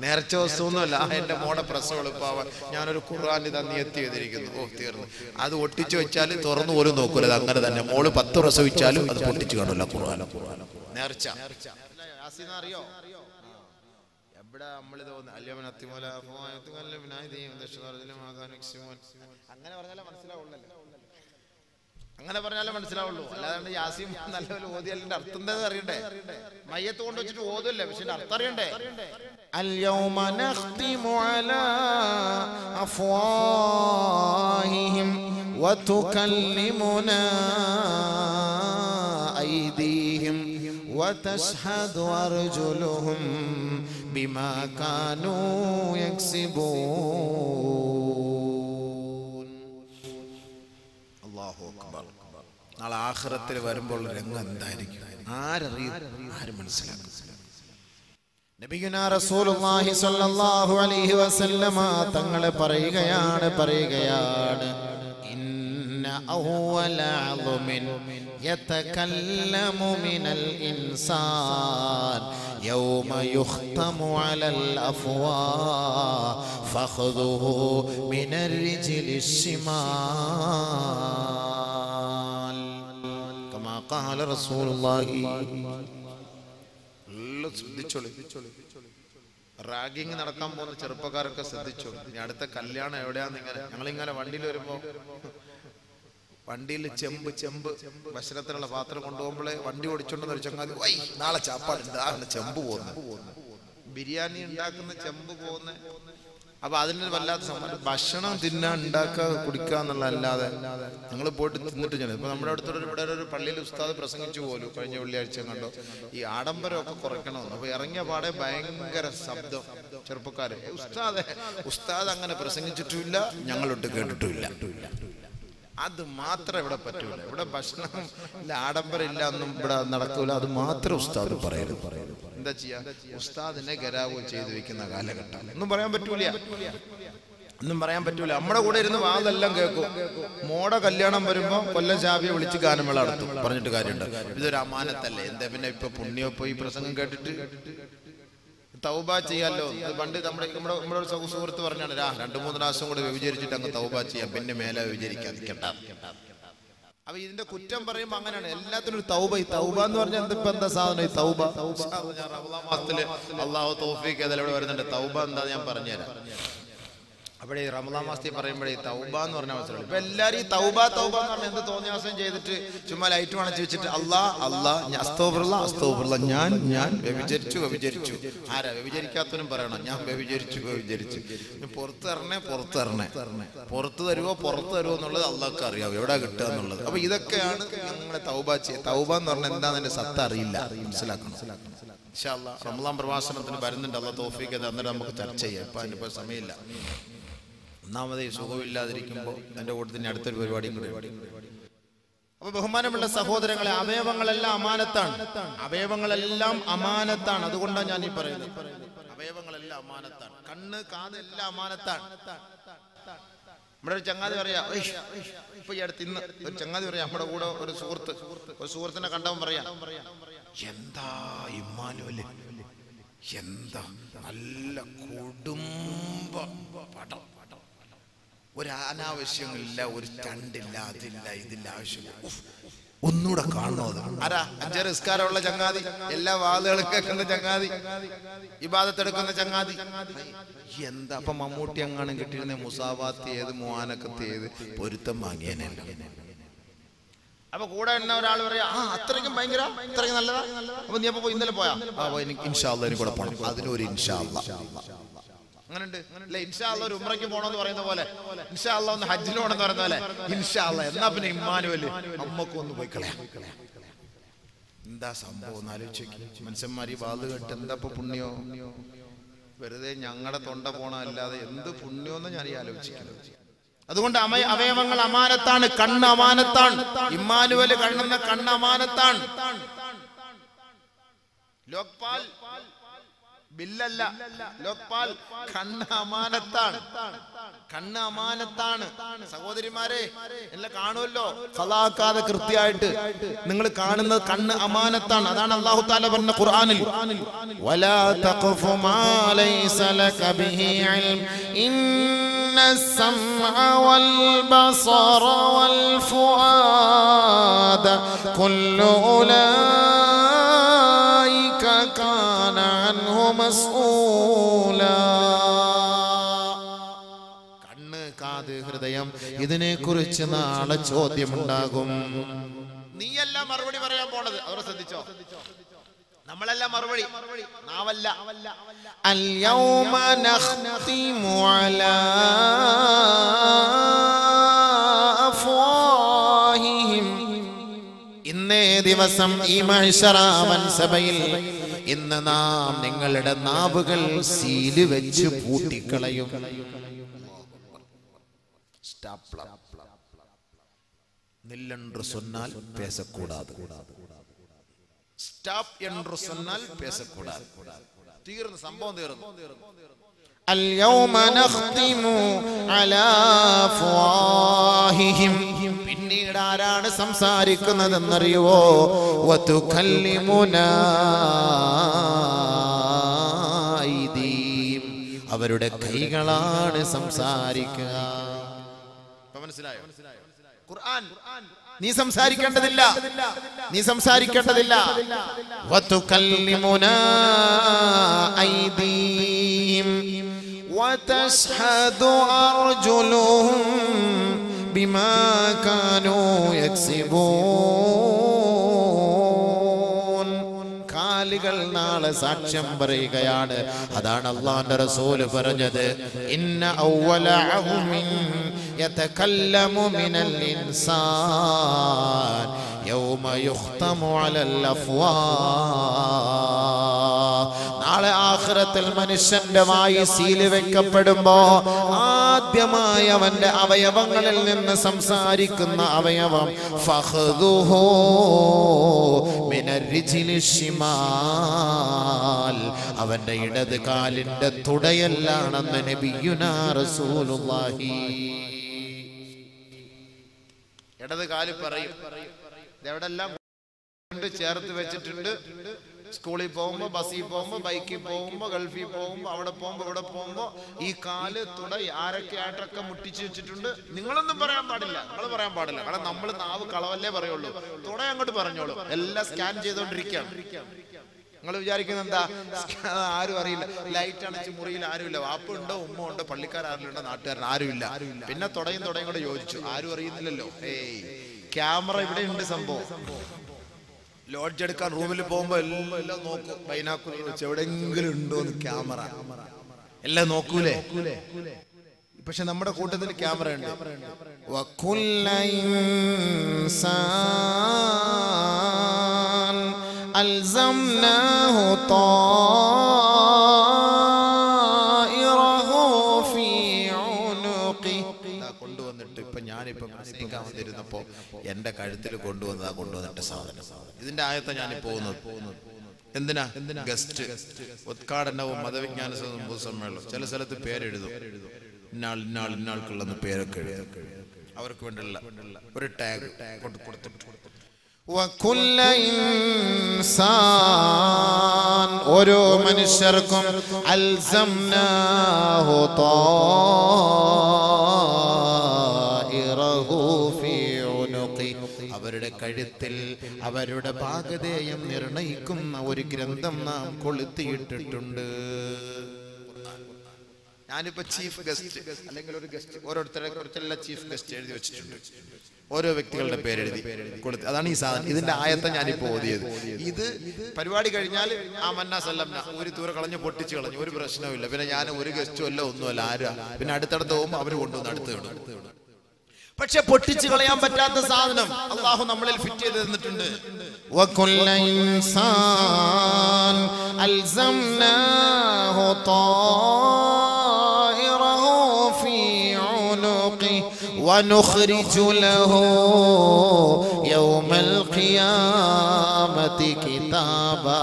നേർച്ച വസ്തുവൊന്നുമല്ല. എന്റെ മോടെ പ്രസവം എളുപ്പമാവാൻ ഞാനൊരു ഖുർആൻ ഇതാ നിയത്തി ചെയ്തിരിക്കുന്നു. തീർന്നു. അത് ഒട്ടിച്ചു വെച്ചാൽ തുറന്നു പോലും നോക്കൂല. അത് അങ്ങനെ തന്നെ. മോള് 10 പ്രസവിച്ചാലും അത് പൊട്ടിച്ചു കാണില്ല ഖുർആൻ. നേർച്ച അറിയോ? എവിടെ നമ്മളിത് അങ്ങനെ പറഞ്ഞാലേ മനസ്സിലാവുള്ളൂ. അല്ലാതെ യാസീൻ നല്ലപോലെ ഓതിയതിന്റെ അർത്ഥം എന്താണെന്ന് അറിയണ്ടേ? മയ്യത്ത് കൊണ്ട് വെച്ചിട്ട് ഓതല്ലേ, പക്ഷെ അർത്ഥം അറിയണ്ടേ? اليوم نختم على أفواههم وتكلمنا أيديهم وتشهد أرجلهم بما كانوا يكسبون. الله أكبر. നാളെ ആഖിറത്തിൽ വരുമ്പോൾ രംഗം എന്തായിരിക്കും ആരറിയും? ആരും മനസ്സിലാക്കും. നബിയുനാ റസൂലുള്ളാഹി സ്വല്ലല്ലാഹു അലൈഹി വസല്ലമ തങ്ങൾ പറയുകയാണ് ഇന്ന അവ്വല അളുമിൻ يتكلم من الإنسان يوم يختم على الأفواه فخذه من الرجل الشمال كما قال رسول الله. റാഗിങ് നടക്കാൻ പോകുന്ന ചെറുപ്പക്കാരൊക്കെ ശ്രദ്ധിച്ചു. ഇനി അടുത്ത കല്യാണം എവിടെയാന്ന് ഞങ്ങളിങ്ങനെ വണ്ടിയിൽ വരുമ്പോ വണ്ടിയിൽ ചെമ്പ് ഭക്ഷണത്തിനുള്ള പാത്രം കൊണ്ടുപോകുമ്പോഴേ വണ്ടി ഓടിച്ചോണ്ടെന്ന് ഒരു ചങ്ങാതി വൈ നാളെ ചാപ്പാടുണ്ട് ചെമ്പ് പോകുന്ന ബിരിയാണി ഉണ്ടാക്കുന്ന ചെമ്പ് പോകുന്ന. അപ്പൊ അതിന് വല്ലാത്ത സമ്മതം. ഭക്ഷണം തിന്നാൻ ഉണ്ടാക്കുക കുടിക്കുക എന്നുള്ളതല്ലാതെ ഞങ്ങൾ പോയിട്ട് തിന്നിട്ട് ഞാൻ ഇപ്പൊ നമ്മുടെ അടുത്തൊരു ഇവിടെ ഒരു പള്ളിയിൽ ഉസ്താദ് പ്രസംഗിച്ചു പോലും കഴിഞ്ഞ വെള്ളിയാഴ്ച കണ്ടോ ഈ ആഡംബരമൊക്കെ കുറയ്ക്കണമെന്ന്. അപ്പൊ ഇറങ്ങിയ പാടെ ഭയങ്കര ശബ്ദം. ചെറുപ്പക്കാര് ഉസ്താദ് അങ്ങനെ പ്രസംഗിച്ചിട്ടുമില്ല, ഞങ്ങളൊട്ട് കേട്ടിട്ടുമില്ല. അത് മാത്രം ഇവിടെ പറ്റൂല. ഇവിടെ ഭക്ഷണം ഇല്ല, ആഡംബരം ഇല്ല ഒന്നും ഇവിടെ നടക്കൂല. അത് മാത്രം ഉസ്താദ് പറയരുത്. എന്താ ചെയ്യാ? ഉസ്താദിനെ ഗരാവോ ചെയ്തു വെക്കുന്ന കാലഘട്ടം. ഒന്നും പറയാൻ പറ്റൂല. നമ്മുടെ കൂടെ ഇരുന്ന് വാതെല്ലാം കേൾക്കും. മോടെ കല്യാണം വരുമ്പോ കൊല്ലം ഷാഫിയെ വിളിച്ച് ഗാനമേള നടത്തും. പറഞ്ഞിട്ട് കാര്യമുണ്ട്. ഇതൊരു അമാനത്തല്ലേ? എന്താ പിന്നെ ഇപ്പൊ പുണ്യോ പോയി പ്രസംഗം കേട്ടിട്ട് തൗബ ചെയ്യാലോ. പണ്ട് നമ്മുടെ ഒരു സുഹൃത്ത് പറഞ്ഞാണ് 2-3 പ്രാവശ്യം കൂടെ വ്യഭിചരിച്ചിട്ട് അങ്ങ് തൗബ ചെയ്യാം, പിന്നെ മേലെ വ്യഭിചരിക്കാതിരിക്കണ്ട. അപ്പൊ ഇതിന്റെ കുറ്റം പറയുമ്പോ അങ്ങനെയാണ്. എല്ലാത്തിനും ഒരു തൗബ. ഈ തൗബ എന്ന് പറഞ്ഞാൽ എന്താ സാധനം? ഈ തൗബ മാസത്തില് അള്ളാഹു തൗഫീഖ് ഏതായാലും ഇവിടെ വരുന്നുണ്ട്. തൗബ എന്താ ഞാൻ പറഞ്ഞുതരാം. അവിടെ ഈ റമദാൻ മാസത്തിൽ പറയുമ്പോഴേ തൗബ എന്ന് പറഞ്ഞാൽ മനസ്സിലാവും. ഇപ്പൊ എല്ലാരും ഈ തൗബ എന്ന് പറഞ്ഞാൽ എന്ത് തോന്നിയാസം ചെയ്തിട്ട് ചുമ്മാ ലൈറ്റ് അണച്ച് വെച്ചിട്ട് അസ്തഗ്ഫിറുല്ലാഹ് ഞാൻ വ്യഭിചരിച്ചു. ആരാ വ്യഭിചരിക്കാത്തവനും പറയണം ഞാൻ വ്യഭിചരിച്ചു. പുറത്ത് തരുമോ എന്നുള്ളത് അള്ളാഹ്ക്ക് അറിയാം, എവിടെ കിട്ടുക എന്നുള്ളത്. അപ്പൊ ഇതൊക്കെയാണ് ഞങ്ങളെ തൗബ ചെയ്യുക. തൗബ എന്ന് പറഞ്ഞാൽ എന്താണെന്ന് സത്ത അറിയില്ല, മനസ്സിലാക്കണം. ഇൻഷാ അല്ലാഹ് റമദാൻ പ്രഭാഷണത്തിന് വരുന്നുണ്ട്. അള്ളാഹ് തൗഫീഖ് ചെയ്ത് അന്നേരം നമുക്ക് ചർച്ച ചെയ്യാം. ഇപ്പൊ അതിനിപ്പോ സമയമില്ല. ഒന്നാമത് ഈ സുഖമില്ലാതിരിക്കുമ്പോൾ എൻ്റെ കൂട്ടത്തിന് അടുത്തൊരു പരിപാടിയും കൂടി. അപ്പൊ ബഹുമാനമുള്ള സഹോദരങ്ങളെ, അവയവങ്ങളെല്ലാം അമാനത്താണ്. അതുകൊണ്ടാണ് ഞാൻ ഈ പറയുന്നത്. അവയവങ്ങളെല്ലാം അമാനത്താണ്. കണ്ണ്, കാത് എല്ലാം അമാനത്താണ്. നമ്മുടെ ഒരു ചങ്ങാതി പറയാ, ഇപ്പൊ ഈ അടുത്ത് ഇന്ന് ഒരു ചങ്ങാതി പറയാം, നമ്മുടെ കൂടെ ഒരു സുഹൃത്തിനെ കണ്ടവൻ പറയാ, എന്താ ഇമ്മാനുവല്, എന്താ നല്ല കുടുംബ പടം, ഒരു അനാവശ്യമില്ല, ഒരു ചണ്ടില്ല, അതില്ല ഇതില്ല, ആവശ്യമില്ല. ഒന്നുകൂടെ കാണണോ? ആരാ? 5 നിസ്കാരമുള്ള ചങ്ങാതി, എല്ലാ വാതുകളും കേൾക്കുന്ന ചങ്ങാതി, ഇബാദത്തെടുക്കുന്ന ചങ്ങാതി. എന്താ അപ്പൊ മമ്മൂട്ടി അങ്ങാനും കിട്ടിയിരുന്ന മുസാവാത്ത് ഏത്, മുആനക്കത്ത് ഏത്, പൊരുത്തം വാങ്ങിയനല്ല. അപ്പൊ കൂടെ എണ്ണ ഒരാൾ പറയാ, അത്രയ്ക്കും ഭയങ്കര, അത്രയ്ക്കും നല്ലതാ. അപ്പൊ നീ അപ്പൊ ഇന്നലെ പോയാ? എനിക്ക് ഇൻഷാ അല്ലാഹ് എനിക്ക് കൂടെ പോകണം. അതിനൊരു ഇൻഷാ അല്ലാഹ് അങ്ങനെയുണ്ട് അല്ലെ? ഇൻഷാ അല്ലാഹ് ഒരു ഉംറയ്ക്ക് പോണെന്ന് പറയുന്ന പോലെ, ഇൻഷാ അല്ലാഹ് ഒന്ന് ഹജ്ജിന് പോണെന്ന് പറയുന്ന പോലെ, ഇൻഷാ അല്ലാഹ് എന്നാ പിന്നെ ഇമ്മാനുവല് അമ്മക്ക് ഒന്ന് പോയി കളയാം. എന്താ സംഭവം ഒന്ന് ആലോചിച്ച്. മനുഷ്യന്മാർ ഈ വാത് കേട്ട് എന്താ പുണ്യോ? വെറുതെ ഞങ്ങളുടെ തൊണ്ട പോണ അല്ലാതെ എന്ത് പുണ്യോന്ന് ഞാൻ ഈ ആലോചിക്കുന്നത്. അതുകൊണ്ട് അവയവങ്ങൾ അമാനത്താണ്. കണ്ണ് അമാനത്താണ്. ഇമ്മാനുവല് കണ്ണെന്ന കണ്ണ് അമാനത്താണ്. ലോക്പാൽ ബില്ലല്ല, ലോക്പാൽ കണ്ണ് അമാനത്താണ്. കണ്ണ് അമാനത്താണ്. സഹോദരിമാരെ എല്ലാം കാണുമല്ലോ, ഖലാക്കാതെ കൃത്യമായിട്ട് നിങ്ങൾ കാണുന്നത് കണ്ണ് അമാനത്താണ്. അതാണ് അല്ലാഹു തആല പറഞ്ഞ ഖുർആനിൽ, വലാ തഖഫു മാ ലൈസ ലക ബിഹി ഇൽം ഇന്നസ് സമഅ വൽ ബസറ വൽ ഫുആദ കുല്ലു ഉലൈക കാന അൻഹു മസ്ഊലാ. കണ്ണ്, കാത്, ഹൃദയം, ഇതിനെ കുറിച്ച് നാളെ ചോദ്യമുണ്ടാകും. നീയല്ല മറുപടി പറയാൻ പോണത്, അവർ ശ്രദ്ധിച്ചോ. നമ്മളല്ല മറുപടി, നാവല്ല. അൽ യൗമ നഖ്തിമു അലാ അഫ്വാഹിഹിം. ഇന്നേ ദിവസം ഈ മഹ്ശറാവൻ സഭയിൽ ഇന്ന് നാം നിങ്ങളുടെ നാവുകൾ സീല് വെച്ച് പൂട്ടിക്കളയും. നില്ലെன்று சொன்னால் பேசக்கூடாது. സ്റ്റോപ്പ് என்று சொன்னால் பேசக்கூடாது. തീർന്നു, സംഭവം തീർന്നു. اليوم نختم على أفواههم. പിന്നീട് ആ ആരാണ് സംസാരിക്കുന്നതെന്നറിയുവോ? വതുകല്ലിമുനാ ഐദീം, അവരുടെ കൈകളാണ് സംസാരിക്കുക. മനസ്സിലായോ? ഖുർആൻ നീ സംസാരിക്കേണ്ടതില്ല, നീ സംസാരിക്കേണ്ടതില്ല. വതുകല്ലിമുനാ ഐദീം വതശ്ഹദു അർജുലുഹും ബിമാ കാനൂ യക്സിബൂൻ. കാലുകൾ നാളെ സാക്ഷ്യം പറയുകയാണ്. അതാണ് അല്ലാഹുവിന്റെ റസൂൽ പറഞ്ഞത്, ഇന്ന അവ്വല അഹ്മിൻ യതകല്ലമു മിനൽ ഇൻസാൻ യൗമ യുഖ്തമു അലൽ അഫ്വാഹ്. നാളെ ആഖിറത്തിൽ മനുഷ്യന്റെ വായി സീല് വെക്കപ്പെടുമ്പോ ആദ്യമായി അവന്റെ അവയവങ്ങളിൽ നിന്ന് സംസാരിക്കുന്ന അവയവം ഫഖ്ദുഹു മിനർ റിജ്ലി ശിമാൽ, അവന്റെ ഇടത് കാലിന്റെ തുടയല്ലാണെന്ന് നബിയുനാ റസൂലുള്ളാഹി. ഇടത് കാല് പറയും, ഇതെവിടെല്ലാം ചേർത്ത് വെച്ചിട്ടുണ്ട്. സ്കൂളിൽ പോകുമ്പോ, ബസ്സിൽ പോകുമ്പോ, ബൈക്കിൽ പോകുമ്പോ, ഗൾഫിൽ പോകുമ്പോ, അവിടെ പോകുമ്പോ, ഇവിടെ പോകുമ്പോ ഈ കാല് തുട ആരൊക്കെ ആയിട്ടൊക്കെ മുട്ടിച്ചു വെച്ചിട്ടുണ്ട്. നിങ്ങളൊന്നും പറയാൻ പാടില്ല, നിങ്ങൾ പറയാൻ പാടില്ല. കാരണം നമ്മൾ നാവ് കളവല്ലേ പറയുള്ളൂ. തുട അങ്ങോട്ട് പറഞ്ഞോളൂ. എല്ലാം സ്കാൻ ചെയ്തോണ്ടിരിക്കുകയാണ്. നിങ്ങൾ വിചാരിക്കുന്നത് എന്താ? ആരും അറിയില്ല. ലൈറ്റ് അണച്ച് മുറിയിൽ ആരുമില്ല. വാപ്പ ഉണ്ടോ, ഉമ്മ ഉണ്ടോ, പള്ളിക്കാരുണ്ടോ, നാട്ടുകാരൻ ആരുമില്ല. പിന്നെ തുടയും കൂടെ യോജിച്ചു. ആരും അറിയുന്നില്ലല്ലോ. ഏയ്, ക്യാമറ ഇവിടെ ഉണ്ട്. സംഭവം ലോഡ്ജ് എടുക്കാൻ റൂമിൽ പോകുമ്പോ എല്ലാം നോക്കും. ബൈനാക്കുലർ വെച്ച് എവിടെയെങ്കിലും ഉണ്ടോ എന്ന് ക്യാമറ എല്ലാം നോക്കൂലേ? പക്ഷെ നമ്മുടെ കൂട്ടത്തിൽ ക്യാമറ ഉണ്ട്. വകുല്ല ഇൻസാൻ അൽസംനാഹു ത്വാഇറഹു ഫീ ഉനുഖി. കൊണ്ടുവന്നിട്ട് ഇപ്പൊ ഞാനിപ്പോ പ്രസംഗിക്കാൻ വന്നിരുന്നപ്പോ എന്റെ കഴുത്തിൽ കൊണ്ടുവന്നിട്ട് സാധനം. ഇതിന്റെ ആയത്ത ഞാനിപ്പോ പോകുന്നത് എന്തിനാ? ഗസ്റ്റ് ഉദ്ഘാടനവും മതവിജ്ഞാന സമ്മേളനം. ചില സ്ഥലത്ത് പേരെഴുതും, ഇന്നാൾക്കുള്ള പേരൊക്കെ എഴുതും. അവർക്ക് വേണ്ടിയുള്ള ഒരു ടാഗ് കൊടുത്തിട്ട് വകുല്ല ഇൻസാൻ, ഓരോ മനുഷ്യർക്കും അൽസംനാഹു ത്വാഇറഹു ഫീ ഉനുഖി, അവരുടെ കഴുത്തിൽ അവരുടെ ഭാഗധേയം നിർണയിക്കുന്ന ഒരു ഗ്രന്ഥം നാം കൊളുത്തിയിട്ടിട്ടുണ്ട്. ഞാനിപ്പോ ചീഫ് ഗസ്റ്റ് അല്ലെങ്കിൽ ഒരു ഗസ്റ്റ്, ഓരോരുത്തരെ കുറിച്ചുള്ള ചീഫ് ഗസ്റ്റ് എഴുതി വെച്ചിട്ടുണ്ട്. ഓരോ വ്യക്തികളുടെ പേരെഴുതി കൊടുത്ത്. അതാണ് ഈ സാധനം. ഇതിന്റെ ആയത്തെ ഞാനിപ്പോ ഓതിയത്. ഇത് പരിപാടി കഴിഞ്ഞാൽ ആ മന്നാ സല്ലംന ഒരു തൂര കളഞ്ഞു, പൊട്ടിച്ച് കളഞ്ഞു, ഒരു പ്രശ്നവുമില്ല. പിന്നെ ഞാൻ ഒരു ഗസ്റ്റും അല്ല, ഒന്നുമല്ല, ആരാ. പിന്നെ അടുത്തടുത്ത് പോകുമ്പോൾ അവര് കൊണ്ടുവന്ന് അടുത്ത് വിടും. പക്ഷെ പൊട്ടിച്ച് കളയാൻ പറ്റാത്ത സാധനം അല്ലാഹു നമ്മളിൽ ഫിറ്റ് ചെയ്ത് തന്നിട്ടുണ്ട്. വകുല്ല ഇൻസാൻ അൽസംനാഹു ത്വാഇറഹു ഫീ ഉനുഖി വനുഖ്രിജു ലഹു യൗമൽ ഖിയാമത്തി കിതാബാ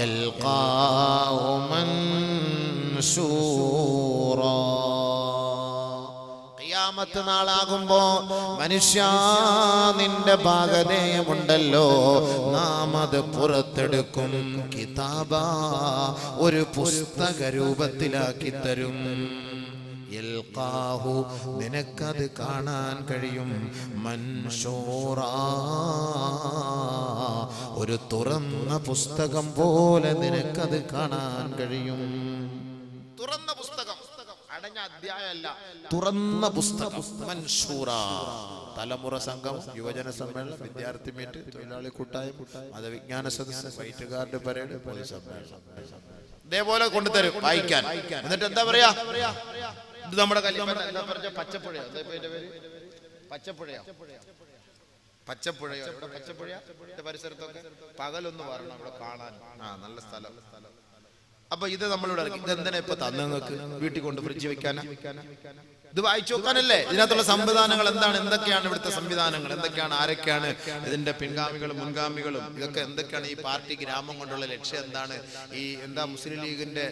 യൽഖാഹു മൻശൂറാ. ഖിയാമത്ത് നാളാകുമ്പോ മനുഷ്യ, നിന്റെ ഭാഗധേയമുണ്ടല്ലോ, നാം അത് പുറത്തെടുക്കും. കിതാബ, ഒരു പുസ്തക രൂപത്തിലാക്കി തരും. യൽഖാഹു, നിനക്കത് കാണാൻ കഴിയും. മൻശൂറാ, ഒരു തുറന്ന പുസ്തകം പോലെ നിനക്കത് കാണാൻ കഴിയും. തുറന്ന പുസ്തകം, അടഞ്ഞ അധ്യായമല്ല, തുറന്ന പുസ്തകം. മൻശൂറ. തലമുറ സംഘം, യുവജന സമ്മേളനം, വിദ്യാർത്ഥി മീറ്റ്, തൊഴിലാളി കൂട്ടായ്മ, മതവിജ്ഞാന സദസ്സ്, വൈറ്റ് കാർഡ് പരേഡ്, പോലീസ് സമ്മേളനം, ഇതേപോലെ കൊണ്ടുതരും വായിക്കാൻ. എന്നിട്ട് എന്താ പറയാ? ഇത് നമ്മുടെ കല്യാണം എന്താ പറഞ്ഞ പച്ചപ്പുഴയോ, പച്ചപ്പുഴയോ, പച്ചപ്പുഴയോ, ഇവിടെ പച്ചപ്പുഴ പരിസരത്തൊക്കെ പകലൊന്ന് വരണം ഇവിടെ കാണാൻ. നല്ല സ്ഥലം. അപ്പൊ ഇത് നമ്മളിവിടെ ഇറക്കി. ഇതെന്തിനാ ഇപ്പൊ തന്നങ്ങൾക്ക്? വീട്ടിൽ കൊണ്ട് ഫ്രിഡ്ജ് വെക്കാനാ? ഇത് വായിച്ചു നോക്കാനല്ലേ? ഇതിനകത്തുള്ള സംവിധാനങ്ങൾ എന്താണ്? എന്തൊക്കെയാണ് ഇവിടുത്തെ സംവിധാനങ്ങൾ? എന്തൊക്കെയാണ്? ആരൊക്കെയാണ് ഇതിന്റെ പിൻഗാമികളും മുൻഗാമികളും? ഇതൊക്കെ എന്തൊക്കെയാണ്? ഈ പാർട്ടി ഗ്രാമം കൊണ്ടുള്ള ലക്ഷ്യം എന്താണ്? ഈ മുസ്ലിം ലീഗിന്റെ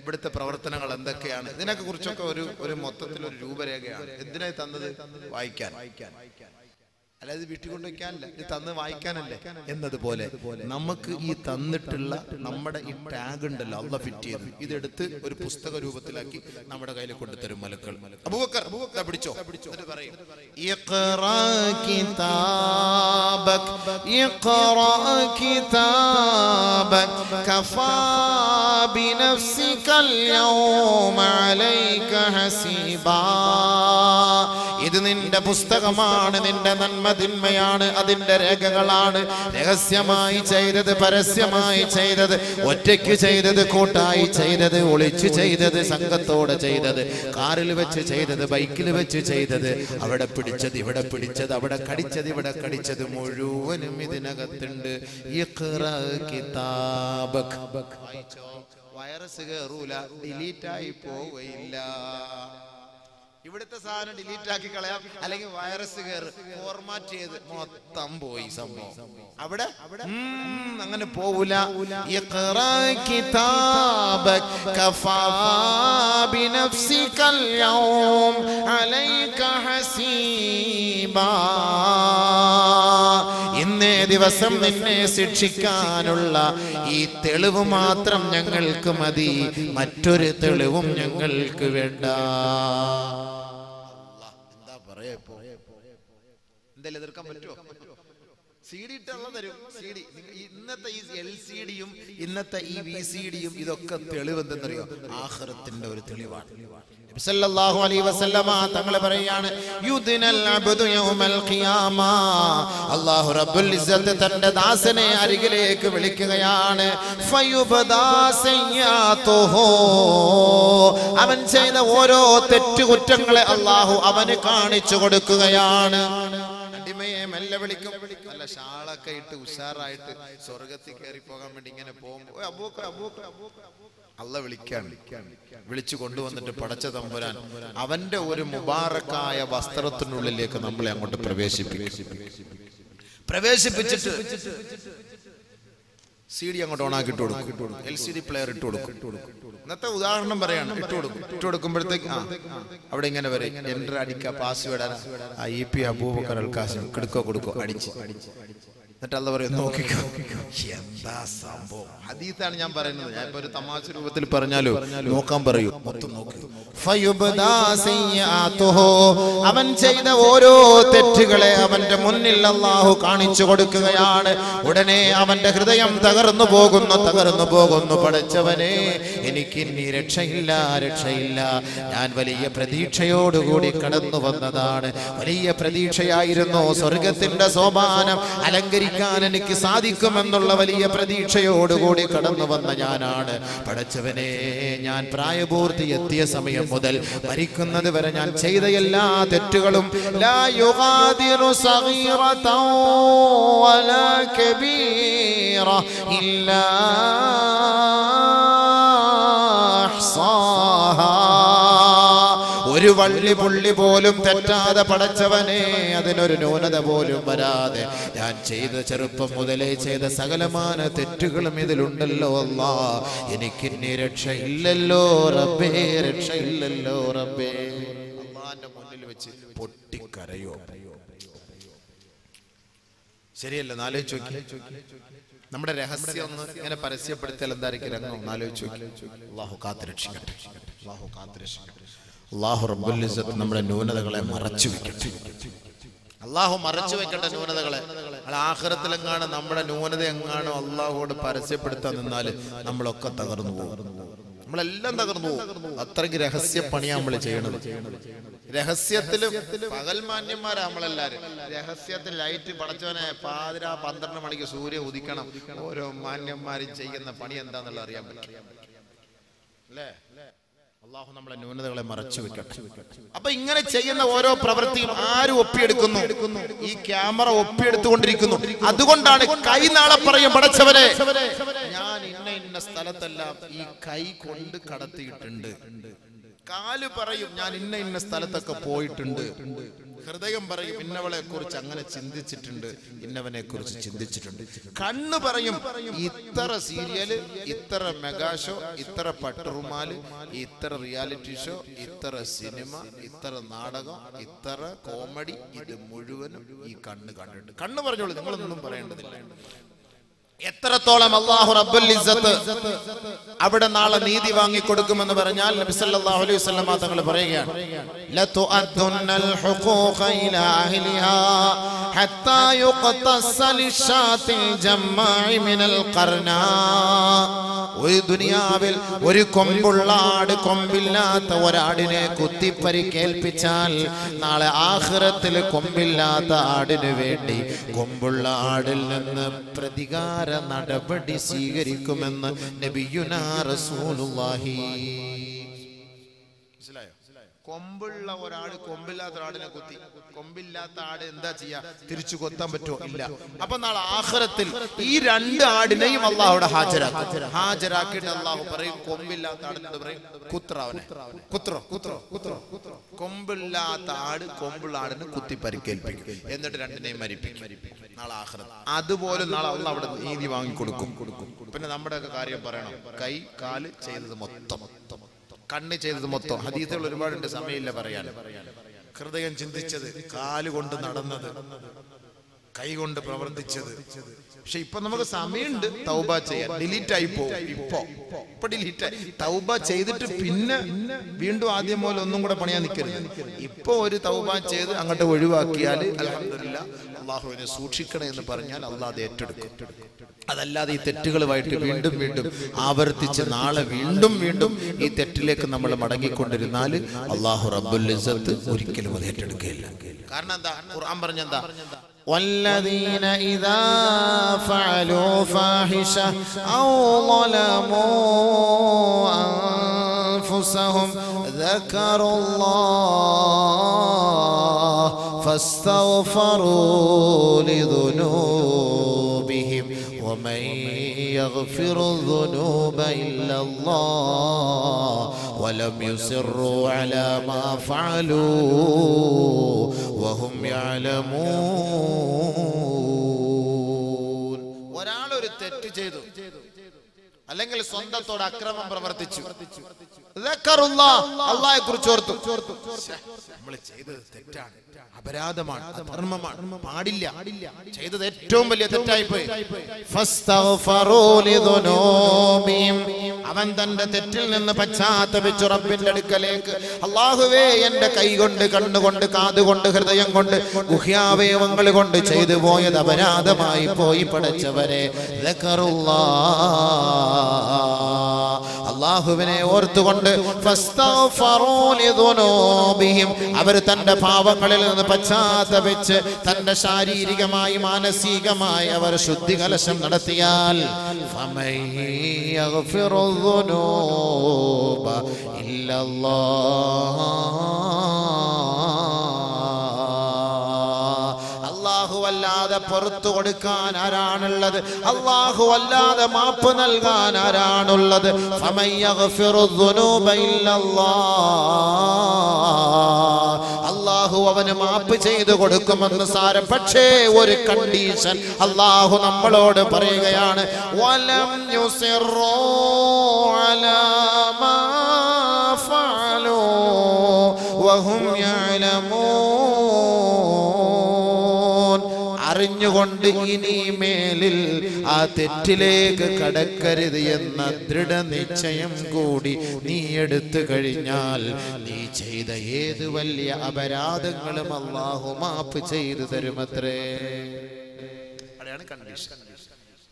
ഇവിടുത്തെ പ്രവർത്തനങ്ങൾ എന്തൊക്കെയാണ്? ഇതിനൊക്കെ കുറിച്ചൊക്കെ ഒരു മൊത്തത്തിൽ ഒരു രൂപരേഖയാണ്. എന്തിനായി തന്നത്? വായിക്കാൻ. അല്ലാതെ വീട്ടിൽ കൊണ്ടുവയ്ക്കാനല്ല, ഇത് തന്ന് വായിക്കാനല്ലേ എന്നതുപോലെ നമുക്ക് ഈ തന്നിട്ടുള്ള നമ്മുടെ ഈ ടാഗ് ഉണ്ടല്ലോ അള്ളാഹ് ഫിറ്റ് ചെയ്ത് ഇതെടുത്ത് ഒരു പുസ്തക രൂപത്തിലാക്കി നമ്മുടെ കയ്യിൽ കൊണ്ടുതരും മലക്കൾ. അബൂബക്കർ പിടിച്ചോ, എന്നിട്ട് പറയും ഇഖ്റാ കിതാബക് ഇഖ്റാ കിതാബക് കഫാ ബിനഫ്സികൽ യൗമ അലൈക ഹസീബാ. ഇത് നിന്റെ പുസ്തകമാണ്, നിന്റെ നന്മതിന്മയാണ്, അതിന്റെ രേഖകളാണ്. രഹസ്യമായി ചെയ്തത്, പരസ്യമായി ചെയ്തത്, ഒറ്റയ്ക്ക് ചെയ്തത്, കൂട്ടായി ചെയ്തത്, ഒളിച്ചു ചെയ്തത്, സംഘത്തോടെ ചെയ്തത്, കാറിൽ വെച്ച് ചെയ്തത്, ബൈക്കിൽ വെച്ച് ചെയ്തത്, അവിടെ പിടിച്ചത്, ഇവിടെ പിടിച്ചത്, അവിടെ കടിച്ചത്, ഇവിടെ കടിച്ചത് മുഴുവനും ഇതിനകത്തുണ്ട്. ഇഖ്റാ കിതാബക്. വൈറസ് കയറൂല, ഡിലീറ്റ് ആയി പോവുകയില്ല. ഇവിടുത്തെ സാധനം ഡിലീറ്റ് ആക്കി കളയാം, അല്ലെങ്കിൽ വൈറസ് കയറി ഫോർമാറ്റ് ചെയ്ത് മൊത്തം പോയി സംഭവം. അവിടെ അങ്ങനെ പോവൂല. ഇഖ്റാ കിതാബക് കഫാ ബിനഫ്സികൽ യൗം അലൈക ഹസീബാ. ഇന്നേ ദിവസം നിന്നെ ശിക്ഷിക്കാനുള്ള ഈ തെളിവ് മാത്രം ഞങ്ങൾക്ക് മതി, മറ്റൊരു തെളിവും ഞങ്ങൾക്ക് വേണ്ട. എന്തായാലും എതിർക്കാൻ പറ്റുമോ? CD ഇട്ടുള്ള തരും. CD ഇന്നത്തെ ഈ LCD-യും ഇന്നത്തെ ഈ VCD-യും ഇതൊക്കെ തെളിവ് എന്തെന്നറിയോ? ആഖിറത്തിന്റെ ഒരു തെളിവാണ്. നബി സല്ലല്ലാഹു അലൈഹി വസല്ലമ തങ്ങൾ പറയാണ് യുദ്നൽ അബ്ദു യൗമൽ ഖിയാമ. അല്ലാഹു റബ്ബുൽ ഇസ്സത്ത് തന്റെ ദാസനെ അരികിലേക്ക് വിളിക്കുകയാണ്. ഫയുബദാ സയ്യാതുഹു. അവൻ ചെയ്ത ഓരോ തെറ്റുകുറ്റങ്ങളെ അല്ലാഹു അവന് കാണിച്ചു കൊടുക്കുകയാണ്. അടിമയെ മെല്ലെ വിളിക്കും, നല്ല ഷാളൊക്കെ ഇട്ട് ഉഷാറായിട്ട് സ്വർഗത്തിൽ കയറി പോകാൻ വേണ്ടി ഇങ്ങനെ പോകുമ്പോൾ അള്ളാഹ് വിളിച്ചു കൊണ്ടുവന്നിട്ട് പടച്ച തമ്പുരാൻ അവന്റെ ഒരു മുബാറക്കായ വസ്ത്രത്തിനുള്ളിലേക്ക് നമ്മളെ അങ്ങോട്ട് പ്രവേശിപ്പിച്ചിട്ട് CD അങ്ങോട്ട് ഓണാക്കിട്ട് കൊടുക്കും, LCD പ്ലെയർ ഇട്ട് കൊടുക്കും. ഇന്നത്തെ ഉദാഹരണം പറയാണ്, ഇട്ട് കൊടുക്കുമ്പോഴത്തേക്ക് അവിടെ ഇങ്ങനെ വരെ എൻ്റർ അടിക്കുക, പാസ്വേഡ് EP അബൂബക്കർ അൽ ഖാസിം കൊടുക്കോ അടിച്ച്. എന്നിട്ട് അള്ളാഹ് പറയും നോക്കിക്കോ. എന്താ സംഭവം? ഹദീസാണ് ഞാൻ പറയുന്നത്. ഞാൻ ഇപ്പൊ ഒരു തമാശ രൂപത്തിൽ പറഞ്ഞാലോ നോക്കാൻ പറയൂ, മൊത്തം നോക്കി. അവൻ ചെയ്ത ഓരോ തെറ്റുകളെ അവന്റെ മുന്നിൽ അല്ലാഹു കാണിച്ചു കൊടുക്കുകയാണ്. ഉടനെ അവന്റെ ഹൃദയം തകർന്നു പോകുന്നു. പടച്ചവനെ, എനിക്കിനി രക്ഷയില്ല. ഞാൻ വലിയ പ്രതീക്ഷയോടുകൂടി കടന്നു വന്നതാണ്. വലിയ പ്രതീക്ഷയായിരുന്നു. സ്വർഗത്തിന്റെ സോപാനം അലങ്കരിക്കാൻ എനിക്ക് സാധിക്കുമെന്നുള്ള വലിയ പ്രതീക്ഷയോടുകൂടി കടന്നു വന്ന ഞാനാണ്. പടച്ചവനെ, ഞാൻ പ്രായപൂർത്തി എത്തിയ സമയം മുതൽ മരിക്കുന്നത് വരെ ഞാൻ ചെയ്ത എല്ലാ തെറ്റുകളും ലാ യുഗാദിറു സഗീറതൻ വലാ കബീറ ഇല്ലാ അഹ്സാഹാ. ഒരു വള്ളി പുള്ളി പോലും തെറ്റാതെ പടച്ചവനെ, അതിനൊരു ന്യൂനത പോലും വരാതെ ഞാൻ ചെയ്ത ചെറുപ്പം മുതലേ ചെയ്ത സകലമാന തെറ്റുകളും ഇതിലുണ്ടല്ലോ അല്ലാ. എനിക്കിനി രക്ഷയില്ലല്ലോ റബ്ബേ, രക്ഷയില്ലല്ലോ റബ്ബേ. അല്ലാഹുവിന്റെ മുന്നിൽ വെച്ച് പൊട്ടിക്കരയോ? ശരിയല്ല? ആലോചിച്ച് നോക്കി. നമ്മുടെ രഹസ്യം ഒന്ന് ഇങ്ങനെ പരസ്യപ്പെടുത്തിയാൽ എന്തായിരിക്കും രംഗം? ആലോചിച്ച് നോക്കി. അല്ലാഹു കാത്തുരക്ഷിക്കട്ടെ. അല്ലാഹു റബ്ബുൽ ഇസ്സത്ത് നമ്മുടെ ന്യൂനതകളെ മറച്ചു വെക്കട്ടെ. അല്ലാഹു മറച്ചു വെക്കട്ടെ ന്യൂനതകളെ. ആഖിറത്തിലെങ്ങാണ് നമ്മുടെ ന്യൂനത എങ്ങാണോ അല്ലാഹുവോട് പരസ്യപ്പെടുത്താൻ നിന്നാൽ നമ്മളൊക്കെ തകർന്നു പോകും. നമ്മളെല്ലാം തകർന്നു പോകും. അത്രയ്ക്ക് രഹസ്യ പണിയാണ് നമ്മൾ ചെയ്യണത്. രഹസ്യത്തിലും പകൽമാന്യന്മാരാ നമ്മളെല്ലാരും. രഹസ്യത്തിൽ ലൈറ്റ് പടച്ചവനെ 12 മണിക്ക് സൂര്യൻ ഉദിക്കണം. ഓരോ മാന്യന്മാരും ചെയ്യുന്ന പണി എന്താന്നുള്ള അറിയാൻ പറ്റും അല്ലേ? അല്ലാഹു നമ്മളെ ന്യൂനതകളെ മറച്ചു വെക്കട്ടെ. അപ്പൊ ഇങ്ങനെ ചെയ്യുന്ന ഓരോ പ്രവൃത്തിയും ആര് ഒപ്പിയെടുക്കുന്നു? ഈ ക്യാമറ ഒപ്പിയെടുത്തുകൊണ്ടിരിക്കുന്നു. അതുകൊണ്ടാണ് കൈ നാളെ പറയും, പടച്ചവനെ, ഞാൻ ഇന്ന സ്ഥലത്തെല്ലാം ഈ കൈ കൊണ്ട് കടത്തിയിട്ടുണ്ട്. കാല് പറയും, ഞാൻ ഇന്ന സ്ഥലത്തൊക്കെ പോയിട്ടുണ്ട്. ഹൃദയം പറയും ഇന്നവളെ കുറിച്ച് അങ്ങനെ ചിന്തിച്ചിട്ടുണ്ട്, ഇന്നവനെ കുറിച്ച് ചിന്തിച്ചിട്ടുണ്ട്. കണ്ണ് പറയും ഇത്ര സീരിയല്, ഇത്ര മെഗാ ഷോ, ഇത്ര പട്ടുറുമാല്, ഇത്ര റിയാലിറ്റി ഷോ, ഇത്ര സിനിമ, ഇത്ര നാടകം, ഇത്ര കോമഡി, ഇത് മുഴുവനും ഈ കണ്ണ് കണ്ടിട്ടുണ്ട്. കണ്ണ് പറഞ്ഞോളൂ, നിങ്ങളൊന്നും പറയേണ്ടതില്ല. എത്രത്തോളം അല്ലാഹു റബ്ബുൽ ഇസ്സത്ത് അവിടെ നാളെ നീതി വാങ്ങി കൊടുക്കുമെന്ന് പറഞ്ഞാൽ നബി സല്ലല്ലാഹു അലൈഹി വസല്ലം തങ്ങൾ പറയുകയാണ്, ലതുഅദ്ദുന്നൽ ഹുഖൂഖ ഇലാ അഹ്ലിഹാ ഹത്താ യുഖ്തസ്സ ലിശാത്തിൽ ജമ്മാഇ മിനൽ ഖർനാ. ഒരു ദുനിയാവിൽ ഒരു കൊമ്പുള്ള ആട് കൊമ്പില്ലാത്ത ഒരാടിനെ കുത്തിപ്പരിക്കേൽപ്പിച്ചാൽ നാളെ ആഖിറത്തിൽ കൊമ്പില്ലാത്ത ആടിന് വേണ്ടി കൊമ്പുള്ള ആടിൽ നിന്ന് പ്രതികാര നടപടി സ്വീകരിക്കുമെന്ന് നബിയുനാ റസൂലുള്ളാഹി. മനസ്സിലായോ? കൊമ്പുള്ള ഒരാട് കൊമ്പില്ലാത്ത ആടിനെ കുത്തി, കൊമ്പില്ലാത്ത ആട് എന്താ ചെയ്യാ? തിരിച്ചു കൊത്താൻ പറ്റുമോ? ഇല്ല. അപ്പൊ നാളെ ആഖിറത്തിൽ ഈ രണ്ട് ആടിനെയും അള്ളാഹുടെ ഹാജരാക്കിയിട്ട് അള്ളാഹു പറയും, കൊമ്പില്ലാത്ത ആടിനോട് പറയും കുത്രവനെ, കുത്രോ കുത്രോ കുത്രോ. കൊമ്പില്ലാത്ത ആട് കൊമ്പുള്ള ആടിന് കുത്തി പരിക്കേൽപ്പിക്കും, എന്നിട്ട് രണ്ടിനെയും മരിപ്പിക്കും നാളെ ആഖിറത്ത്. അതുപോലെ നാളെ അള്ളാഹു അവിടെ നീതി വാങ്ങിക്കൊടുക്കും. പിന്നെ നമ്മുടെയൊക്കെ കാര്യം പറയണം, കൈ കാല് ചെയ്തത് മൊത്തം, കണ്ണ് ചെയ്തത് മൊത്തം. ഹദീസുകൾ ഒരുപാടുണ്ട്, സമയമില്ല പറയാൻ. ഹൃദയം ചിന്തിച്ചത്, കാലുകൊണ്ട് നടന്നത്, കൈ കൊണ്ട് പ്രവർത്തിച്ചത്. പക്ഷെ ഇപ്പൊ നമുക്ക് സമയമുണ്ട് തൗബ ചെയ്യാൻ. ഡിലീറ്റ് ആയി പോകും. ഇപ്പൊ ഡിലീറ്റ് തൗബ ചെയ്തിട്ട് പിന്നെ വീണ്ടും ആദ്യം പോലെ ഒന്നും കൂടെ പണിയാൻ നിൽക്കരുത്. ഇപ്പൊ ഒരു തൗബ ചെയ്ത് അങ്ങോട്ട് ഒഴിവാക്കിയാൽ അൽഹംദുലില്ലാഹ് അള്ളാഹുവിനെ സൂക്ഷിക്കണേ എന്ന് പറഞ്ഞാൽ അള്ളാഹ് അത് ഏറ്റെടുക്കും. അതല്ലാതെ ഈ തെറ്റുകളുമായിട്ട് വീണ്ടും വീണ്ടും ആവർത്തിച്ച് നാളെ വീണ്ടും വീണ്ടും ഈ തെറ്റിലേക്ക് നമ്മൾ മടങ്ങിക്കൊണ്ടിരുന്നാൽ അല്ലാഹു റബ്ബുൽ ഇസ്സത്ത് ഒരിക്കലും അത് ഏറ്റെടുക്കുകയില്ല. കാരണം എന്താ? ഖുർആൻ പറഞ്ഞെന്താ? والذين إذا فعلوا فاحشة أو ظلموا أنفسهم ذكروا الله فاستغفروا لذنوبهم ومن يغفر الذنوب إلا الله ولم يصروا على ما فعلوا وهم يعلمون. ഒരാൾ ഒരു തെറ്റ് ചെയ്തു, അല്ലെങ്കിൽ സ്വന്തത്തോട് അക്രമം പ്രവർത്തിച്ചു, അള്ളാഹയെ കുറിച്ച് ഓർത്തു, നമ്മൾ ചെയ്തത് തെറ്റാണ്, അപരാധമാണ്, അധർമ്മമാണ്, പാടില്ല, ചെയ്തത് ഏറ്റവും വലിയ തെറ്റായിപ്പോയി. അവൻ തന്റെ തെറ്റിൽ നിന്ന് പശ്ചാത്തപിച്ചു റബ്ബിന്റെ അടുക്കലേക്ക്, അല്ലാഹുവേ എന്റെ കൈ കൊണ്ട്, കണ്ണുകൊണ്ട്, കാതുകൊണ്ട്, ഹൃദയം കൊണ്ട്, ഗുഹ്യാവയവങ്ങൾ കൊണ്ട് ചെയ്തു പോയത് അപരാധമായി പോയി പടച്ചവരെ. അല്ലാഹുവിനെ ഓർത്തുകൊണ്ട് അവർ തന്റെ പാവങ്ങളിൽ നിന്ന് പശ്ചാത്തപിച്ച് തന്റെ ശാരീരികമായി മാനസികമായി അവർ ശുദ്ധി കലശം നടത്തിയാൽ അല്ലാഹു അല്ലാതെ പുറത്തു കൊടുക്കാൻ ആരാണുള്ളത്? അല്ലാഹു അല്ലാതെ മാപ്പ് നൽകാൻ ആരാണുള്ളത്? അല്ലാഹു അവന് മാപ്പ് ചെയ്തു കൊടുക്കുമെന്ന് സാരം. പക്ഷേ ഒരു കണ്ടീഷൻ അല്ലാഹു നമ്മളോട് പറയുകയാണ്, വലം യുസിറൂ അലാ മാ ഫഅലൂ വഹും യഅലമൂൻ. അറിഞ്ഞുകൊണ്ട് ഇനി മേലിൽ ആ തെറ്റിലേക്ക് കടക്കരുത് എന്ന ദൃഢനിശ്ചയം കൂടി നീ എടുത്തു കഴിഞ്ഞാൽ നീ ചെയ്ത ഏത് വലിയ അപരാധങ്ങളും അല്ലാഹു മാപ്പ് ചെയ്തു തരുമത്രേ. അതാണ് കണ്ടീഷൻ.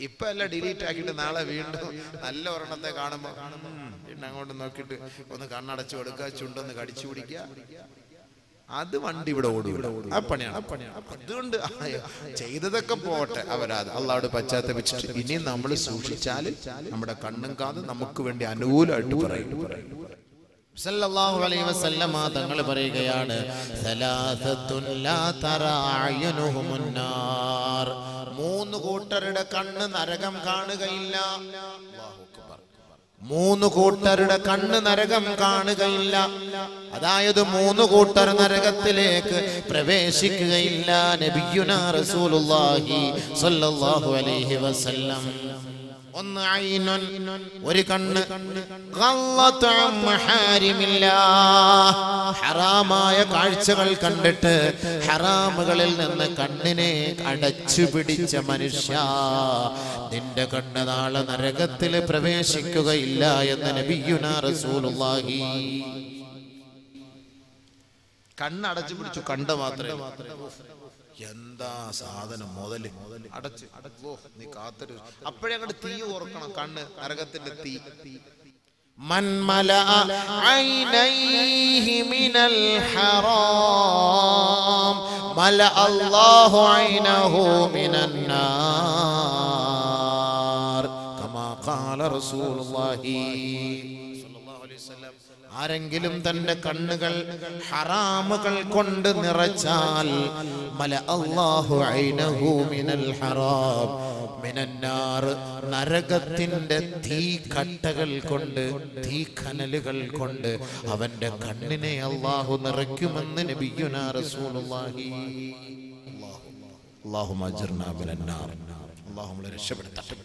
ഇപ്പൊ എല്ലാം ഡിലീറ്റ് ആക്കിയിട്ട് നാളെ വീണ്ടും നല്ല ഒരെണ്ണത്തെ കാണുമ്പോ പിന്നെ അങ്ങോട്ട് നോക്കിയിട്ട് ഒന്ന് കണ്ണടച്ചു കൊടുക്കുക, ചുണ്ടൊന്ന് കടിച്ചു പിടിക്കുക, അത് വണ്ടി ഇവിടെ ഓടുക, ആ പണിയാണ്. അതുകൊണ്ട് ചെയ്തതൊക്കെ പോട്ടെ, അവരത് അള്ളാഹുവോട് പശ്ചാത്തപിച്ചിട്ട് ഇനി നമ്മൾ സൂക്ഷിച്ചാൽ നമ്മുടെ കണ്ണും കാതും നമുക്ക് വേണ്ടി അനുകൂലമായിട്ട് പറയും. സല്ലല്ലാഹു അലൈഹി വസല്ലമ തങ്ങൾ പറയുകയാണ്, സലാസത്തുൻ ലാ തറാ അയ്യുനുഹുമുൻ നാർ. മൂന്ന് കൂട്ടരുടെ കണ്ണ് നരകം കാണുകയില്ല. അല്ലാഹു അക്ബർ. മൂന്ന് കൂട്ടരുടെ കണ്ണ് നരകം കാണുകയില്ല. അതായത് മൂന്ന് കൂട്ടർ നരകത്തിലേക്ക് പ്രവേശിക്കുകയില്ല. നബിയുനാ റസൂലുള്ളാഹി സ്വല്ലല്ലാഹു അലൈഹി വസല്ലം. ഒന്ന് ഐനുൻ, ഒരു കണ്ണ്, ഗല്ലത അൻ മഹാരിമില്ലാഹ്, ഹറാമായ കാഴ്ചകൾ കണ്ടിട്ട് ഹറാമുകളിൽ നിന്ന് കണ്ണിനെ അടച്ചു പിടിച്ച മനുഷ്യ, നിന്റെ കണ്ണ് നാളെ നരകത്തിൽ പ്രവേശിക്കുകയില്ല എന്ന് നബിയുനാ റസൂലുള്ളാഹി. കണ്ണടച്ചു പിടിച്ചു, കണ്ട മാത്രമേ. എന്താ സാധനം, മുതല് അടച്ച് നീ കാത്തൊരു അപ്പോഴേ അങ്ങോട്ട് തീ ഓർക്കണം. കണ്ണ് നരകത്തിന്റെ തീ. മൻ മലഅ ഐനൈഹി മിനൽ ഹറാം മലഅ അല്ലാഹു ഐനഹു മിനൻ നാർ കമാ ഖാല റസൂലുള്ളാഹി സ്വല്ലല്ലാഹു അലൈഹി വസല്ലം. ആരെങ്കിലും തന്റെ കണ്ണുകൾ ഹറാമുകൾ കൊണ്ട് നിറച്ചാൽ മല അല്ലാഹു ഐനഹു മിനൽ ഹറാം മിനൻ നാർ, നരകത്തിന്റെ തീക്കട്ടകൾ കൊണ്ട്, തീക്കനലുകൾ കൊണ്ട് അവന്റെ കണ്ണിനെ അല്ലാഹു നിറയ്ക്കുമെന്ന് നബിയുനാ റസൂലുള്ളാഹി. അല്ലാഹുമ്മ അജ്ർനാ മിനൻ നാർ. അല്ലാഹു രക്ഷപ്പെടുത്തട്ടെ,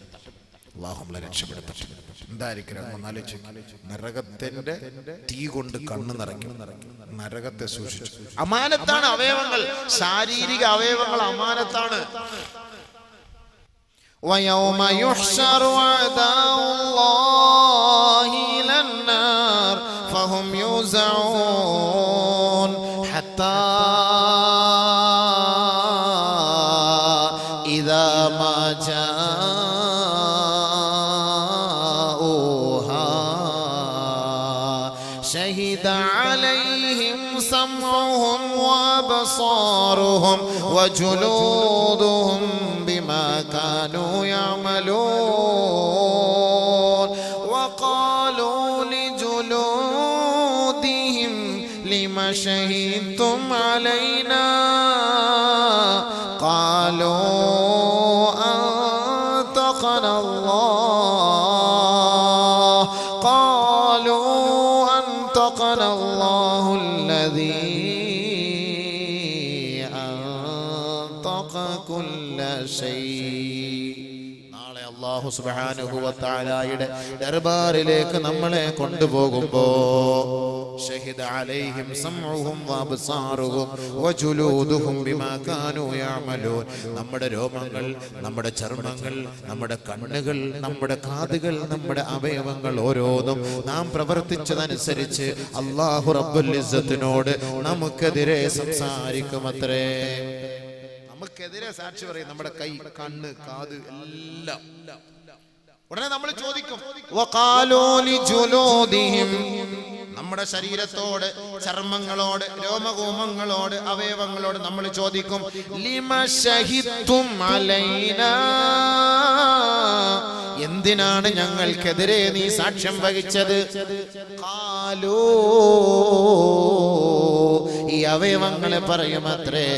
അല്ലാഹു രക്ഷപ്പെടുത്തട്ടെ. എന്തായിരിക്കും നരകത്തിന്റെ തീ കൊണ്ട് കണ്ണ് നിറയ്ക്കും. നരകത്തെ സൂക്ഷിച്ചു. അമാനത്താണ് അവയവങ്ങൾ, ശാരീരിക അവയവങ്ങൾ അമാനത്താണ്. وَيَوْمَ يُحْشَرُ أَعْدَاءُ اللَّهِ إِلَى النَّارِ فَهُمْ يُوزَعُونَ حَتَّى إِذَا مَا جَاءُوهَا شَهِدَ عَلَيْهِمْ سَمْعُهُمْ وَأَبْصَارُهُمْ وَجُلُودُهُمْ بما كانوا يعملون وقالوا لجلودهم لم شهدتم علينا قالوا أنطقنا الله الذي أنطق كل شيء. നാളെ അല്ലാഹു സുബ്ഹാനഹു വ തആലയുടെ ദർബാറിലേക്ക് നമ്മളെ കൊണ്ടുപോകുമ്പോൾ ഷഹിദ അലൈഹിം സംഉഹും വഅബ്സാറുഹും വജുലൂദുഹും ബിമാ കാനൂ യഅമലൂൻ. നമ്മുടെ രോമങ്ങൾ, നമ്മുടെ ചർമ്മങ്ങൾ, നമ്മുടെ കണ്ണുകൾ, നമ്മുടെ കാതുകൾ, നമ്മുടെ അവയവങ്ങൾ ഓരോന്നും നാം പ്രവർത്തിച്ചതനുസരിച്ച് അല്ലാഹു റബ്ബുൽ ഇസ്സത്തിനോട് നമുക്കെതിരെ സംസാരിക്കുമത്രേ. നമുക്കെതിരെ സാക്ഷി പറയും. നമ്മുടെ കൈ, കണ്ണ്, കാത് എല്ലാം. ഉടനെ നമ്മൾ ചോദിക്കും, വഖാലൂ ലിജുലൂദിഹിം, നമ്മുടെ ശരീരത്തോട്, ചർമ്മങ്ങളോട്, രോമകൂമങ്ങളോട്, അവയവങ്ങളോട് നമ്മൾ ചോദിക്കും, ലിമ ശഹിദ്തും അലൈനാ, എന്തിനാണ് ഞങ്ങൾക്കെതിരെ നീ സാക്ഷ്യം വഹിച്ചത്? ഖാലൂ, ഈ അവയവങ്ങളെ പറയുമത്രേ,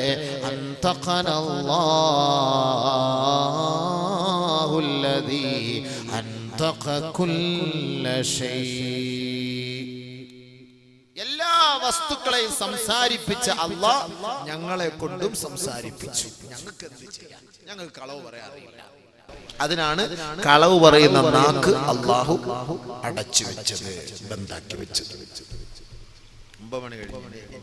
അൻതഖനല്ലാഹുല്ലദീ അൻതഖ കുല്ല ശൈ. എല്ലാ വസ്തുക്കളെയും സംസാരിപ്പിച്ച അല്ലാഹ് ഞങ്ങളെ കൊണ്ടും സംസാരിപ്പിച്ചു. ഞങ്ങൾക്ക് എന്ത് ചെയ്യാൻ? ഞങ്ങൾക്ക് കളവ് പറയാൻ അറിയില്ല. അതിനാണ് കളവ് പറയുന്ന നാക്ക് അല്ലാഹു അടച്ചു വെച്ചത്, ബന്ധാക്കി വെച്ചത്. 9 മണി കഴിഞ്ഞു.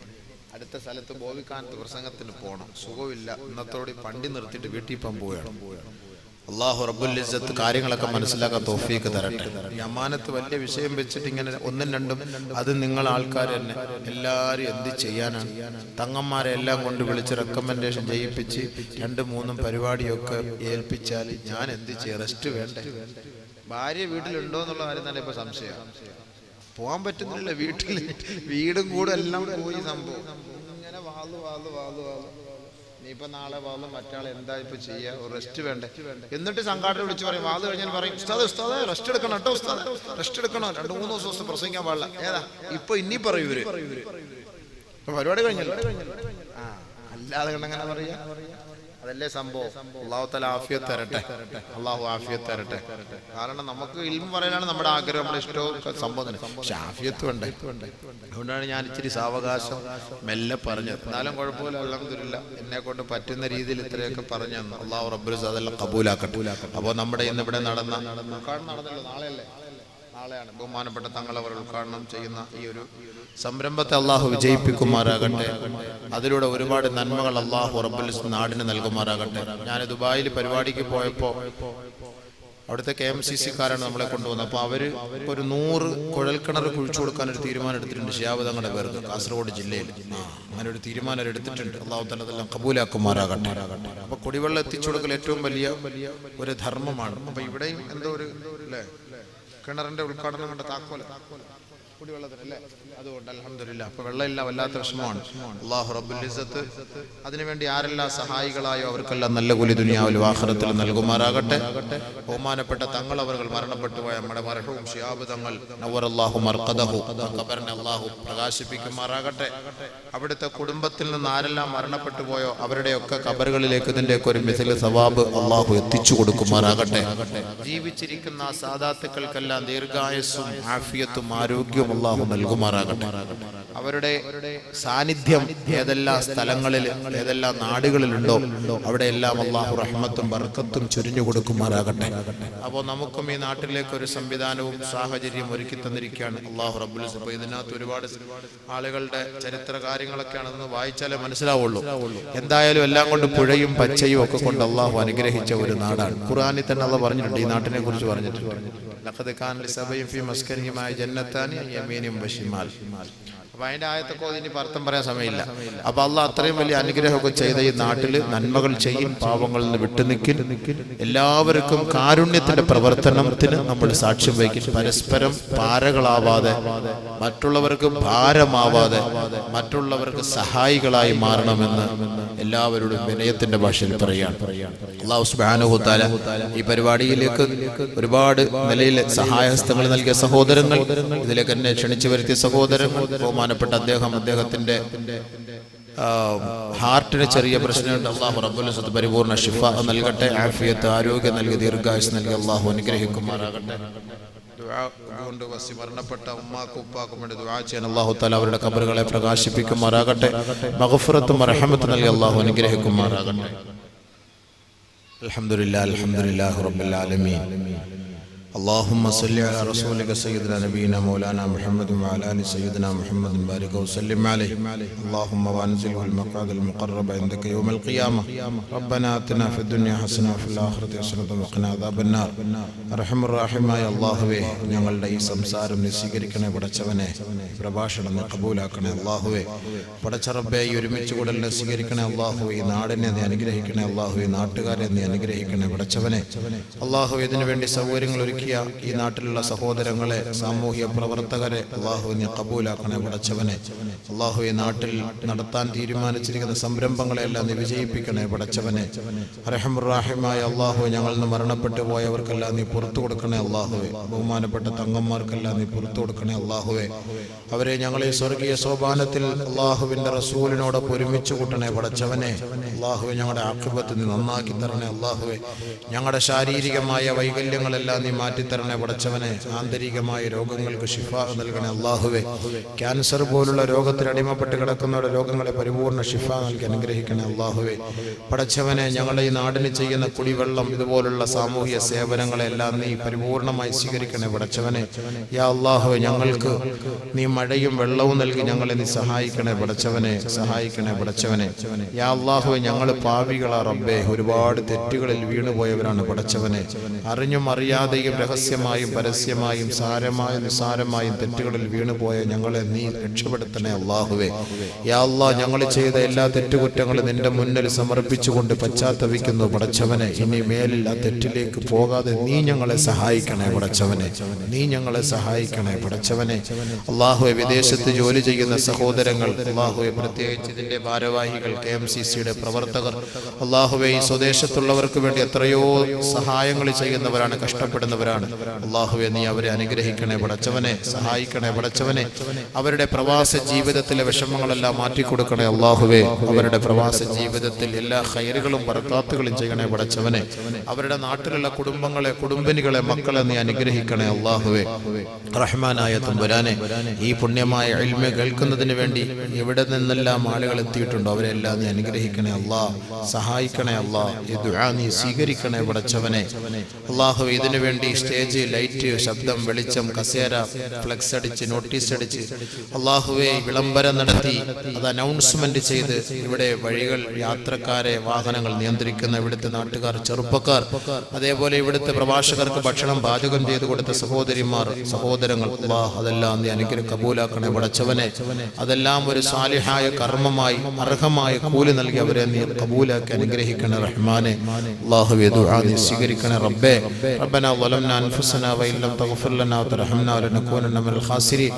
അടുത്ത സ്ഥലത്ത് ബോവിക്കാനത്ത് പ്രസംഗത്തിന് പോകണം. സുഖമില്ല. ഇന്നത്തോടെ പണ്ടി നിർത്തിയിട്ട് വീട്ടിൽ പോകാൻ പോവുകയാണ്. അല്ലാഹു റബ്ബുൽ ഇസ്സത്ത് കാര്യങ്ങളൊക്കെ മനസ്സിലാക്കാൻ തൗഫീഖ് തരട്ടെ. ഈ അമാനത്ത് വലിയ വിഷയം വെച്ചിട്ട് ഇങ്ങനെ ഒന്നും രണ്ടും, അത് നിങ്ങൾ ആൾക്കാർ തന്നെ എല്ലാവരും എന്ത് ചെയ്യാനാണ്? തങ്ങന്മാരെ എല്ലാം കൊണ്ട് വിളിച്ച് റെക്കമെൻഡേഷൻ ചെയ്യിപ്പിച്ച് 2-3 പരിപാടിയൊക്കെ ഏൽപ്പിച്ചാൽ ഞാൻ എന്ത് ചെയ്യും? റെസ്റ്റ് വേണ്ടേ? ഭാര്യ വീട്ടിലുണ്ടോ എന്നുള്ള കാര്യം തന്നെ ഇപ്പൊ സംശയമാണ്. പോകാൻ പറ്റുന്നില്ല. വീടും കൂടെ എല്ലാം പോയി സംഭവം. ഇങ്ങനെ വാള് ഇനിയിപ്പോ നാളെ വാള് മറ്റാൾ എന്താ ഇപ്പൊ ചെയ്യാ? റെസ്റ്റ് വേണ്ടേ? എന്നിട്ട് സംഘാടനം വിളിച്ച് പറയും, വാള് കഴിഞ്ഞാൽ പറയും, ഉസ്താദ് റെസ്റ്റ് എടുക്കണം കേട്ടോ, ഉസ്താദ് റെസ്റ്റ് എടുക്കണോ, 2-3 ദിവസം പ്രസംഗിക്കാൻ പാടില്ല. ഏതാ ഇപ്പൊ ഇനി പറയൂ ഇവര് പരിപാടി കഴിഞ്ഞല്ലോ. അല്ലാതെ കണ്ടങ്ങനെ പറയാ. അതല്ലേ സംഭവം. അള്ളാഹു തആല ആഫിയത്ത് തരട്ടെ, അള്ളാഹു ആഫിയത്ത് തരട്ടെ. കാരണം നമുക്ക് ഇൽമു പറയാനാണ് നമ്മുടെ ആഗ്രഹം, നമ്മുടെ ഇഷ്ടവും സംബോധന, പക്ഷെ ആഫിയത്ത് വേണ്ടേ. അതുകൊണ്ടാണ് ഞാൻ ഇച്ചിരി സാവകാശം മെല്ലെ പറഞ്ഞത്. എന്നാലും കുഴപ്പമില്ല, അൽഹംദുലില്ലാ എന്നെ കൊണ്ട് പറ്റുന്ന രീതിയിൽ ഇത്രയൊക്കെ പറഞ്ഞു തന്നു. അള്ളാഹു റബ്ബുൽ ഇസ്സത്ത് അതെല്ലാം കബൂലാക്കട്ടെ. അപ്പോൾ നമ്മുടെ ഇന്നിവിടെ നടന്നല്ലോ, നാളെയാണ് ബഹുമാനപ്പെട്ട തങ്ങൾ അവർ ഉദ്ഘാടനം ചെയ്യുന്ന ഈ ഒരു സംരംഭത്തെ അള്ളാഹു വിജയിപ്പിക്കുമാറാകട്ടെ. അതിലൂടെ ഒരുപാട് നന്മകൾ അള്ളാഹു റബ്ബുൽ ഇസ്സത്ത് നാടിന് നൽകുമാറാകട്ടെ. ഞാൻ ദുബായിൽ പരിപാടിക്ക് പോയപ്പോൾ അവിടുത്തെ KMCC-കാരാണ് നമ്മളെ കൊണ്ടുവന്നത്. അപ്പോൾ അവർ ഒരു 100 കുഴൽക്കിണർ കുഴിച്ചു കൊടുക്കാൻ ഒരു തീരുമാനം എടുത്തിട്ടുണ്ട്. ശിഹാബ് തങ്ങളുടെ പേർക്ക് കാസർഗോഡ് ജില്ലയിൽ അങ്ങനെ ഒരു തീരുമാനം എടുത്തിട്ടുണ്ട്. അള്ളാഹു തആല അതെല്ലാം കബൂലാക്കുമാറാകട്ടെ. അപ്പോൾ കുടിവെള്ളം എത്തിച്ചു കൊടുക്കൽ ഏറ്റവും വലിയ ഒരു ധർമ്മമാണ്. അപ്പോൾ ഇവിടെയും എന്തോ ഒരു അല്ലേ കിണറിന്റെ ഉദ്ഘാടനം കണ്ട താക്കോല കുടിവെള്ളത്തിനല്ലേ, അതുകൊണ്ട് അൽഹംദുലില്ലാ. അപ്പോൾ വെള്ളമില്ല, വല്ലാത്ത വിഷമമാണ്. അല്ലാഹു റബ്ബുൽ ഇസ്സത്ത് അതിനുവേണ്ടി ആരെല്ലാം സഹായികളായോ അവർക്കെല്ലാം നല്ല കൂലി ദുനിയാവിലും ആഖിറത്തിലും നൽകുമാറാകട്ടെ. ബഹുമാനപ്പെട്ട തങ്ങൾ അവർ മരണപ്പെട്ടു പോയ നമ്മുടെ മർഹൂം ശിഹാബ് തങ്ങൾ നവറല്ലാഹു മർഖദഹു, ഖബറിനെ അല്ലാഹു പ്രകാശിപ്പിക്കുമാറാകട്ടെ. അവിടുത്തെ കുടുംബത്തിൽ നിന്ന് ആരെല്ലാം മരണപ്പെട്ടു പോയോ അവരുടെയൊക്കെ ഖബറുകളിലേക്ക് ഇതിന്റെയൊക്കെ ഒരു മിഥിൽ സവാബ് അല്ലാഹു എത്തിച്ചു കൊടുക്കുമാറാകട്ടെ. ജീവിച്ചിരിക്കുന്ന സാദാത്തുക്കൾക്കെല്ലാം ദീർഘായുസ്സും ആഫിയത്തും ആരോഗ്യവും അല്ലാഹു നൽകുമാറാകട്ടെ. അവരുടെ സാന്നിധ്യം ഏതെല്ലാം സ്ഥലങ്ങളിൽ ഏതെല്ലാം നാടുകളിലുണ്ടോ അവിടെയെല്ലാം അല്ലാഹു റഹ്മത്തും ബർക്കത്തും ചൊരിഞ്ഞു കൊടുക്കുമാറാകട്ടെ. അപ്പോൾ നമുക്കും ഈ നാട്ടിലേക്ക് ഒരു സംവിധാനവും സാഹചര്യം ഒരുക്കി തന്നിരിക്കുകയാണ് അല്ലാഹു റബ്ബുൽ ഇസ്സത്ത്. അപ്പോൾ ഇതിനകത്ത് ഒരുപാട് ആളുകളുടെ ചരിത്ര കാര്യങ്ങളൊക്കെയാണെന്ന് വായിച്ചാലേ മനസ്സിലാവുള്ളൂ. എന്തായാലും എല്ലാം കൊണ്ട് പുഴയും പച്ചയും ഒക്കെ കൊണ്ട് അല്ലാഹു അനുഗ്രഹിച്ച ഒരു നാടാണ്. ഖുർആനിൽ തന്നെ അല്ലാഹു പറഞ്ഞിട്ടുണ്ട്, ഈ നാട്ടിനെ കുറിച്ച് പറഞ്ഞിട്ടുണ്ട്. ലഖദ് കാന ലിസബയിൻ ഫീ മസ്കനിഹിം ജന്നത്താനി യമീനും വശിമാൽ. അപ്പൊ അതിന്റെ ആയത്തൊക്കെ ഇനി അർത്ഥം പറയാൻ സമയമില്ല. അപ്പൊ അള്ളാഹ് അത്രയും വലിയ അനുഗ്രഹമൊക്കെ ചെയ്ത ഈ നാട്ടില് നന്മകൾ ചെയ്യും, പാവങ്ങളിൽ നിന്ന് വിട്ടുനിൽക്കും, എല്ലാവർക്കും കാരുണ്യത്തിന്റെ പ്രവർത്തനത്തിന് നമ്മൾ സാക്ഷ്യം വഹിക്കും. പരസ്പരം പാരകളാവാതെ, മറ്റുള്ളവർക്ക് ഭാരമാവാതെ, മറ്റുള്ളവർക്ക് സഹായികളായി മാറണമെന്ന് എല്ലാവരോടും വിനയത്തിന്റെ ഭാഷയിൽ പറയാണ്. അല്ലാഹു സുബ്ഹാനഹു വ തആല ഈ പരിപാടിയിലേക്ക് ഒരുപാട് നിലയിൽ സഹായഹസ്തങ്ങൾ നൽകിയ സഹോദരങ്ങൾ, ഇതിലേക്ക് എന്നെ ക്ഷണിച്ചു വരുത്തിയ സഹോദരങ്ങൾ, ബഹുമാനപ്പെട്ട അദ്ദേഹത്തിന്റെ ഹാർട്ടിന് ചെറിയ പ്രശ്നമുണ്ട്. അല്ലാഹു റബ്ബുൽ ഇസ്സത്ത് പരിപൂർണ്ണ ശിഫ നൽകട്ടെ, ആഫിയത്ത് ആരോഗ്യം നൽകി ദീർഘായുസ് നൽകി അല്ലാഹു അനുഗ്രഹിക്കുമാറാകട്ടെ. കൊണ്ട് വസി മരണപ്പെട്ട ഉമ്മാക്കും ഉപ്പാക്കും വേണ്ടി ദുആ ചെയ്യാൻ അല്ലാഹു തആല അവരുടെ ഖബറുകളെ പ്രകാശിപ്പിക്കുമാറാകട്ടെ. മഗ്ഫിറത്തും റഹ്മത്തും നൽകി അല്ലാഹു അനുഗ്രഹിക്കുമാറാകട്ടെ. അൽഹംദുലില്ലാഹി അൽഹംദുലില്ലാഹി റബ്ബിൽ ആലമീൻ. اللهم صل على رسولك سيدنا نبينا مولانا محمد وعلى ال سيدنا محمد بارك وسلم عليه. اللهم وانزله المقعد المقرب عندك يوم القيامه. ربنا آتنا في الدنيا حسنه وفي الاخره حسنه وقنا عذاب النار. അർഹമർ റഹീമായ അല്ലാഹുവേ, ഞങ്ങളുടെ ഈ സംസാരം നീ സ്വീകരിക്കണേ പടച്ചവനെ. പ്രഭാഷണം നീ കബൂലാക്കണേ അല്ലാഹുവേ. പടച്ച റബ്ബേ, ഈ ഒരുമിച്ച് കൂടലിനെ സ്വീകരിക്കണേ അല്ലാഹുവേ. ഈ നാടിനെ നീ അനുഗ്രഹിക്കണേ അല്ലാഹുവേ. നാട്ടുകാരെ നീ അനുഗ്രഹിക്കണേ പടച്ചവനെ. അല്ലാഹുവേ, ഇതിനു വേണ്ടി സൗകര്യങ്ങൾ ഒരുക്കിയ ഈ നാട്ടിലുള്ള സഹോദരങ്ങളെ, സാമൂഹ്യ പ്രവർത്തകരെ അല്ലാഹു നീ കബൂലാക്കണേ പടച്ചവനെ. അല്ലാഹു ഈ നാട്ടിൽ നടത്താൻ തീരുമാനിച്ചിരിക്കുന്ന സംരംഭങ്ങളെല്ലാം നീ വിജയിപ്പിക്കണേ പടച്ചവനെ. അർഹമർ റഹീമായ അല്ലാഹു, ഞങ്ങളിൽ നിന്ന് മരണപ്പെട്ടു പോയവർക്കെല്ലാം നീ പുറത്തു കൊടുക്കണേ അല്ലാഹുവേ. ബഹുമാനപ്പെട്ട തങ്ങന്മാർക്കെല്ലാം നീ പുറത്തു കൊടുക്കണേ അല്ലാഹുവേ. അവരെ ഞങ്ങളെ സ്വർഗീയ സോപാനത്തിൽ അല്ലാഹുവിന്റെ റസൂലിനോടൊപ്പം ഒരുമിച്ച് കൂട്ടണേ പടച്ചവനെ. അല്ലാഹുവേ, ഞങ്ങളുടെ ആഖിബത്ത് നീ നന്നാക്കി തരണേ അല്ലാഹുവേ. ഞങ്ങളുടെ ശാരീരികമായ വൈകല്യങ്ങളെല്ലാം നീ മാറ്റിത്തരണേ പടച്ചവനെ. ആന്തരികമായ രോഗങ്ങൾക്ക് ശിഫ നൽകണേ അല്ലാഹുവേ. ക്യാൻസർ പോലുള്ള രോഗത്തിൽ അടിമപ്പെട്ട് കിടക്കുന്നവരുടെ രോഗങ്ങളെ പരിപൂർണ്ണ ശിഫ നൽകി അനുഗ്രഹിക്കണേ അല്ലാഹുവേ. പടച്ചവനെ, ഞങ്ങളുടെ ഈ നാടിന് ചെയ്യുന്ന കുടിവെള്ളം, ഇതുപോലുള്ള സാമൂഹിക സേവനങ്ങളെല്ലാം നീ പരിപൂർണമായി സ്വീകരിക്കണേ പടച്ചവനെ. യാ അല്ലാഹുവേ, ഞങ്ങൾക്ക് നീ മഴയും വെള്ളവും നൽകി ഞങ്ങളെ നീ സഹായിക്കണേ പടച്ചവനെ, സഹായിക്കണേ പടച്ചവനെ. യാ അല്ലാഹുവേ, ഞങ്ങൾ പാപികളാ റബ്ബേ, ഒരുപാട് തെറ്റുകളിൽ വീണുപോയവരാണ് പടച്ചവനെ. അറിഞ്ഞും അറിയാതെയും രഹസ്യമായും പരസ്യമായും സാരമായും നിസാരമായും തെറ്റുകളിൽ വീണുപോയ ഞങ്ങളെ നീ രക്ഷപ്പെടുത്തണേ അല്ലാഹുവേ. യാ അല്ലാഹ്, ഞങ്ങൾ ചെയ്ത എല്ലാ തെറ്റുകുറ്റങ്ങളും നിന്റെ മുന്നിൽ സമർപ്പിച്ചുകൊണ്ട് പശ്ചാത്തപിക്കുന്നു പടച്ചവനെ. ഇനി മേലിൽ ആ തെറ്റിലേക്ക് പോകാതെ നീ ഞങ്ങളെ സഹായിക്കണേ പടച്ചവനെ, നീ ഞങ്ങളെ സഹായിക്കണേ പടച്ചവനെ. അല്ലാഹുവേ, വിദേശത്ത് ജോലി ചെയ്യുന്ന സഹോദരങ്ങൾ, അല്ലാഹുവേ, പ്രത്യേകിച്ച് ഇതിന്റെ ഭാരവാഹികൾ, KMCC-യുടെ പ്രവർത്തകർ, അല്ലാഹുവേ, ഈ സ്വദേശത്തുള്ളവർക്ക് വേണ്ടി എത്രയോ സഹായങ്ങൾ ചെയ്യുന്നവരാണ്, കഷ്ടപ്പെടുന്നവരാണ് കഷ്ടപ്പെടുന്നവരാണ്. അല്ലാഹുവേ നീ അവരെ അനുഗ്രഹിക്കണേ പടച്ചവനെ, സഹായിക്കണേ പടച്ചവനെ. അവരുടെ പ്രവാസ ജീവിതത്തിലെ വിഷമങ്ങളെല്ലാം മാറ്റിക്കൊടുക്കണേ അല്ലാഹുവേ. അവരുടെ പ്രവാസ ജീവിതത്തിൽ എല്ലാ ഖൈറുകളും ബർക്കാത്തുകളും ചെയ്യണേ പടച്ചവനെ. അവരുടെ നാട്ടിലുള്ള കുടുംബങ്ങളെ, കുടുംബിനികളെ, മക്കളെ നീ അനുഗ്രഹിക്കണേ അല്ലാഹുവേ. റഹ്മാനായ തമ്പുരാനെ, ഈ പുണ്യമായ ഇൽമ കേൾക്കുന്നതിന് വേണ്ടി എവിടെ നിന്നെല്ലാം ആളുകൾ എത്തിയിട്ടുണ്ടോ അവരെല്ലാം നീ അനുഗ്രഹിക്കണേ അല്ലാഹ്, സഹായിക്കണേ അല്ലാഹ്. ഈ ദുആ നീ സ്വീകരിക്കണേ പടച്ചവനെ. അല്ലാഹുവേ ഇതിനു വേണ്ടി സ്റ്റേജ്, ലൈറ്റ്, ശബ്ദം, വെളിച്ചം, കസേര, ഫ്ലെക്സ് അടിച്ച്, നോട്ടീസ് അടിച്ച് അല്ലാഹുവേ വിളംബരം നടത്തി അത് അനൗൺസ്മെന്റ് ചെയ്ത് ഇവിടെ വഴികൾ, യാത്രക്കാരെ, വാഹനങ്ങൾ നിയന്ത്രിക്കുന്ന ഇവിടുത്തെ നാട്ടുകാർ, ചെറുപ്പക്കാർ, അതേപോലെ ഇവിടുത്തെ പ്രഭാഷകർക്ക് ഭക്ഷണം പാചകം ചെയ്തു കൊടുത്ത സഹോദരിമാർ, സഹോദരങ്ങൾ, അല്ലാഹ് അതെല്ലാം നീ അനുഗ്രഹം കബൂലാക്കണേ പടച്ചവനെ. അതെല്ലാം ഒരു സാലിഹായ കർമ്മമായി അർഹമായ കൂലി നൽകി അവരെ നീ കബൂലാക്കി അനുഗ്രഹിക്കണേ റഹ്മാനെ. അല്ലാഹുവേ ദുആ നീ സ്വീകരിക്കണേ റബ്ബേ. റബ്ബനാ ളലംനാ അൻഫുസനാ വഇൻ ലം തഗ്ഫിർ ലനാ വതർഹംനാ ലനകൂനന്ന മിനൽ ഖാസിരീൻ.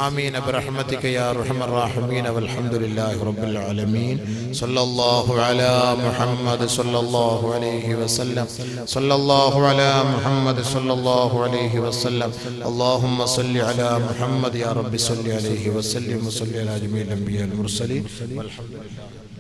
ആമീൻ ബിറഹ്മതിക യാ അർഹമർ റഹീമീൻ. വൽഹംദുലില്ലാഹി റബ്ബിൽ ആലമീൻ. സല്ലല്ലാഹു അലാ മുഹമ്മദ് സല്ലല്ലാഹു അലൈഹി വസല്ലം. സല്ലല്ലാഹു അലാ മുഹമ്മദ് സല്ലല്ലാഹു അലൈഹി വസല്ലം. اللهم صل على محمد يا رب صل عليه وسلم وصل على جميع الأنبياء المرسلين والحمد لله.